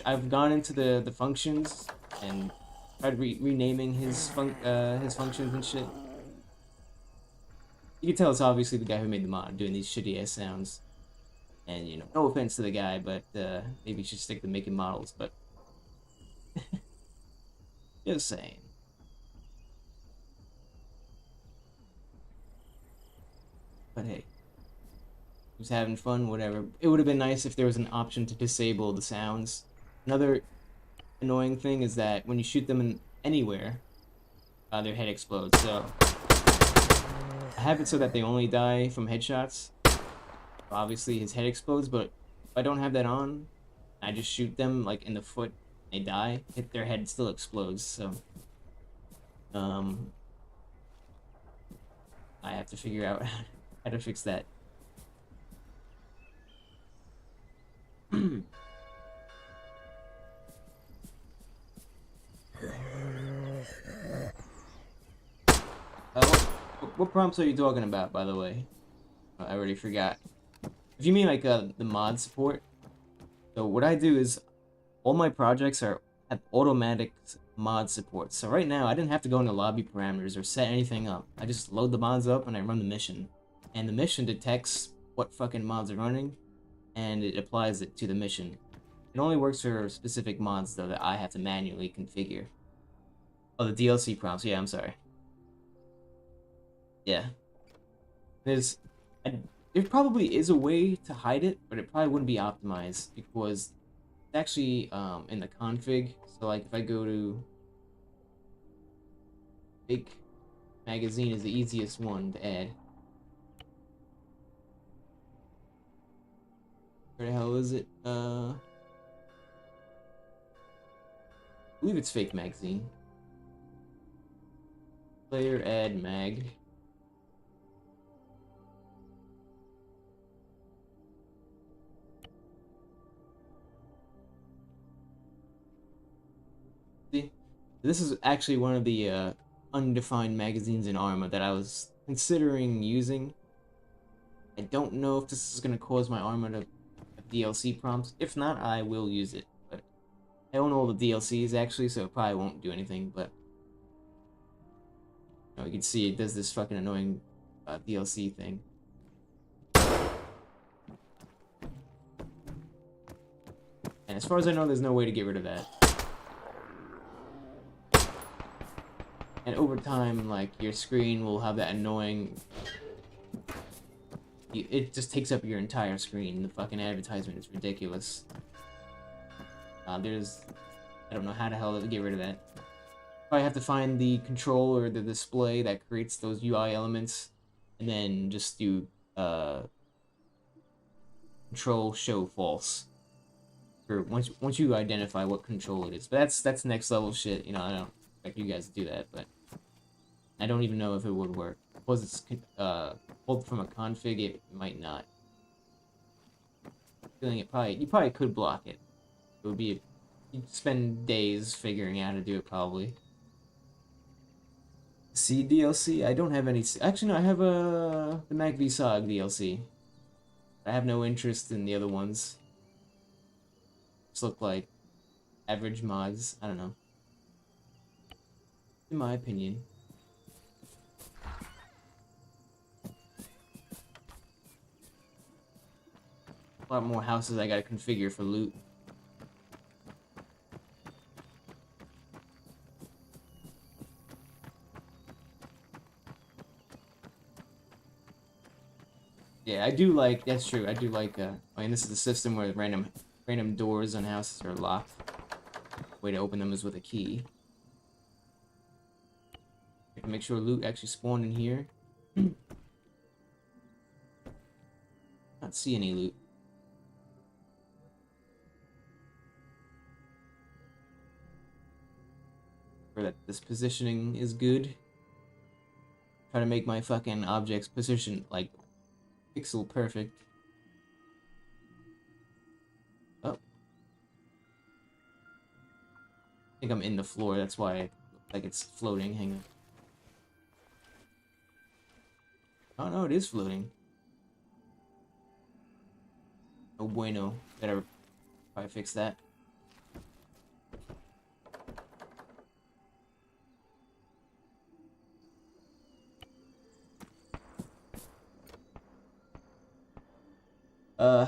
I've gone into the functions and tried renaming his functions and shit. You can tell it's obviously the guy who made the mod doing these shitty ass sounds. And you know, no offense to the guy, but maybe you should stick to making models. But just saying. But hey, who's having fun? Whatever. It would have been nice if there was an option to disable the sounds. Another annoying thing is that when you shoot them in anywhere, their head explodes. So I have it so that they only die from headshots. Obviously, his head explodes, but if I don't have that on, I just shoot them like in the foot, they die. Their head still explodes. So, I have to figure out how to fix that. What prompts are you talking about, by the way? I already forgot. If you mean like the mod support, so what I do is all my projects have automatic mod support. So right now I didn't have to go into lobby parameters or set anything up. I just load the mods up and I run the mission, and the mission detects what fucking mods are running, and it applies it to the mission. It only works for specific mods though that I have to manually configure. Oh, the DLC prompts. Yeah, I'm sorry. Yeah. There's, there probably is a way to hide it, but it probably wouldn't be optimized because it's actually in the config. So like if I go to big magazine is the easiest one to add. Where the hell is it? I believe it's fake magazine. Player add mag. See, this is actually one of the undefined magazines in Arma that I was considering using. I don't know if this is gonna cause my Arma to have DLC prompts. If not, I will use it. But I own all the DLCs actually, so it probably won't do anything. But you can see it does this fucking annoying DLC thing. And as far as I know, there's no way to get rid of that. And over time, like, your screen will have that annoying... It just takes up your entire screen. The fucking advertisement is ridiculous. There's... I don't know how the hell to get rid of that. Probably have to find the control or the display that creates those UI elements, and then just do control show false. Or once you identify what control it is. But that's next level shit. You know, I don't expect you guys to do that, but I don't even know if it would work. Because it's pulled from a config, it might not. Feeling you probably could block it. It would be you'd spend days figuring out how to do it probably. C DLC? I don't have any. Actually, no, I have the MacVSOG DLC. I have no interest in the other ones. Just look like average mods. I don't know. In my opinion. A lot more houses I gotta configure for loot. Yeah, I do like, that's true, I do like, I mean, this is the system where random doors on houses are locked. Way to open them is with a key. I can make sure loot actually spawned in here. Not see any loot. Or that this positioning is good. Try to make my fucking objects position, like, pixel perfect. Oh. I think I'm in the floor, that's why like it's floating. Hang on. Oh no, it is floating. No bueno. Better probably fix that.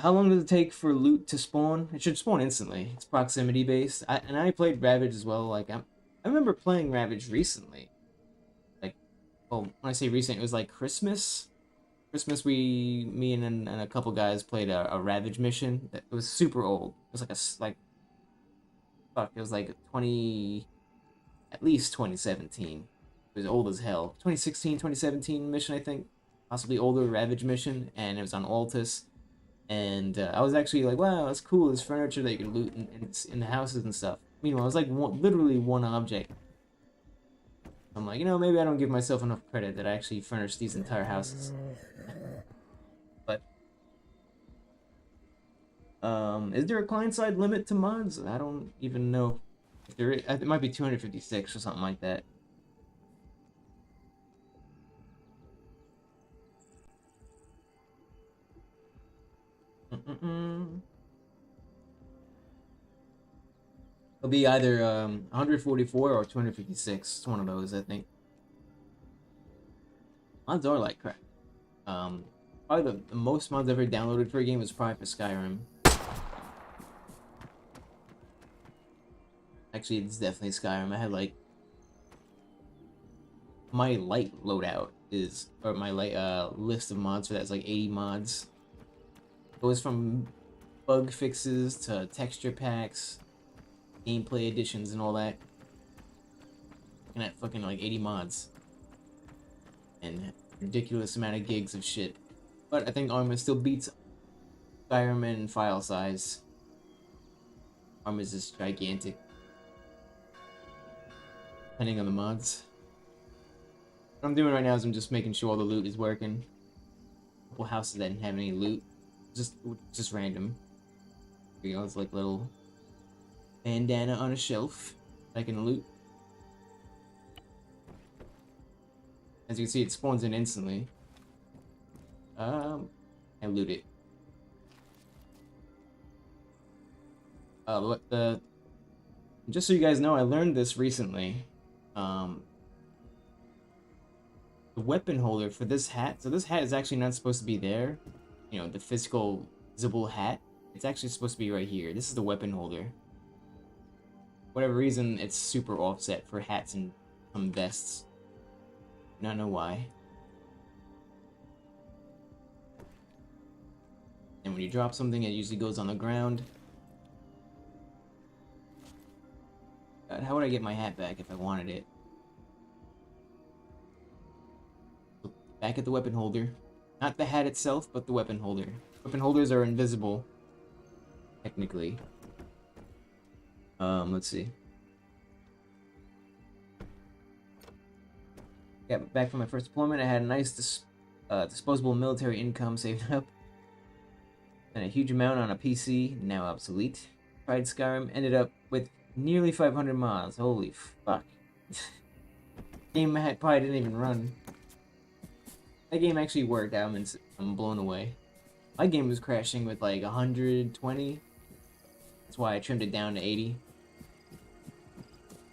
How long does it take for loot to spawn? It should spawn instantly. It's proximity based. I played Ravage as well. I remember playing Ravage recently. Like, well, when I say recent, it was like Christmas. Christmas, me and a couple guys played a Ravage mission. That it was super old. It was like fuck. It was like 20, at least 2017. It was old as hell. 2016, 2017 mission, I think. Possibly older Ravage mission, and it was on Altus. And I was actually like, wow, that's cool. There's furniture that you can loot in the houses and stuff. Meanwhile, it was like literally one object. I'm like, maybe I don't give myself enough credit that I actually furnished these entire houses. But is there a client-side limit to mods? I don't even know. If there is, it might be 256 or something like that. It'll be either 144 or 256. It's one of those, I think. Mods are like crap. Probably the most mods I've ever downloaded for a game was probably for Skyrim. Actually, it's definitely Skyrim. I had like my light loadout is, or my light list of mods for that is like 80 mods. It goes from bug fixes to texture packs, gameplay additions, and all that. Looking at fucking like 80 mods and ridiculous amount of gigs of shit. But I think Arma still beats Skyrim in file size. Arma is just gigantic, depending on the mods. What I'm doing right now is I'm just making sure all the loot is working. A couple houses that didn't have any loot, just random. Here you go, it's like little bandana on a shelf that I can loot. As you can see, it spawns in instantly. I loot it. Just so you guys know, I learned this recently. The weapon holder for this hat. So this hat is actually not supposed to be there. The physical visible hat. It's actually supposed to be right here. This is the weapon holder. Whatever reason, it's super offset for hats and some vests. I don't know why. And when you drop something, it usually goes on the ground. God, how would I get my hat back if I wanted it? Back at the weapon holder. Not the hat itself, but the weapon holder. Weapon holders are invisible. Technically. Let's see. Yeah, back from my first deployment, I had a nice disposable military income saved up. And a huge amount on a PC, now obsolete. Tried Skyrim, ended up with nearly 500 mods. Holy fuck. Game probably didn't even run. That game actually worked out, and I'm blown away. My game was crashing with like 120. That's why I trimmed it down to 80.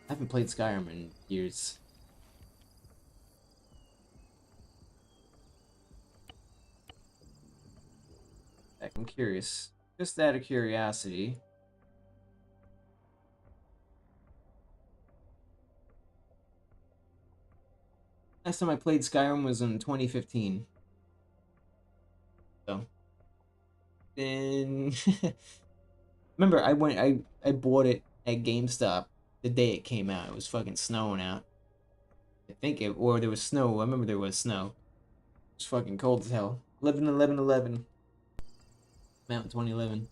I haven't played Skyrim in years. I'm curious. Just out of curiosity. Last time I played Skyrim was in 2015. So. Then... Remember, I bought it at GameStop the day it came out. It was fucking snowing out. Or there was snow. I remember there was snow. It was fucking cold as hell. 11/11/11. Out in 2011.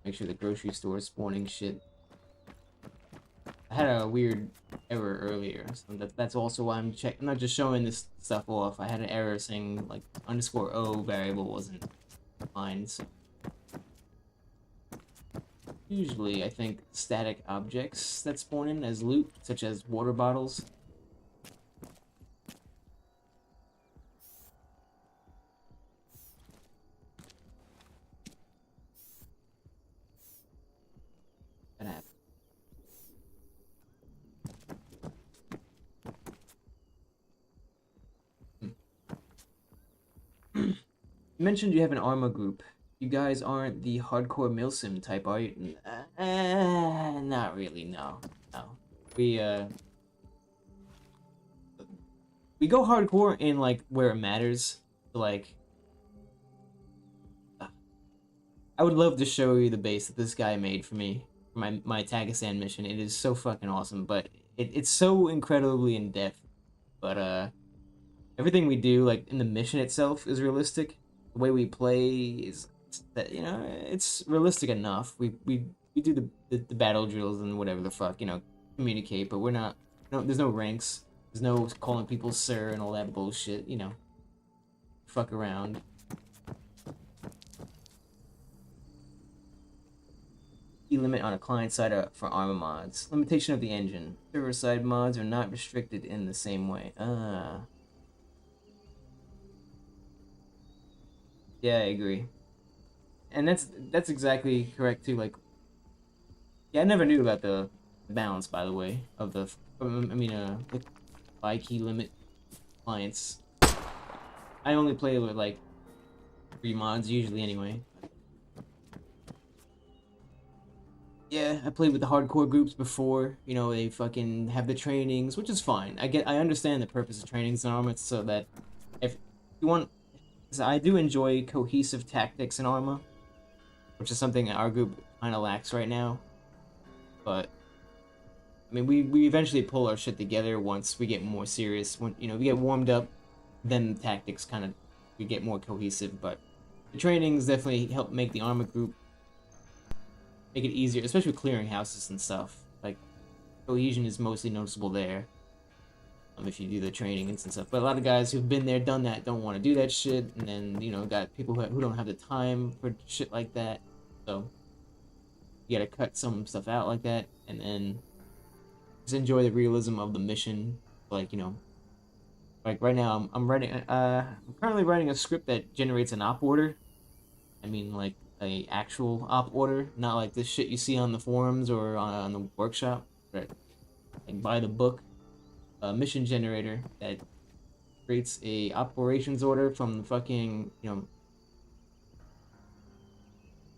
Make sure the grocery store is spawning shit. I had a weird error earlier, so that's also why I'm not just showing this stuff off. I had an error saying like underscore o variable wasn't defined. So usually, I think static objects that spawn in as loot, such as water bottles. That happens. You mentioned you have an Arma group. You guys aren't the hardcore milsim type, are you? Not really, no. No. We go hardcore in like where it matters. Like I would love to show you the base that this guy made for me for my Tagistan mission. It is so fucking awesome, but it's so incredibly in depth. But everything we do, like in the mission itself, is realistic. The way we play is that it's realistic enough. We do the battle drills and whatever the fuck communicate, but we're not. No, there's no ranks. There's no calling people sir and all that bullshit. Fuck around. Key limit on a client side for Arma mods. Limitation of the engine. Server side mods are not restricted in the same way. Yeah, I agree. And that's exactly correct too. Like, yeah, I never knew about the balance, by the way, of the the buy key limit clients. I only play with like 3 mods usually anyway. Yeah, I played with the hardcore groups before. They fucking have the trainings, which is fine. I understand the purpose of trainings in Arma, so that if you want, so I do enjoy cohesive tactics in Arma, which is something our group kind of lacks right now. But I mean, we eventually pull our shit together once we get more serious. When we get warmed up, then the tactics kind of we get more cohesive. But the trainings definitely help make the Arma group make it easier, especially with clearing houses and stuff. Like, cohesion is mostly noticeable there. If you do the trainings and stuff. But a lot of guys who've been there, done that, don't want to do that shit. And then, got people who don't have the time for shit like that. So, you gotta cut some stuff out like that. And then just enjoy the realism of the mission. Like, like right now, I'm currently writing a script that generates an op order. I mean, like, a actual op order, not like this shit you see on the forums or on the workshop, but like by the book, a mission generator that creates a operations order from the fucking let's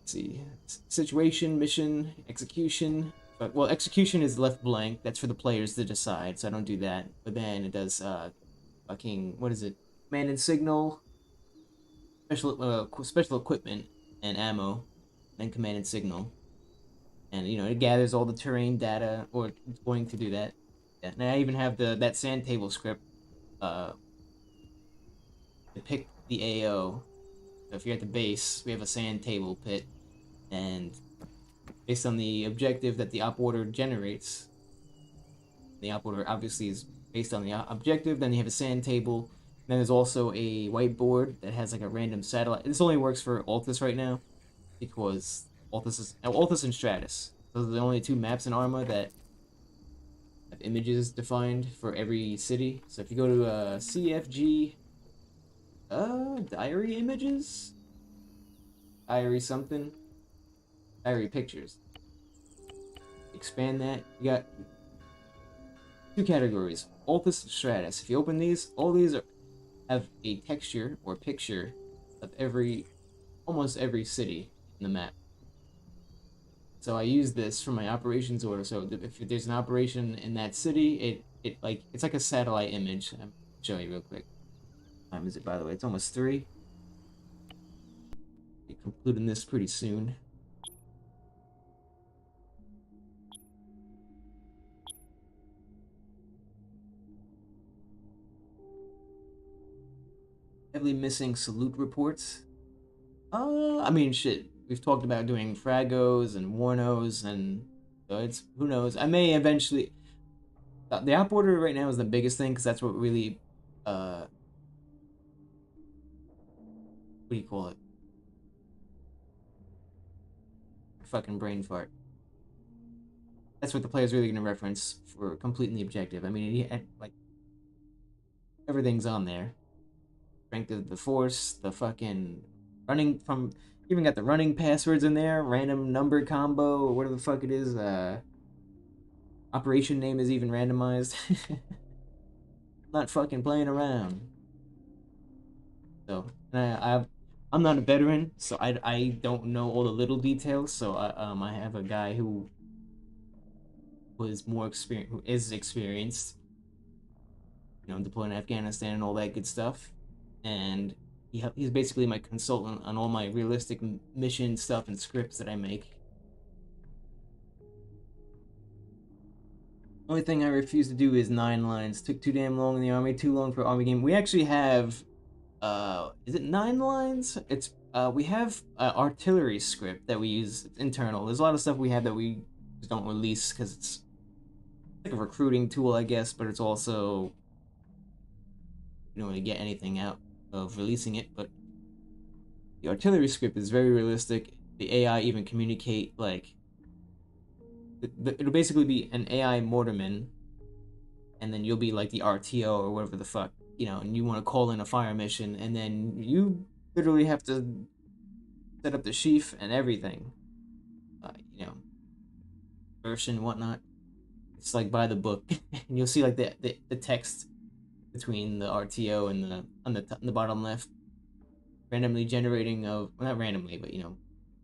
see, situation, mission, execution. But well, execution is left blank. That's for the players to decide, so I don't do that. But then it does fucking what is it? Command and signal, special equipment and ammo, then command and signal. And it gathers all the terrain data, or it's going to do that. Yeah, and I even have that sand table script to pick the AO. So if you're at the base, we have a sand table pit, and based on the objective that the op order generates, the op order obviously is based on the objective. Then you have a sand table. Then there's also a whiteboard that has like a random satellite. This only works for Altus right now because Altus and Stratus. Those are the only 2 maps in Arma that have images defined for every city. So if you go to CFG, diary images, diary something, diary pictures. Expand that. You got 2 categories: Altus and Stratus. If you open these, all these have a texture or picture of almost every city in the map. So I use this for my operations order. So if there's an operation in that city, it's like a satellite image. I'll show you real quick. What time is it, by the way? It's almost 3. Be concluding this pretty soon. Heavily missing salute reports. I mean, shit. We've talked about doing fragos and warnos, and so it's who knows. I may eventually. The op order right now is the biggest thing because that's what really, what do you call it? Fucking brain fart. That's what the player's really gonna reference for completely objective. I mean, like everything's on there. Strength of the force, the fucking running from, even got the running passwords in there, random number combo, or whatever the fuck it is. Operation name is even randomized. Not fucking playing around. So, I'm not a veteran, so I don't know all the little details. So I have a guy who was more experienced, who is experienced, deploying in Afghanistan and all that good stuff, and he's basically my consultant on all my realistic mission stuff and scripts that I make. Only thing I refuse to do is 9 lines. Took too damn long in the army, too long for army game. We actually have, is it 9 lines? It's we have artillery script that we use internal. There's a lot of stuff we have that we just don't release because it's like a recruiting tool, I guess, but it's also, you don't really get anything out of releasing it. But the artillery script is very realistic. The AI even communicate like it'll basically be an AI mortarman, and then you'll be like the RTO or whatever the fuck, and you want to call in a fire mission, and then you literally have to set up the sheaf and everything, you know, version and whatnot. It's like by the book, and you'll see like the text between the RTO and the bottom left, randomly generating of, well, not randomly, but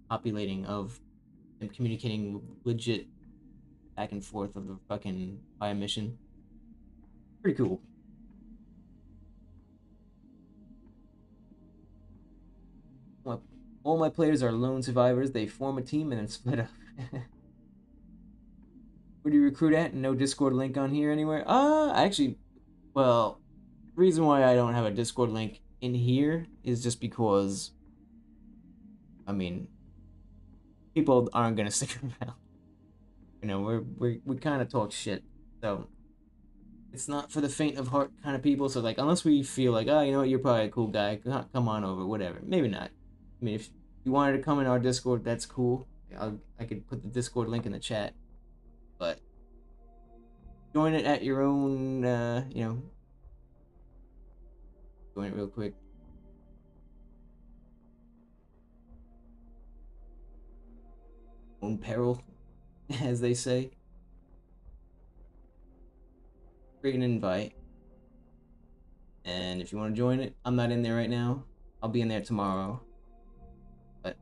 populating of them communicating legit back and forth of the fucking fire mission. Pretty cool. All my players are lone survivors. They form a team and then split up. Where do you recruit at? No Discord link on here anywhere? Actually, well, the reason why I don't have a Discord link in here is just because, I mean, people aren't gonna stick around. We kind of talk shit, so it's not for the faint of heart kind of people. So like, unless we feel like, oh, you know what, you're probably a cool guy, come on over, whatever. Maybe not. I mean, if you wanted to come in our Discord, that's cool. I could put the Discord link in the chat, but join it at your own, join it real quick. Own peril, as they say. Create an invite, and if you want to join it, I'm not in there right now. I'll be in there tomorrow. But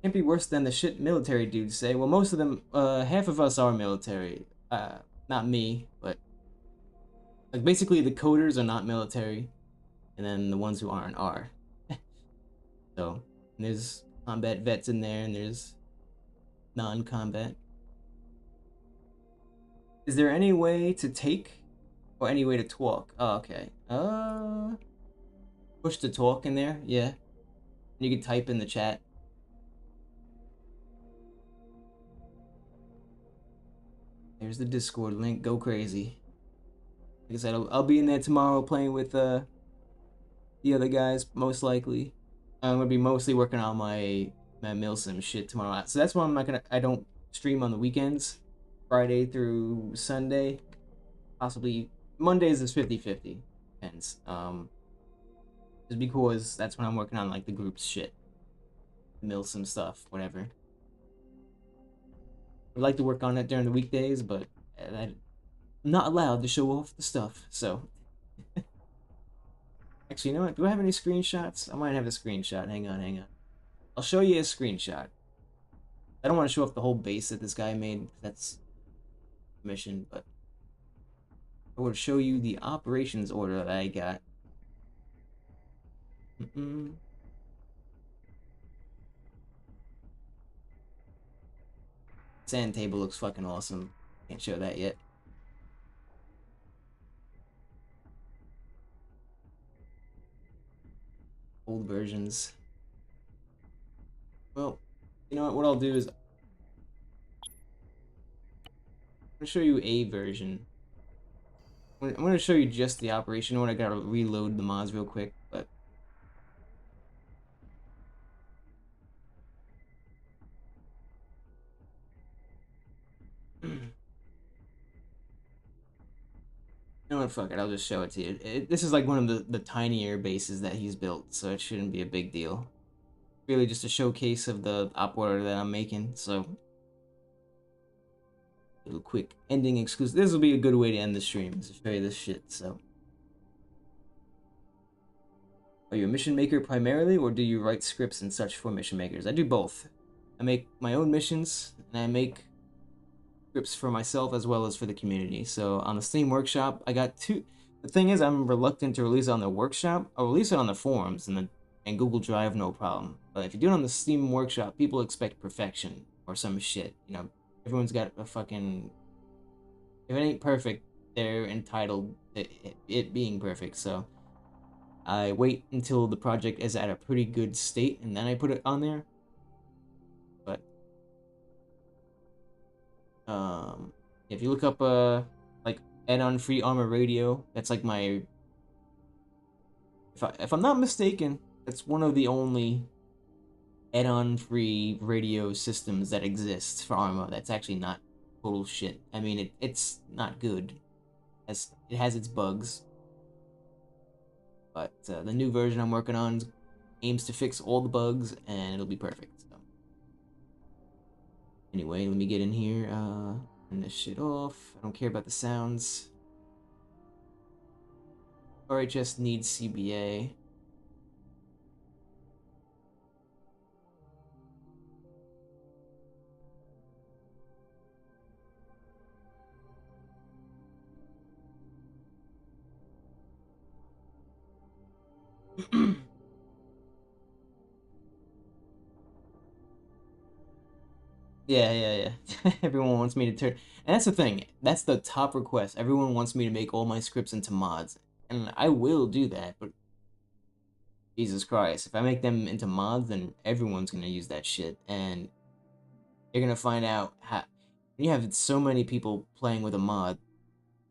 can't be worse than the shit military dudes say. Well, most of them, half of us are military. Not me, but like basically the coders are not military, and then the ones who aren't are. So there's combat vets in there, and there's non-combat. Is there any way to take, or any way to talk? Oh, okay. Push to talk in there. Yeah, you can type in the chat. There's the Discord link. Go crazy. Like I said, I'll be in there tomorrow playing with the other guys, most likely. I'm gonna be mostly working on my milsim shit tomorrow. So that's why I don't stream on the weekends, Friday through Sunday. Possibly Mondays is 50-50. Depends. Just because that's when I'm working on like the group's shit, milsim stuff, whatever. I'd like to work on it during the weekdays, but I'm not allowed to show off the stuff. So actually, you know what? Do I have any screenshots? I might have a screenshot. Hang on. I'll show you a screenshot. I don't want to show off the whole base that this guy made. That's mission, but I will show you the operations order that I got. Sand table looks fucking awesome. Can't show that yet. Old versions. Well, you know what? What I'll do is I'm gonna show you a version. I'm gonna show you just the operation one. I gotta reload the mods real quick, but you know what? Fuck it. I'll just show it to you. This is like one of the tinier bases that he's built, so it shouldn't be a big deal. Really, just a showcase of the op order that I'm making. So, a little quick ending exclusive. This will be a good way to end the stream, is to show you this shit. So, are you a mission maker primarily, or do you write scripts and such for mission makers? I do both. I make my own missions, and I make scripts for myself as well as for the community. So on the Steam Workshop, I got two. The thing is, I'm reluctant to release it on the workshop. I'll release it on the forums and Google Drive, no problem. But if you do it on the Steam Workshop, people expect perfection or some shit. You know, everyone's got a fucking. If it ain't perfect, they're entitled to it being perfect. So I wait until the project is at a pretty good state and then I put it on there. But if you look up like addon-free Arma radio, that's like my, if I'm not mistaken, that's one of the only addon-free radio systems that exists for Arma. That's actually not total shit. I mean, it's not good, as it has its bugs, but the new version I'm working on aims to fix all the bugs and it'll be perfect. So anyway, let me get in here. Turn this shit off. I don't care about the sounds. RHS needs CBA. Yeah. Everyone wants me to turn. And that's the thing. That's the top request. Everyone wants me to make all my scripts into mods. And I will do that, but Jesus Christ, if I make them into mods, then everyone's gonna use that shit. And you're gonna find out how. When you have so many people playing with a mod,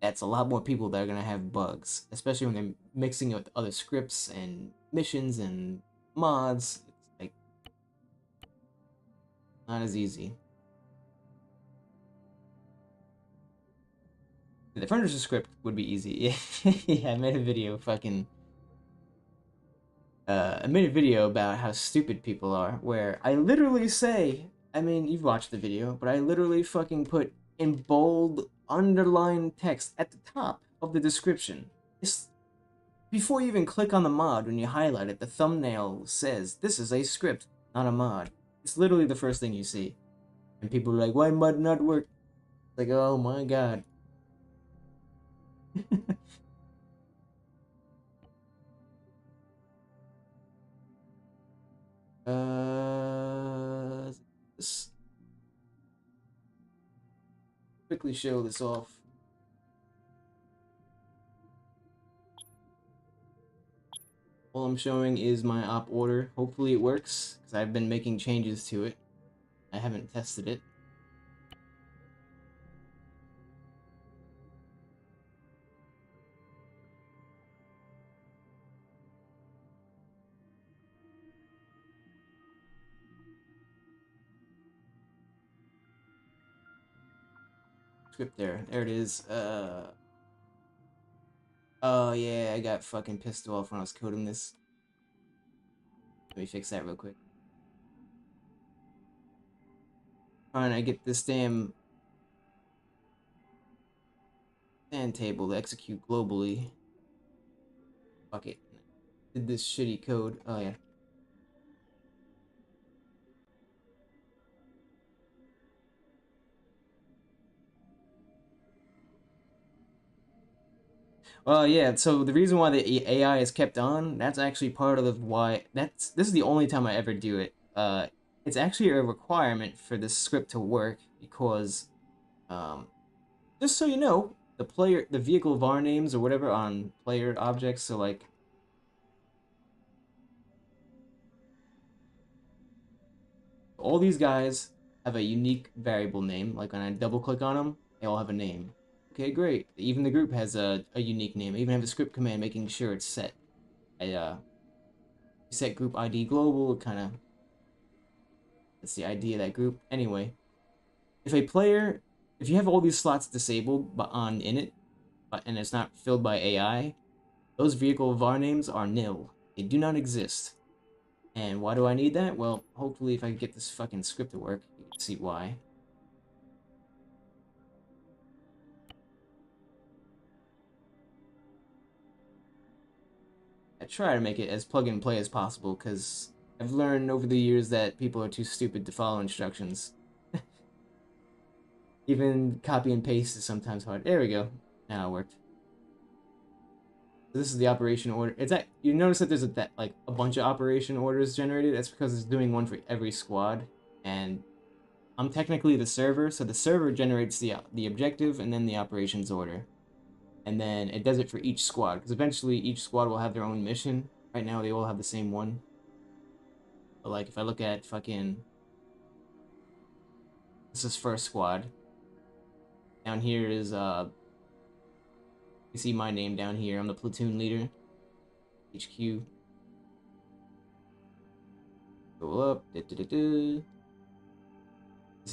that's a lot more people that are gonna have bugs. Especially when they're mixing it with other scripts and missions and mods. It's like, not as easy. The furniture script would be easy. Yeah, I made a video fucking I made a video about how stupid people are, where I literally say, I mean, you've watched the video, but I literally fucking put in bold underlined text at the top of the description. It's before you even click on the mod, when you highlight it, the thumbnail says this is a script, not a mod. It's literally the first thing you see. And people are like, why mod not work? Like, oh my god. Let's quickly show this off. All I'm showing is my op order. Hopefully it works, because I've been making changes to it. I haven't tested it. Script there. There it is. Oh yeah, I got fucking pissed off when I was coding this. Let me fix that real quick. Trying to get this damn sand table to execute globally. Fuck it. Did this shitty code. Oh yeah. Well, yeah. So the reason why the AI is kept on, that's actually part of the why. This is the only time I ever do it. It's actually a requirement for this script to work because, um, just so you know, the vehicle var names or whatever on player objects. So like, all these guys have a unique variable name. Like when I double click on them, They all have a name. Okay, great. Even the group has a unique name. I even have a script command making sure it's set. I set group ID global. Kind of that's the ID of that group. Anyway, if a player, if you have all these slots disabled but on init, and it's not filled by AI, those vehicle var names are nil. They do not exist. And why do I need that? Well, hopefully if I can get this fucking script to work, you can see why. I try to make it as plug and play as possible, because I've learned over the years that people are too stupid to follow instructions. Even copy and paste is sometimes hard. There we go. Now it worked. So this is the operation order. It's that you notice that there's a bunch of operation orders generated. That's because it's doing one for every squad, and I'm technically the server, so the server generates the objective and then the operations order, and then it does it for each squad, because eventually each squad will have their own mission. Right now they all have the same one. But like if I look at fucking this is first squad. Down here is you see my name down here. I'm the platoon leader. HQ. Go up. This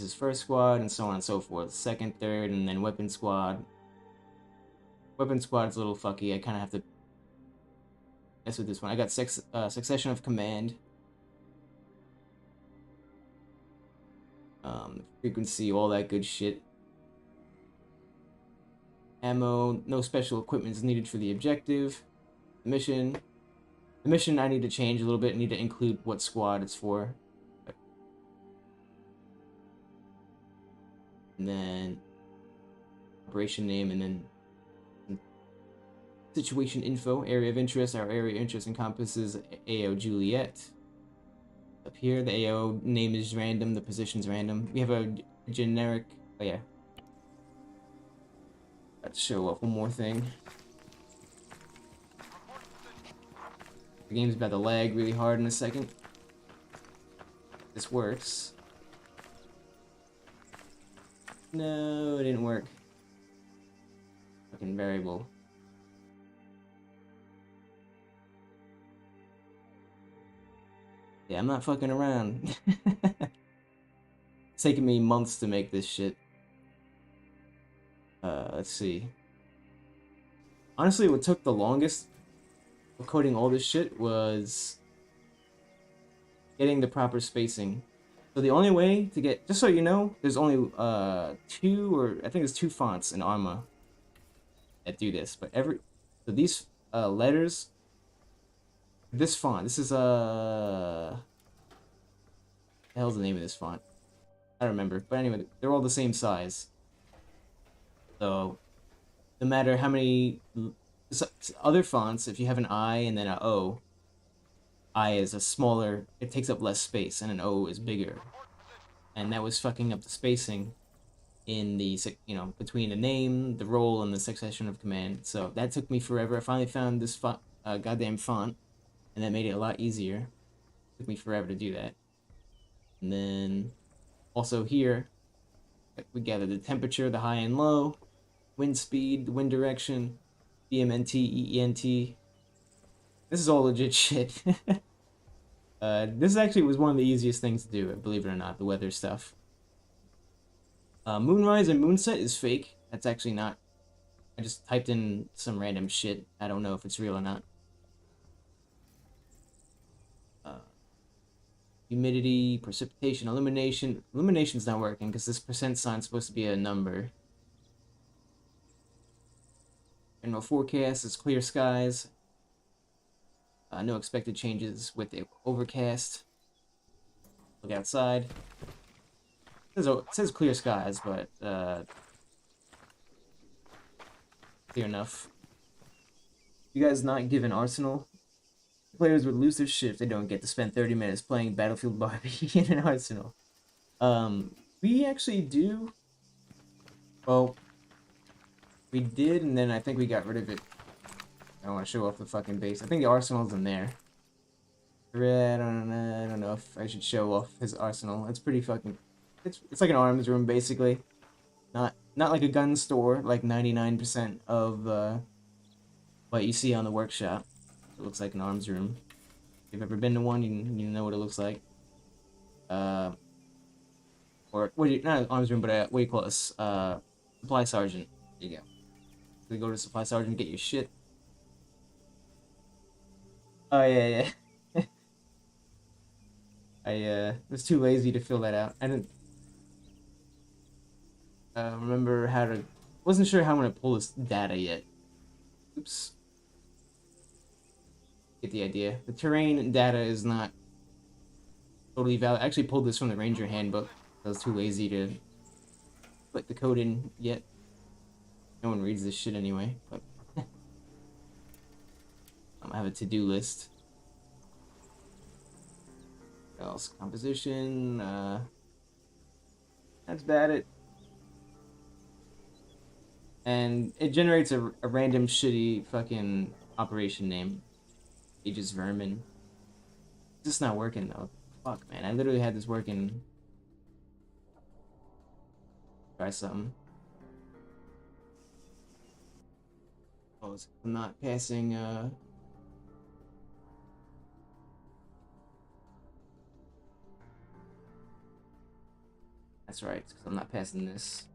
is first squad, and so on and so forth. Second, third, and then weapon squad. Weapon squad's a little fucky. I kind of have to mess with this one. I got succession of command. Frequency, all that good shit. Ammo, no special equipment is needed for the objective. The mission I need to change a little bit. I need to include what squad it's for. And then operation name, and then situation info, area of interest. Our area of interest encompasses AO Juliet. Up here, the AO name is random, the position's random. We have a generic, oh yeah. Let's show off one more thing. The game's about to lag really hard in a second. This works. No, it didn't work. Fucking variable. Yeah, I'm not fucking around. It's taken me months to make this shit. Let's see. Honestly, what took the longest of coding all this shit was getting the proper spacing. So the only way to get, just so you know, there's only I think there's 2 fonts in Arma that do this. But so these letters, this font, this is the hell's the name of this font? I don't remember. But anyway, they're all the same size. So no matter how many other fonts, if you have an I and then an O, I is a smaller, it takes up less space, and an O is bigger. And that was fucking up the spacing in the, between the name, the role, and the succession of command. So that took me forever. I finally found this goddamn font, and that made it a lot easier. It took me forever to do that. And then also here, we gather the temperature, the high and low, wind speed, the wind direction, BMNT, EENT. This is all legit shit. This actually was one of the easiest things to do, believe it or not, the weather stuff. Moonrise and moonset is fake. That's actually not. I just typed in some random shit. I don't know if it's real or not. Humidity, precipitation, illumination. Illumination's not working because this percent sign's supposed to be a number. General forecast is clear skies. No expected changes with the overcast. Look outside. It says clear skies, but clear enough. You guys not given Arsenal? Players would lose their shift. They don't get to spend 30 minutes playing Battlefield Barbie in an Arsenal. We actually do. Well, we did, and then I think we got rid of it. I don't want to show off the fucking base. I think the Arsenal's in there. I don't know if I should show off his Arsenal. It's pretty fucking. It's like an arms room basically. Not not like a gun store, like 99% of what you see on the workshop. It looks like an arms room. If you've ever been to one, you know what it looks like. Uh, or what do you, not an arms room, but what do you call it? Supply sergeant. There you go. So you go to supply sergeant, get your shit. Oh yeah, yeah. I was too lazy to fill that out. I didn't remember how to. Wasn't sure how I'm gonna pull this data yet. Oops. Get the idea. The terrain data is not totally valid. I actually pulled this from the Ranger handbook. I was too lazy to put the code in yet. No one reads this shit anyway. But I have a to-do list. What else? Composition. That's about it. And it generates a random shitty fucking operation name. Aegis Vermin. It's just not working though. Fuck, man. I literally had this working. Try something. Oh, I'm not passing, That's right, because I'm not passing this.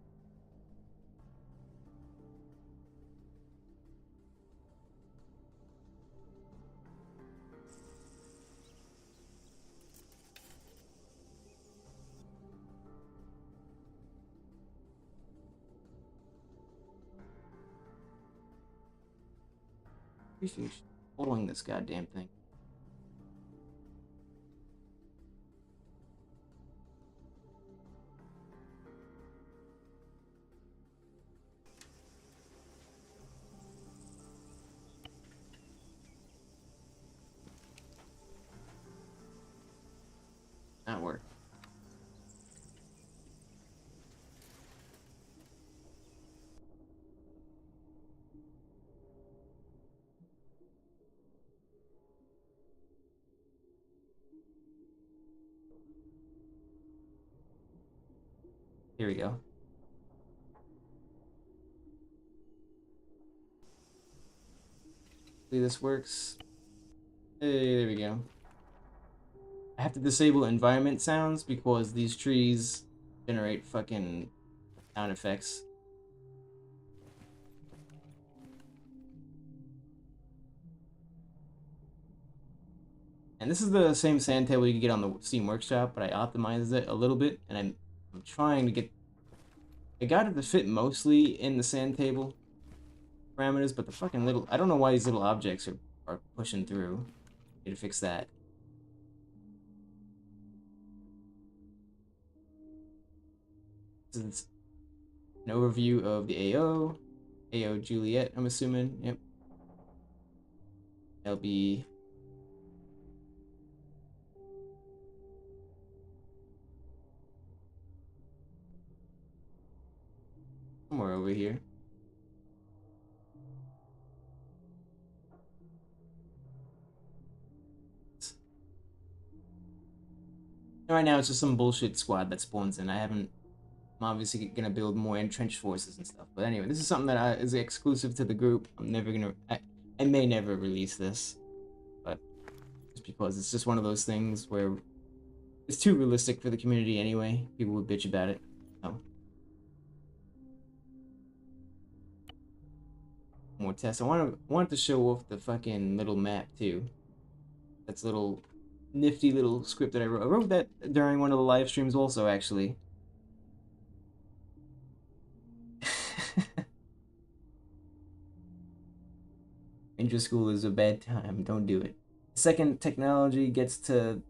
Appreciate pulling this goddamn thing. Not work. Here we go. See, this works. Hey, there we go. I have to disable environment sounds because these trees generate fucking sound effects. And this is the same sand table you can get on the Steam Workshop, but I optimized it a little bit, and I'm trying to get. I got it to fit mostly in the sand table parameters, but the fucking little. I don't know why these little objects are pushing through. Need to fix that. This is an overview of the AO. AO Juliet, I'm assuming. Yep. That'll be. Somewhere over here. Right now, it's just some bullshit squad that spawns in. I'm obviously gonna build more entrenched forces and stuff. But anyway, this is something that is exclusive to the group. I'm never gonna. I may never release this, but just because it's just one of those things where it's too realistic for the community anyway. People would bitch about it. So, more tests. I wanted to show off the fucking little map too. That's little nifty little script that I wrote. I wrote that during one of the live streams also, actually. Ranger school is a bad time. Don't do it. Second technology gets to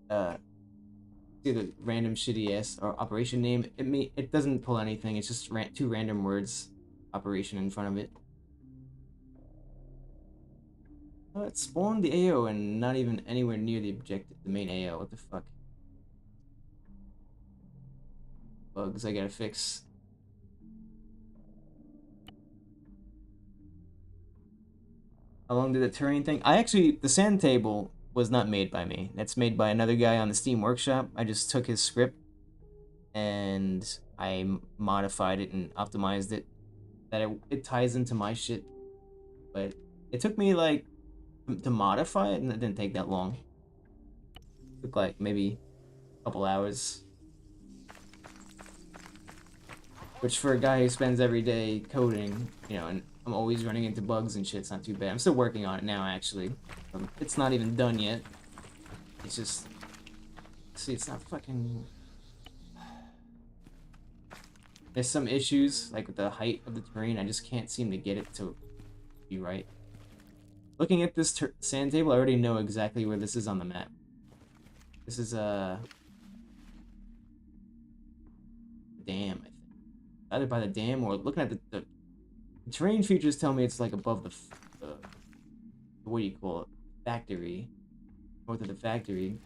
see the random shitty ass or operation name. It doesn't pull anything. It's just two random words, operation in front of it. Oh, it spawned the AO and not even anywhere near the objective, the main AO. What the fuck? Bugs I gotta fix. How long did the terrain thing? The sand table was not made by me. That's made by another guy on the Steam Workshop. I just took his script and I modified it and optimized it that it ties into my shit. But it took me like to modify it, and it didn't take that long. It took like maybe a couple hours, which for a guy who spends every day coding, you know, and I'm always running into bugs and shit, it's not too bad. I'm still working on it now, actually. It's not even done yet. It's just, see, it's not fucking. There's some issues, like with the height of the terrain. I just can't seem to get it to be right. Looking at this sand table, I already know exactly where this is on the map. This is a dam, I think. Either by the dam or looking at the terrain features tell me it's like above the what do you call it? Factory. North of the factory.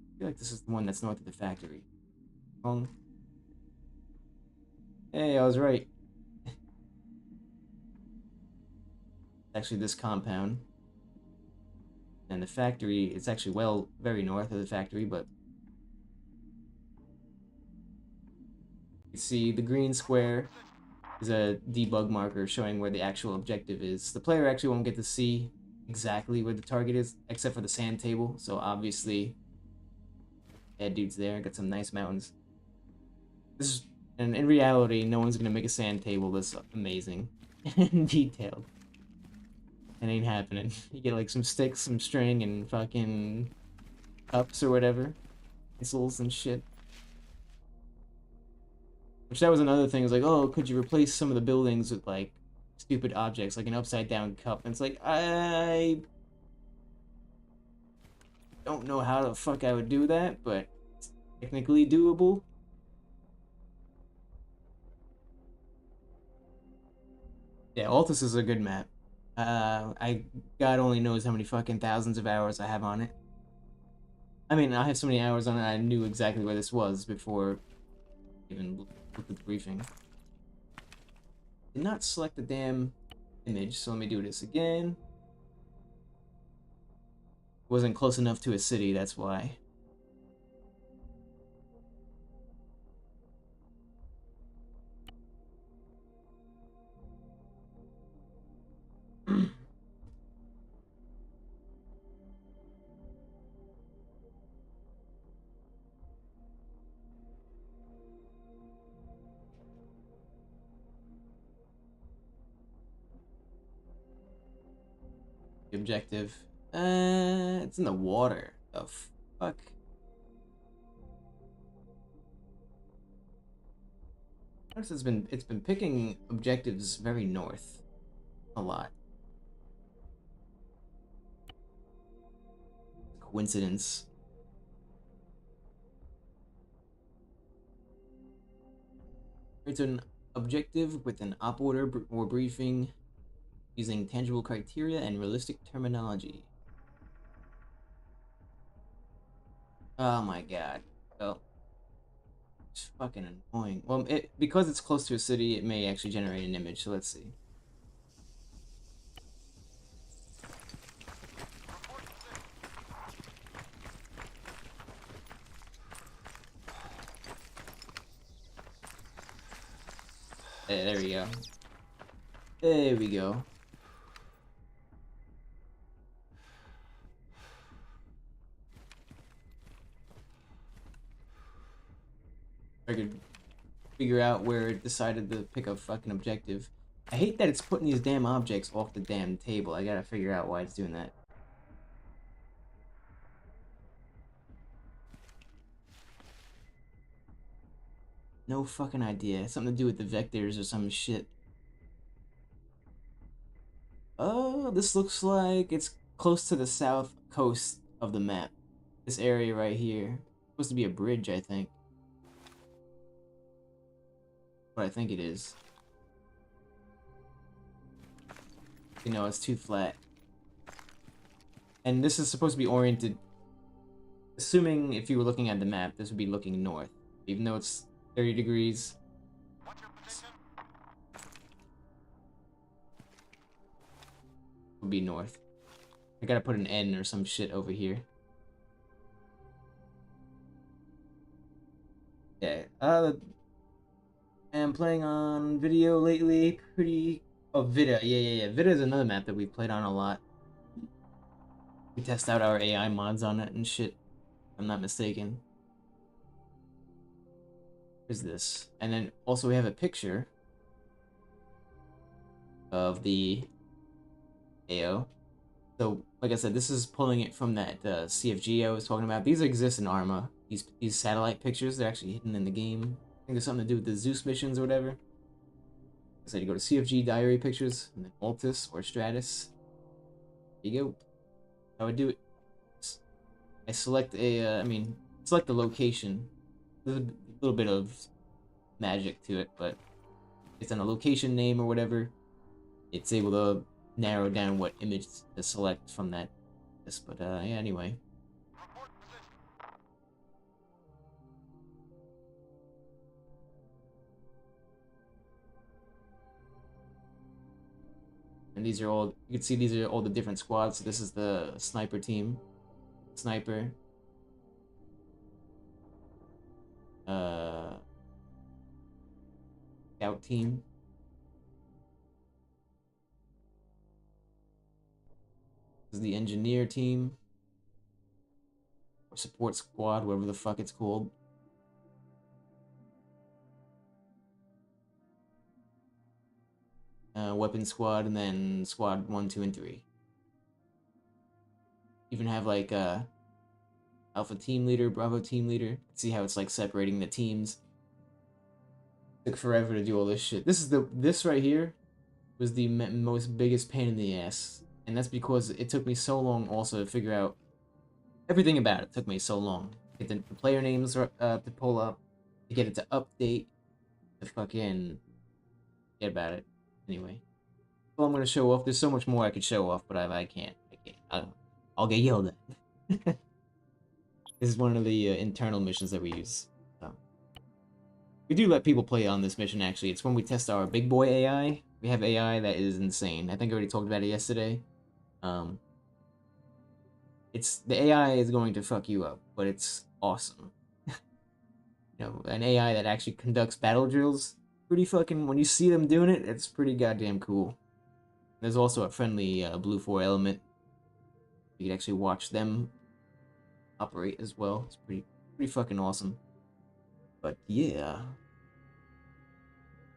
I feel like this is the one that's north of the factory. Wrong. Hey, I was right. Actually, this compound. And the factory, it's actually very north of the factory, but you see the green square is a debug marker showing where the actual objective is. The player actually won't get to see exactly where the target is, except for the sand table, so obviously, yeah, dude's there, got some nice mountains. And in reality, no one's gonna make a sand table this amazing and detailed. It ain't happening. You get like some sticks, some string, and fucking cups or whatever. Pencils and shit. Which that was another thing, was like, oh, could you replace some of the buildings with like stupid objects, like an upside down cup? And it's like, I don't know how the fuck I would do that, but it's technically doable. Yeah, Altus is a good map. God only knows how many fucking thousands of hours I have on it. I mean, I have so many hours on it, I knew exactly where this was before even looked at the briefing. Did not select the damn image, so let me do this again. Wasn't close enough to a city, that's why. The objective. It's in the water. The fuck? Notice it's been picking objectives very north a lot. Coincidence. It's an objective with an op order or briefing using tangible criteria and realistic terminology. Oh my god. Well, it's fucking annoying. Well, because it's close to a city, it may actually generate an image, so let's see. There we go. There we go. I could figure out where it decided to pick a fucking objective. I hate that it's putting these damn objects off the damn table. I gotta figure out why it's doing that. No fucking idea. Something to do with the vectors or some shit. Oh, this looks like it's close to the south coast of the map. This area right here. It's supposed to be a bridge, I think. But I think it is. You know, it's too flat. And this is supposed to be oriented. Assuming if you were looking at the map, this would be looking north. Even though it's 30 degrees. Would be north. I gotta put an N or some shit over here. Yeah. I'm playing on video lately. Pretty. Oh, Vida. Yeah. Vida is another map that we played on a lot. We test out our AI mods on it and shit. If I'm not mistaken. Where's this? And then also we have a picture of the AO. So, like I said, this is pulling it from that CFG I was talking about. These exist in Arma. These satellite pictures, they're actually hidden in the game. I think there's something to do with the Zeus missions or whatever. So you go to CFG diary pictures, and then Altus or Stratus. There you go. How I do it. I select select the location. There's a little bit of magic to it, but it's on a location name or whatever. It's able to narrow down what image to select from that. But yeah, anyway. And these are all, you can see these are all the different squads. So this is the sniper team. Sniper. Uh, Scout team. This is the engineer team. Or support squad, whatever the fuck it's called. Weapon squad, and then squad 1, 2, and 3. Even have like Alpha team leader, Bravo team leader. See how it's like separating the teams. Took forever to do all this shit. This right here was the most biggest pain in the ass, and that's because it took me so long also to figure out everything about it. It took me so long. Get the player names to pull up, to get it to update, to fucking get about it. Anyway, well, I'm gonna show off. There's so much more I could show off, but I can't. I can't. I'll get yelled at. This is one of the internal missions that we use. So. We do let people play on this mission, actually. It's when we test our big boy AI. We have AI that is insane. I think I already talked about it yesterday. Um, the AI is going to fuck you up, but it's awesome. An AI that actually conducts battle drills. Pretty fucking, when you see them doing it, it's pretty goddamn cool. There's also a friendly Blue 4 element. You can actually watch them operate as well. It's pretty fucking awesome. But yeah,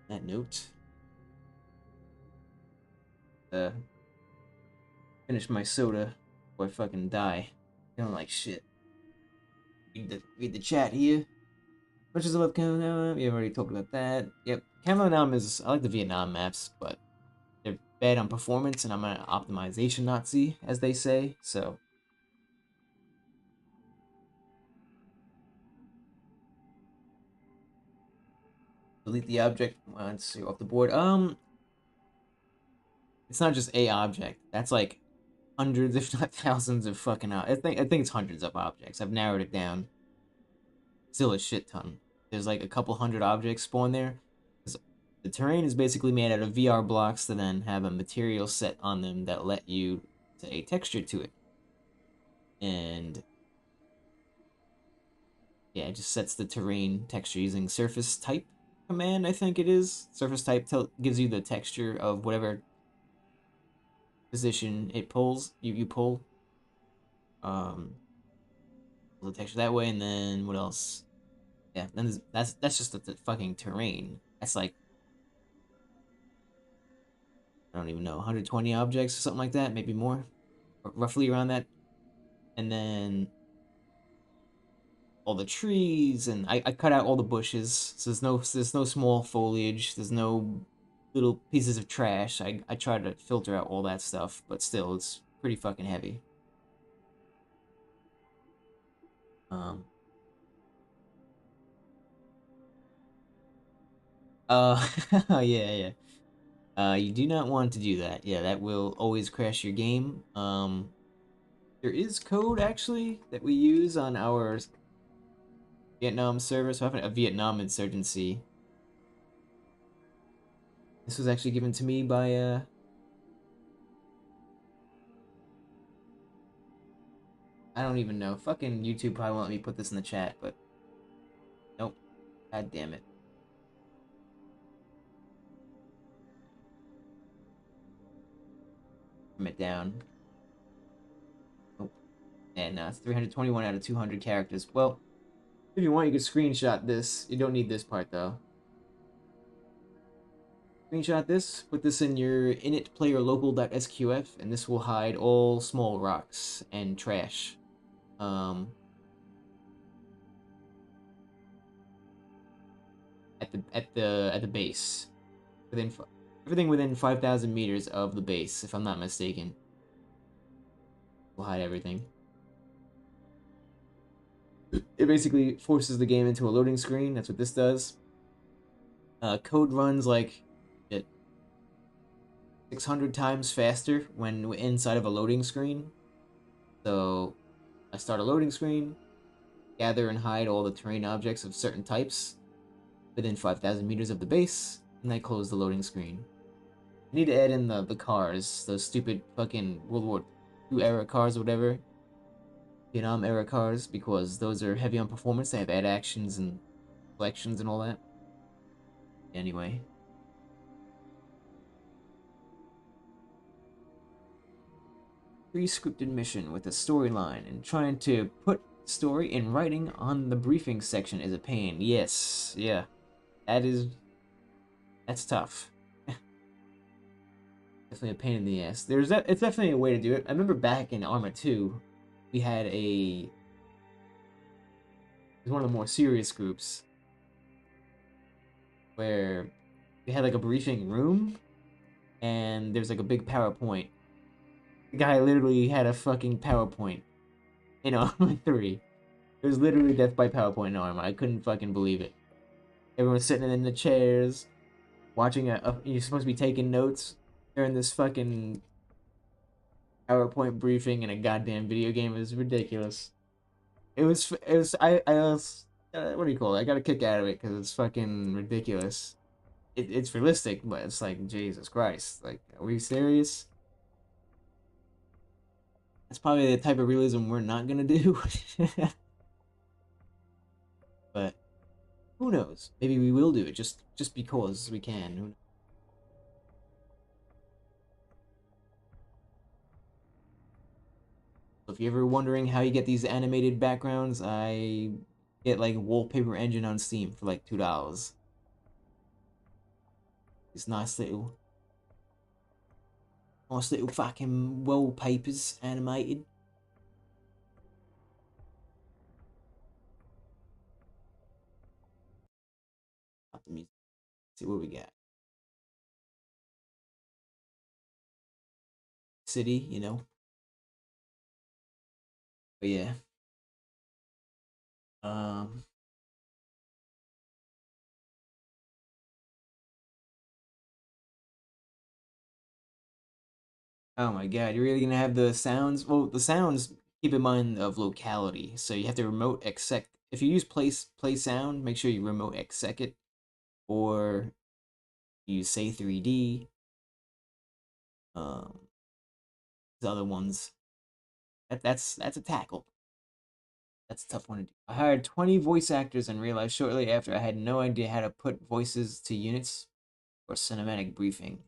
that note, uh, finish my soda before I fucking die. Feeling like shit. Read the chat here. Much as I love Camo Nam, we already talked about that. Yep, Camo Nam is, I like the Vietnam maps, but they're bad on performance, and I'm an optimization Nazi, as they say, so. Delete the object once you're off the board. It's not just a object. That's like hundreds, if not thousands of fucking, I think it's hundreds of objects. I've narrowed it down. Still a shit ton. There's like a couple hundred objects spawn there. The terrain is basically made out of VR blocks that then have a material set on them that let you set a texture to it. And yeah, it just sets the terrain texture using surface type command, I think it is. Surface type gives you the texture of whatever position it pulls, you pull. Um, the texture that way, and then what else? Yeah, then that's just the fucking terrain. That's like, I don't even know, 120 objects or something like that, maybe more, roughly around that. And then all the trees, and I cut out all the bushes, so there's no small foliage, there's no little pieces of trash. I try to filter out all that stuff, but still, it's pretty fucking heavy. Um. Yeah. You do not want to do that. Yeah, that will always crash your game. There is code actually that we use on our Vietnam server. So I have a Vietnam insurgency. This was actually given to me by I don't even know. Fucking YouTube probably won't let me put this in the chat, but nope. God damn it. Trim it down. Oh, and it's 321 out of 200 characters. Well, if you want, you could screenshot this. You don't need this part, though. Screenshot this, put this in your init player local.sqf, and this will hide all small rocks and trash. At the base, everything within 5,000 meters of the base, if I'm not mistaken. We'll hide everything. It basically forces the game into a loading screen. That's what this does. Code runs like 600 times faster when inside of a loading screen. So I start a loading screen, gather and hide all the terrain objects of certain types within 5,000 meters of the base, and I close the loading screen. I need to add in the cars, those stupid fucking World War II era cars or whatever. Vietnam era cars, because those are heavy on performance. They have add actions and collections and all that. Anyway. Pre-scripted mission with a storyline, and trying to put story in writing on the briefing section is a pain. Yes, yeah. That's tough. Definitely a pain in the ass. It's definitely a way to do it. I remember back in Arma 2, we had it was one of the more serious groups where we had like a briefing room and there's like a big PowerPoint. The guy literally had a fucking PowerPoint in Arma 3. It was literally death by PowerPoint in Arma. I couldn't fucking believe it. Everyone's sitting in the chairs, watching you're supposed to be taking notes during this fucking PowerPoint briefing in a goddamn video game. It was ridiculous. I was, what do you call it? I got a kick out of it because it's fucking ridiculous. It's realistic, but it's like, Jesus Christ. Like, are we serious? That's probably the type of realism we're not gonna do. But who knows? Maybe we will do it just because we can. Who knows? So if you're ever wondering how you get these animated backgrounds, I get like Wallpaper Engine on Steam for like $2. It's nice little fucking wallpapers animated. Not the music. Let's see what we got. City, you know. But yeah. Um. Oh my god, you're really gonna have the sounds? Well, the sounds keep in mind of locality, so you have to remote exec. If you use play sound, make sure you remote exec it, or use say 3D. Um, the other ones. That's a tackle. That's a tough one to do. I hired 20 voice actors and realized shortly after I had no idea how to put voices to units or cinematic briefing.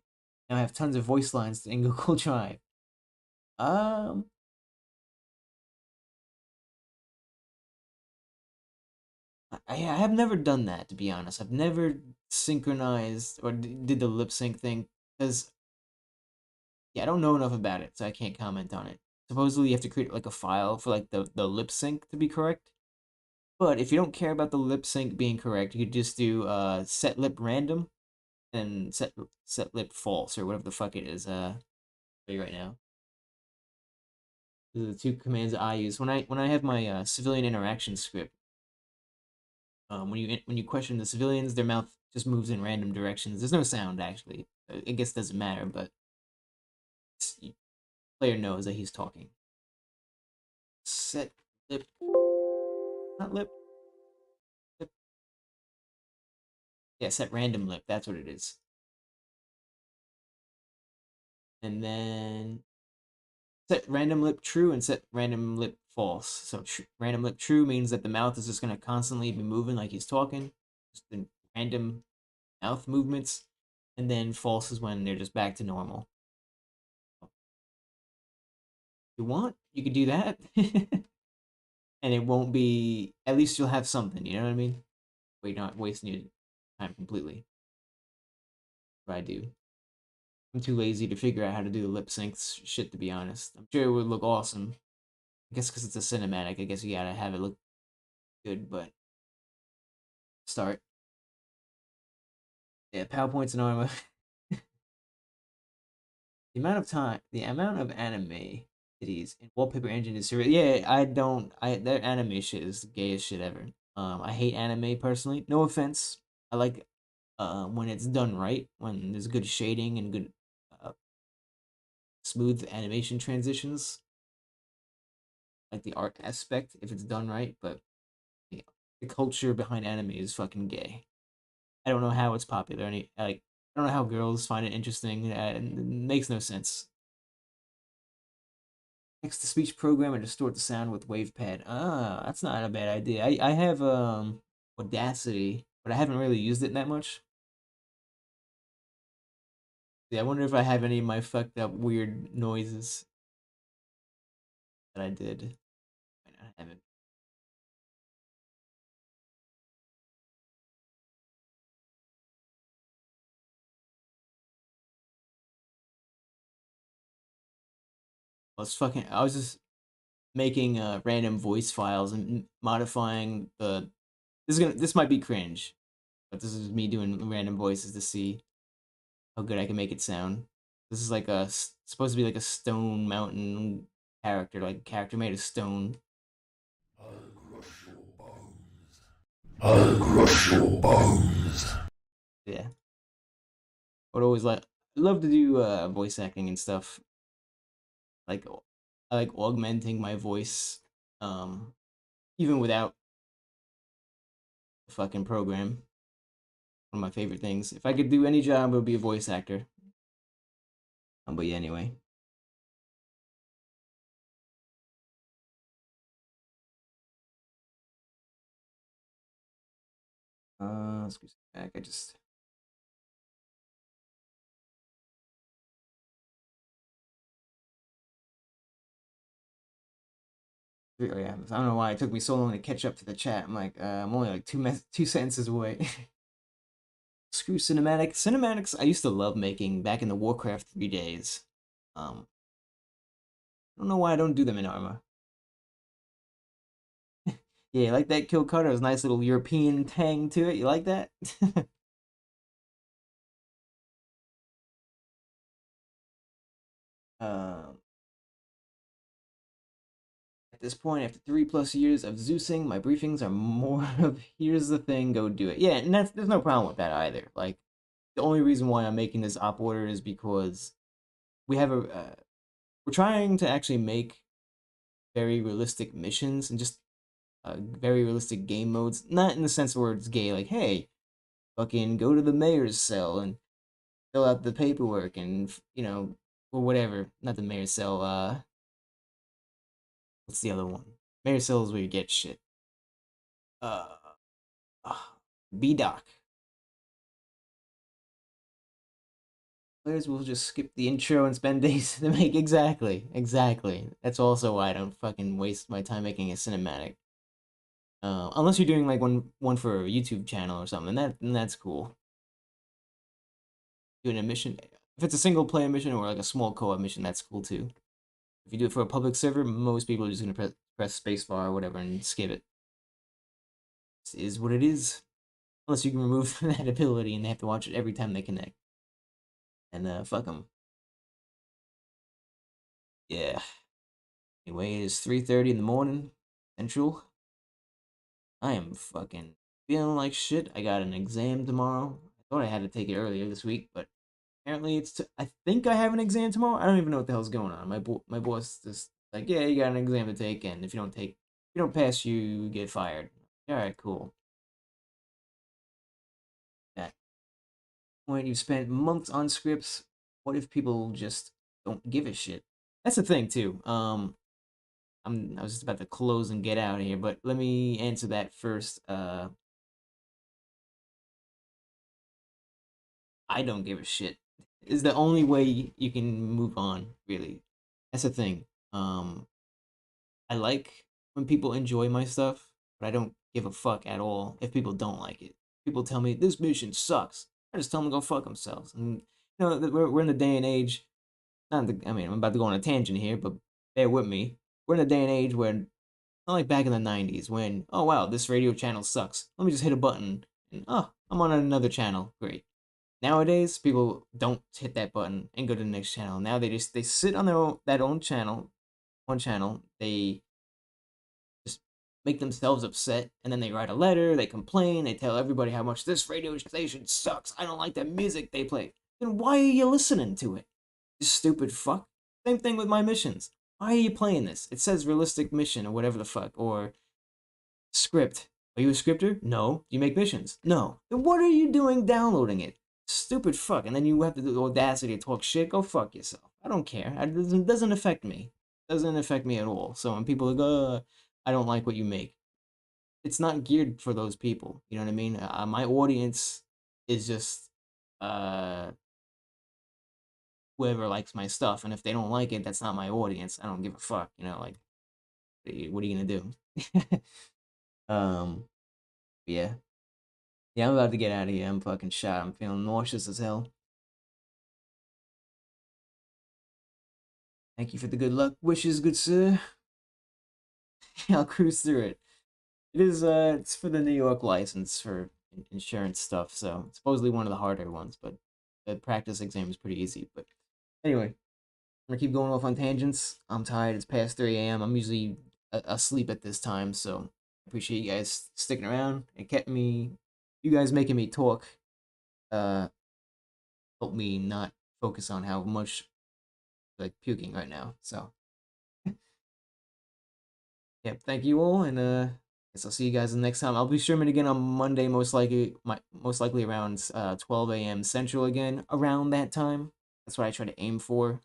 Now I have tons of voice lines in Google Drive. Um, I have never done that, to be honest. I've never synchronized or did the lip sync thing because yeah, I don't know enough about it, so I can't comment on it. Supposedly, you have to create like a file for like the lip sync to be correct. But if you don't care about the lip sync being correct, you could just do set lip random and set lip false or whatever the fuck it is. Tell you right now. These are the two commands that I use when I have my civilian interaction script. When you question the civilians, their mouth just moves in random directions. There's no sound actually. I guess it doesn't matter, but the player knows that he's talking. Set lip, not lip, lip. Yeah, set random lip. That's what it is. And then set random lip true and set random lip false. So random lip true means that the mouth is just gonna constantly be moving like he's talking. just the random mouth movements, and then false is when they're just back to normal. If you want, you could do that, and it won't be. At least you'll have something. You know what I mean? Where you're not wasting your time completely. But I do. I'm too lazy to figure out how to do the lip syncs shit. To be honest, I'm sure it would look awesome. I guess because it's a cinematic, I guess you gotta have it look good. But start. Yeah, PowerPoints and Arma. The amount of anime cities in Wallpaper Engine is surreal. Yeah, I don't. Their anime shit is the gayest shit ever. I hate anime personally. No offense. I like when it's done right, when there's good shading and good uh, smooth animation transitions, like the art aspect if it's done right. But yeah, the culture behind anime is fucking gay. I don't know how it's popular. Any like I don't know how girls find it interesting. It makes no sense. Text to speech program and distort the sound with WavePad. Ah, that's not a bad idea. I have Audacity, but I haven't really used it that much. Yeah, I wonder if I have any of my fucked up weird noises that I did. I haven't. I was just making random voice files and modifying the. This might be cringe, but this is me doing random voices to see how good I can make it sound. This is like supposed to be like a stone mountain character, like a character made of stone. I'll crush your bones. I'll crush your bones. Yeah, I would always I love to do voice acting and stuff. Like I like augmenting my voice, um, even without the fucking program. One of my favorite things. If I could do any job, it would be a voice actor. But yeah, anyway. Let's go back. I just oh yeah, I don't know why it took me so long to catch up to the chat. I'm like, I'm only like two sentences away. Screw cinematics. I used to love making back in the Warcraft 3 days. I don't know why I don't do them in Arma. Yeah, like that kill cutter. There's a nice little European tang to it. You like that? um, at this point, after 3+ years of Zeusing, my briefings are more of here's the thing, go do it. Yeah, and there's no problem with that either. Like the only reason why I'm making this op order is because we have a we're trying to actually make very realistic missions and just very realistic game modes. Not in the sense where it's gay, like hey, fucking go to the mayor's cell and fill out the paperwork and or whatever. Not the mayor's cell. What's the other one? Mayor's cell is where you get shit. Uh, uh B-Doc. Players will just skip the intro and spend days to make exactly. That's also why I don't fucking waste my time making a cinematic. Unless you're doing like one for a YouTube channel or something, then that's cool. Doing a mission, if it's a single player mission or like a small co-op mission, that's cool too. If you do it for a public server, most people are just gonna press spacebar or whatever and skip it. This is what it is. Unless you can remove that ability and they have to watch it every time they connect. And fuck them. Yeah. Anyway, it's 3:30 in the morning, Central. I am fucking feeling like shit. I got an exam tomorrow. I thought I had to take it earlier this week, but apparently I think I have an exam tomorrow. I don't even know what the hell's going on. My boss just like, yeah, you got an exam to take, and if you don't pass, you get fired. All right, cool. At point, you've spent months on scripts. What if people just don't give a shit? That's the thing too. I was just about to close and get out of here, but let me answer that first. I don't give a shit. Is the only way you can move on, really. That's the thing. I like when people enjoy my stuff, but I don't give a fuck at all if people don't like it. People tell me this mission sucks. I just tell them to go fuck themselves. And we're in the day and age. Not the, I mean, I'm about to go on a tangent here, but bear with me. We're in a day and age where, not like back in the '90s, when oh wow, this radio channel sucks. Let me just hit a button and oh, I'm on another channel. Great. Nowadays, people don't hit that button and go to the next channel. Now they sit on their own, that own channel, one channel. They just make themselves upset, and then they write a letter, they complain, they tell everybody how much this radio station sucks. I don't like the music they play. Then why are you listening to it? You stupid fuck. Same thing with my missions. Why are you playing this? It says realistic mission or whatever the fuck, or script. Are you a scripter? No. Do you make missions? No. Then what are you doing downloading it? Stupid fuck. And then you have the audacity to talk shit. Go fuck yourself. I don't care. It doesn't affect me. It doesn't affect me at all. So when people go, I don't like what you make, it's not geared for those people. You know what I mean? My audience is just uh whoever likes my stuff, and if they don't like it, that's not my audience. I don't give a fuck. Like what are you gonna do? um, yeah, yeah. I'm about to get out of here. I'm fucking shot. I'm feeling nauseous as hell. Thank you for the good luck wishes, good sir. I'll cruise through it. It's for the New York license for insurance stuff, so it's supposedly one of the harder ones, but the practice exam is pretty easy. But anyway, I'm gonna keep going off on tangents. I'm tired. It's past 3 a.m. I'm usually asleep at this time, so I appreciate you guys sticking around. It kept me, you guys making me talk, uh, helped me not focus on how much like puking right now. So yeah, thank you all, and guess I'll see you guys the next time. I'll be streaming again on Monday, most likely around 12 a.m. Central again, around that time. That's what I try to aim for.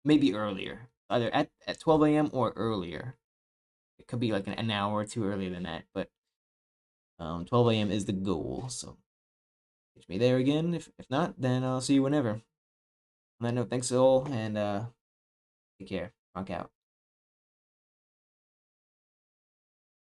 Maybe earlier, either at 12 a.m. or earlier. It could be like an hour or two earlier than that, but 12 a.m. is the goal. So catch me there again. If not, then I'll see you whenever. On that note, thanks all, and take care. Rock out.